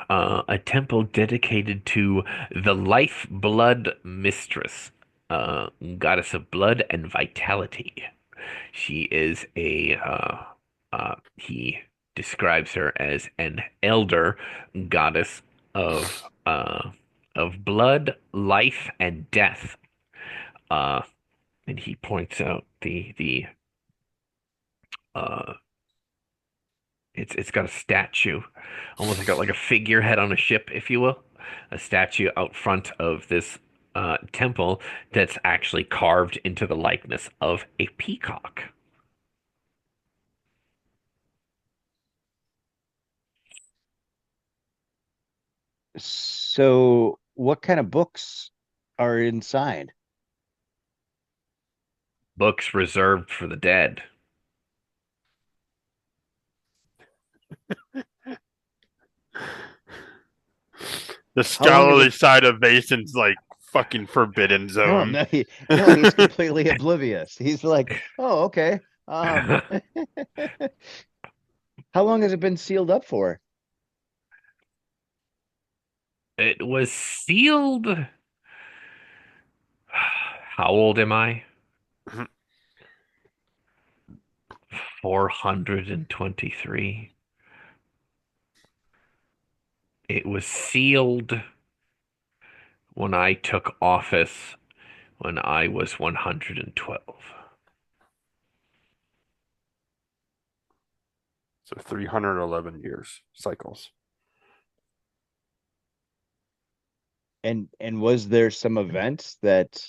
a temple dedicated to the Life-Blood Mistress, goddess of blood and vitality. She is he describes her as an elder goddess of blood, life, and death. Uh, and he points out the uh it's got a statue, almost like a figurehead on a ship, if you will. A statue out front of this temple that's actually carved into the likeness of a peacock.
So, what kind of books are inside?
Books reserved for the dead.
The
How long has
scholarly
it?
side of Mason's like fucking forbidden
No,
zone.
no, no, he's completely oblivious. He's like, oh, okay. How long has it been sealed up for?
It was sealed. How old am I? 423. It was sealed when I took office when I was 112.
So 311 years cycles.
And was there some events that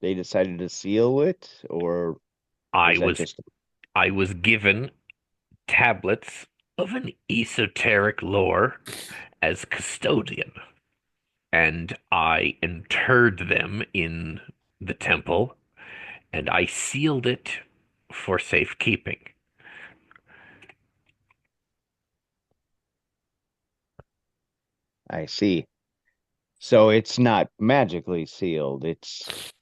they decided to seal it, or
I
was that
was
just
I was given tablets of an esoteric lore as custodian, and I interred them in the temple, and I sealed it for safekeeping.
I see. So it's not magically sealed. It's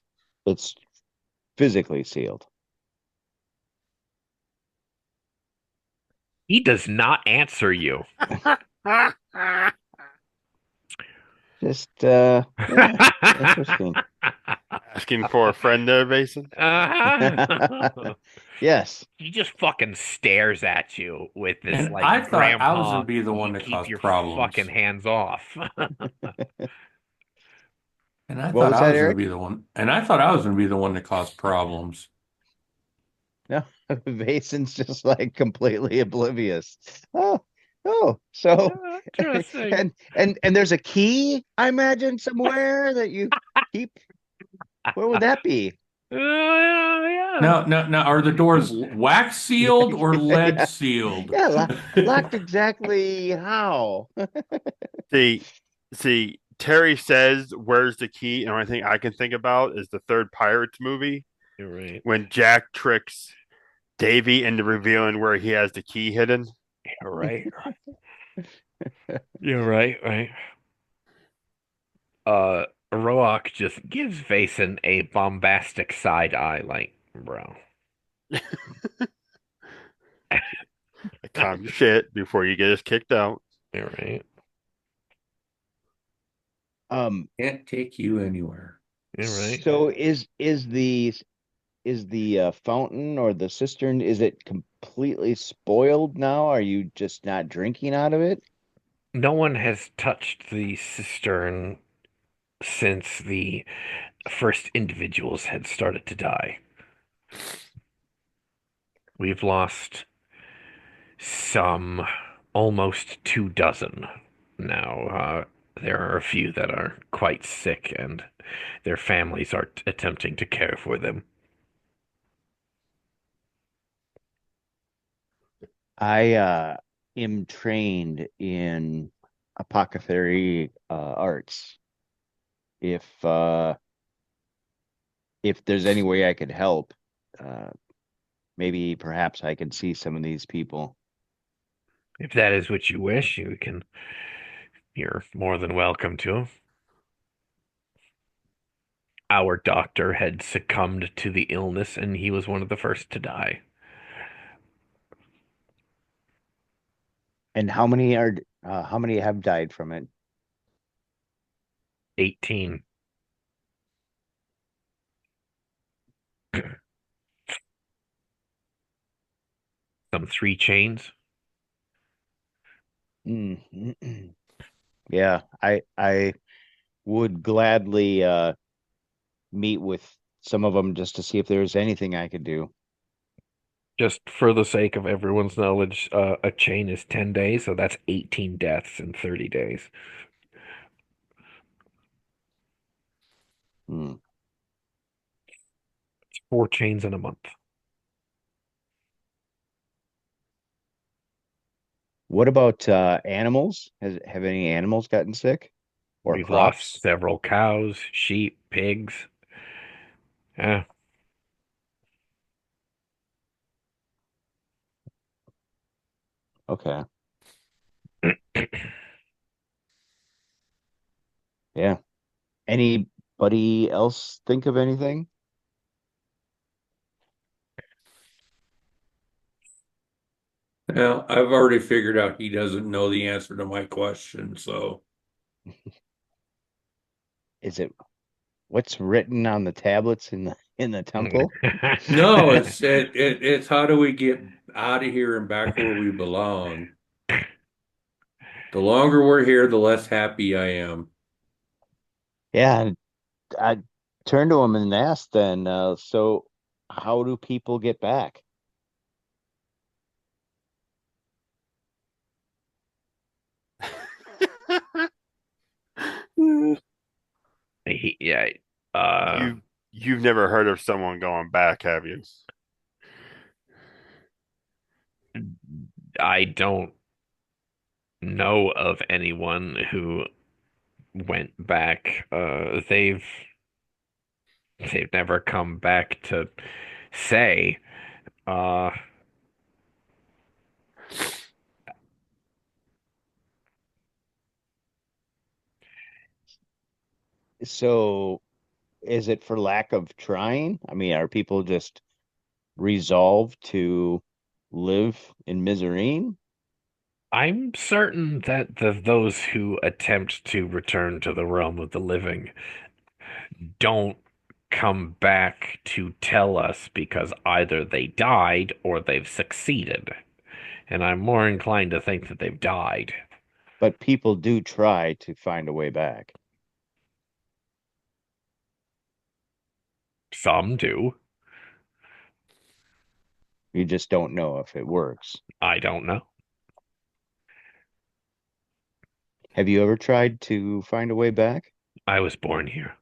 physically sealed.
He does not answer you.
Just yeah, interesting.
Asking for a friend there, Mason.
Uh-huh.
Yes.
He just fucking stares at you with this
And
like
I thought I was
grandpa,
gonna be the one
you
that
keep
caused
your fucking
problems.
hands off.
And I
What
thought
was
I
that,
was gonna
Eric?
be the one. And I thought I was gonna be the one that caused problems.
No, Vason's just like completely oblivious. Oh, oh, so
Interesting.
and there's a key, I imagine, somewhere that you keep. Where would that be?
Yeah.
Now, are the doors wax sealed or lead
Yeah,
sealed?
yeah, locked exactly how?
See, see, Terry says, "Where's the key?" And the only thing I can think about is the third Pirates movie
You're right.
when Jack tricks Davy into revealing where he has the key hidden.
You're right. You're right, right. Roak just gives Vason a bombastic side eye, like, bro.
Calm your shit before you get us kicked out.
You're right.
Um,
Can't take you anywhere.
You're right.
so is the fountain or the cistern, is it completely spoiled now? Are you just not drinking out of it?
No one has touched the cistern since the first individuals had started to die. We've lost some almost 2 dozen now. There are a few that are quite sick, and their families are attempting to care for them.
I am trained in apothecary arts. If if there's any way I could help, uh, maybe perhaps I could see some of these people.
If that is what you wish, you're more than welcome to. Our doctor had succumbed to the illness, and he was one of the first to die.
And how many have died from it?
18. Some 3 chains.
Mm. Yeah, I would gladly meet with some of them just to see if there's anything I could do.
Just for the sake of everyone's knowledge, a chain is 10 days, so that's 18 deaths in 30 days.
Hmm.
4 chains in a month.
What about animals? Have any animals gotten sick or
We've lost
crops?
several cows, sheep, pigs. Yeah,
Okay. Yeah. Anybody else think of anything?
Well, I've already figured out he doesn't know the answer to my question, so
Is it what's written on the tablets in the temple?
no, it's how do we get out of here and back where we belong? The longer we're here, the less happy I am.
Yeah, I turned to him and asked then, so how do people get back?
yeah. Uh,
You You've never heard of someone going back, have you?
I don't know of anyone who went back. They've never come back to say. Uh,
So is it for lack of trying? I mean, are people just resolved to live in misery?
I'm certain that those who attempt to return to the realm of the living don't come back to tell us because either they died or they've succeeded. And I'm more inclined to think that they've died.
But people do try to find a way back.
Some do.
You just don't know if it works.
I don't know.
Have you ever tried to find a way back?
I was born here.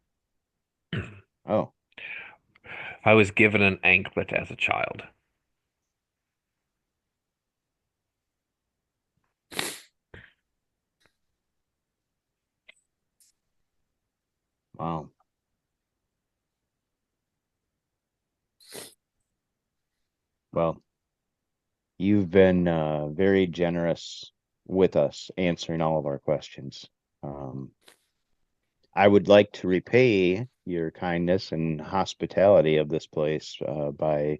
Oh,
I was given an anklet as a child.
wow. Well, you've been very generous with us answering all of our questions. Um, I would like to repay your kindness and hospitality of this place by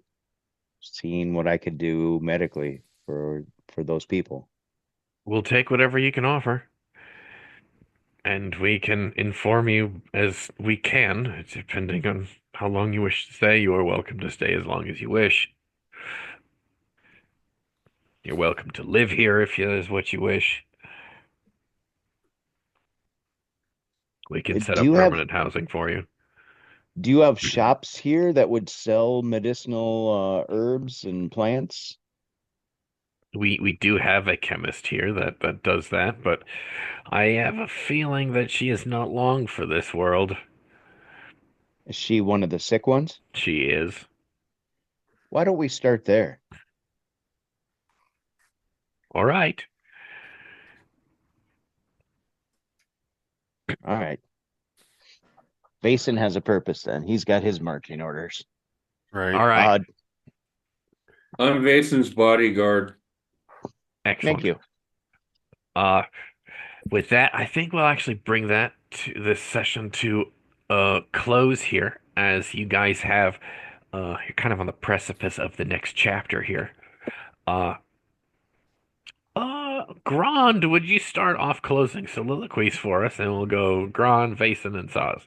seeing what I could do medically for those people.
We'll take whatever you can offer, and we can inform you as we can, depending on how long you wish to stay. You are welcome to stay as long as you wish. You're welcome to live here if that is what you wish. We can set
Do
up
you have
permanent housing for you.
do you have shops here that would sell medicinal herbs and plants?
We do have a chemist here that does that, but I have a feeling that she is not long for this world.
Is she one of the sick ones?
She is.
Why don't we start there?
All right.
All right. Basin has a purpose then. He's got his marching orders.
Right.
All right.
I'm Vason's bodyguard.
Thank
Excellent.
you.
Uh, with that, I think we'll actually bring that to this session to a close here, as you guys have you're kind of on the precipice of the next chapter here. Uh, Grand, would you start off closing soliloquies for us, and we'll go Grand, Vason, and Saz.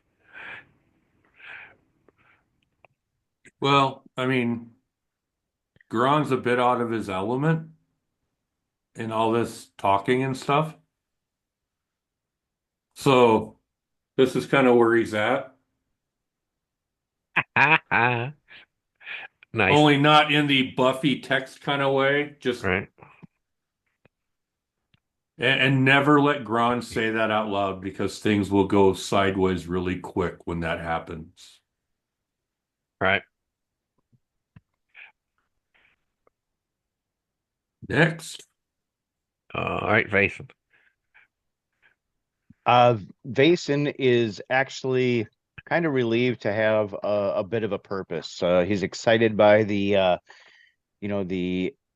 Well, I mean, Gron's a bit out of his element in all this talking and stuff. So this is kind of where he's at.
Nice,
Only not in the Buffy text kind of way. Just
right?
and never let Gron say that out loud because things will go sideways really quick when that happens.
Right.
Next.
All right, Vason.
Vason is actually kind of relieved to have a bit of a purpose. He's excited by the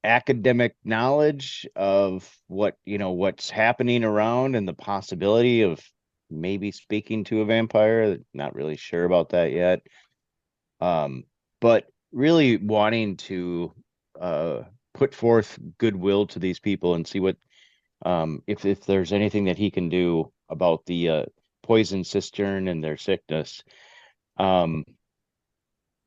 academic knowledge of what's happening around and the possibility of maybe speaking to a vampire. Not really sure about that yet. But really wanting to put forth goodwill to these people and see what if there's anything that he can do about the poison cistern and their sickness. Um,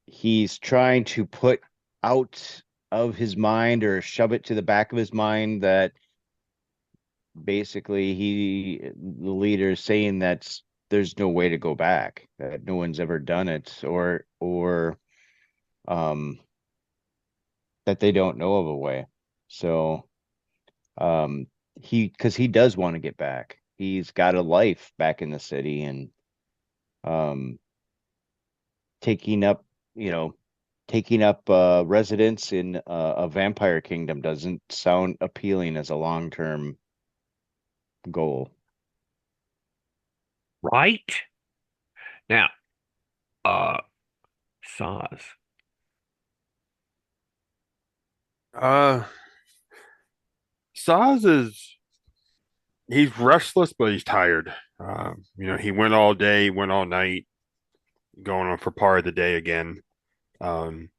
he's trying to put out of his mind or shove it to the back of his mind that basically the leader is saying that there's no way to go back, that no one's ever done it, or um that they don't know of a way. So because he does want to get back. He's got a life back in the city, and um taking up, you know, taking up residence in a vampire kingdom doesn't sound appealing as a long-term goal.
Right? Now, uh, Saz.
Uh, Saz is he's restless, but he's tired. He went all day, went all night, going on for part of the day again. Um,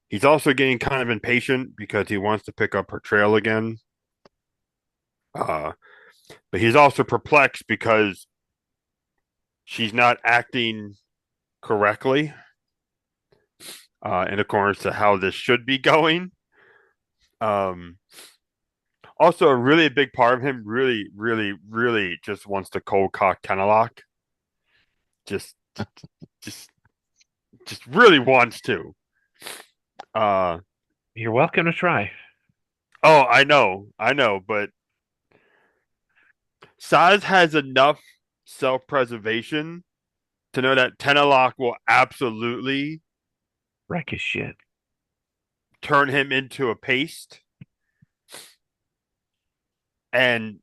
he's also getting kind of impatient because he wants to pick up her trail again. Uh, but he's also perplexed because she's not acting correctly, in accordance to how this should be going. Um, Also, a really big part of him really, really, really just wants to cold cock Kennelock. Just, just, just really wants to. Uh,
You're welcome to try.
oh, I know, but Saz has enough self-preservation to know that Kennelock will absolutely
Wreck his shit.
turn him into a paste, and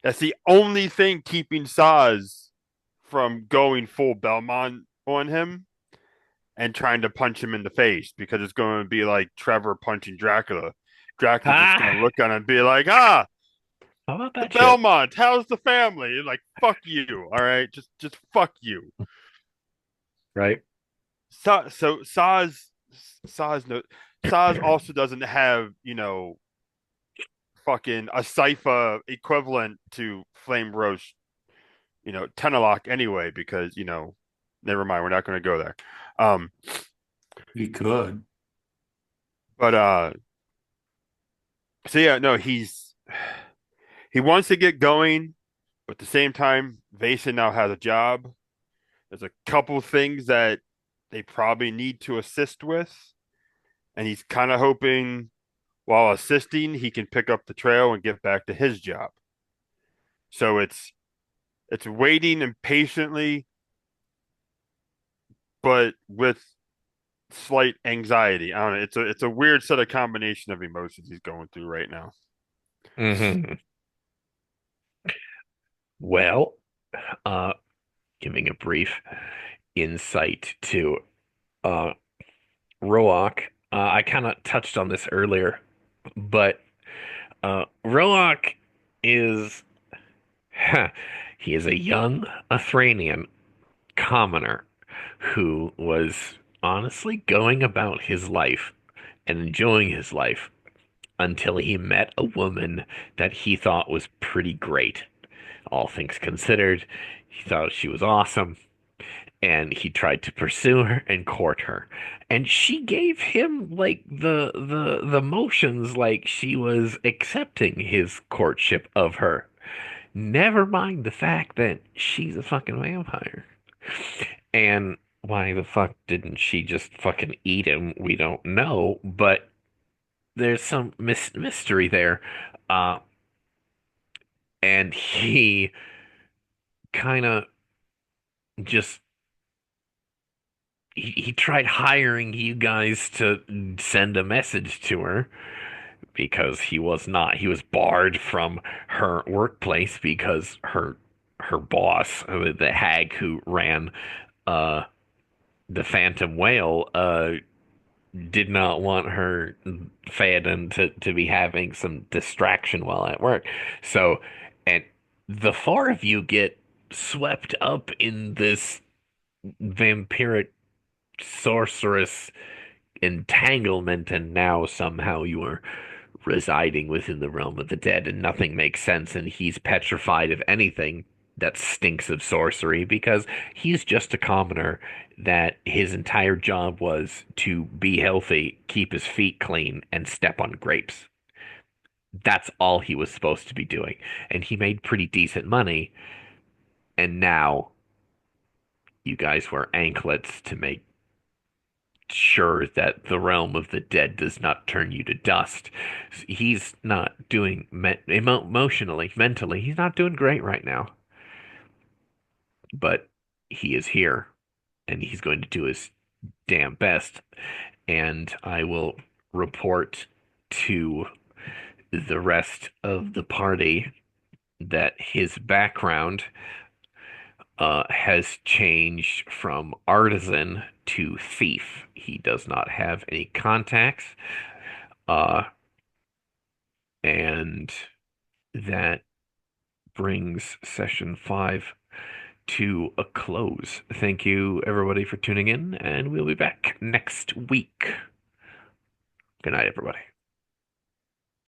that's the only thing keeping Saz from going full Belmont on him and trying to punch him in the face because it's going to be like Trevor punching Dracula. Dracula's just going to
Ah,
look on him and be like,
how about
the
that shit?
Belmont, how's the family? Like, fuck you. All right. Just fuck you.
Right?
So Saz, no, Saz also doesn't have, fucking a Sypha equivalent to Flame Roast, Tenalock anyway, because, never mind. We're not going to go there. Um,
He could.
but, so yeah, no, he wants to get going, but at the same time, Vason now has a job. There's a couple things that they probably need to assist with, and he's kind of hoping while assisting, he can pick up the trail and get back to his job. So it's waiting impatiently, but with slight anxiety. I don't know. It's a weird set of combination of emotions he's going through right now.
Hmm. Well, uh, giving a brief insight to uh Roak. I kind of touched on this earlier, but Roak is he is a young Athranian commoner who was honestly going about his life and enjoying his life until he met a woman that he thought was pretty great. All things considered, he thought she was awesome, and he tried to pursue her and court her. And she gave him like the motions like she was accepting his courtship of her. Never mind the fact that she's a fucking vampire. And why the fuck didn't she just fucking eat him? We don't know, but there's some mystery there. Uh, and he kind of just he tried hiring you guys to send a message to her because he was barred from her workplace because her boss, the hag who ran uh the Phantom Whale, did not want her Theoden to be having some distraction while at work. So, and the four of you get swept up in this vampiric sorceress entanglement, and now somehow you are residing within the realm of the dead, and nothing makes sense, and he's petrified of anything that stinks of sorcery because he's just a commoner that his entire job was to be healthy, keep his feet clean, and step on grapes. That's all he was supposed to be doing. And he made pretty decent money, and now you guys wear anklets to make sure that the realm of the dead does not turn you to dust. He's not doing emotionally, mentally, he's not doing great right now. But he is here. and he's going to do his damn best. And I will report to the rest of the party that his background has changed from artisan to thief. He does not have any contacts, uh, and that brings session 5 to a close. Thank you, everybody, for tuning in, and we'll be back next week. Good night, everybody.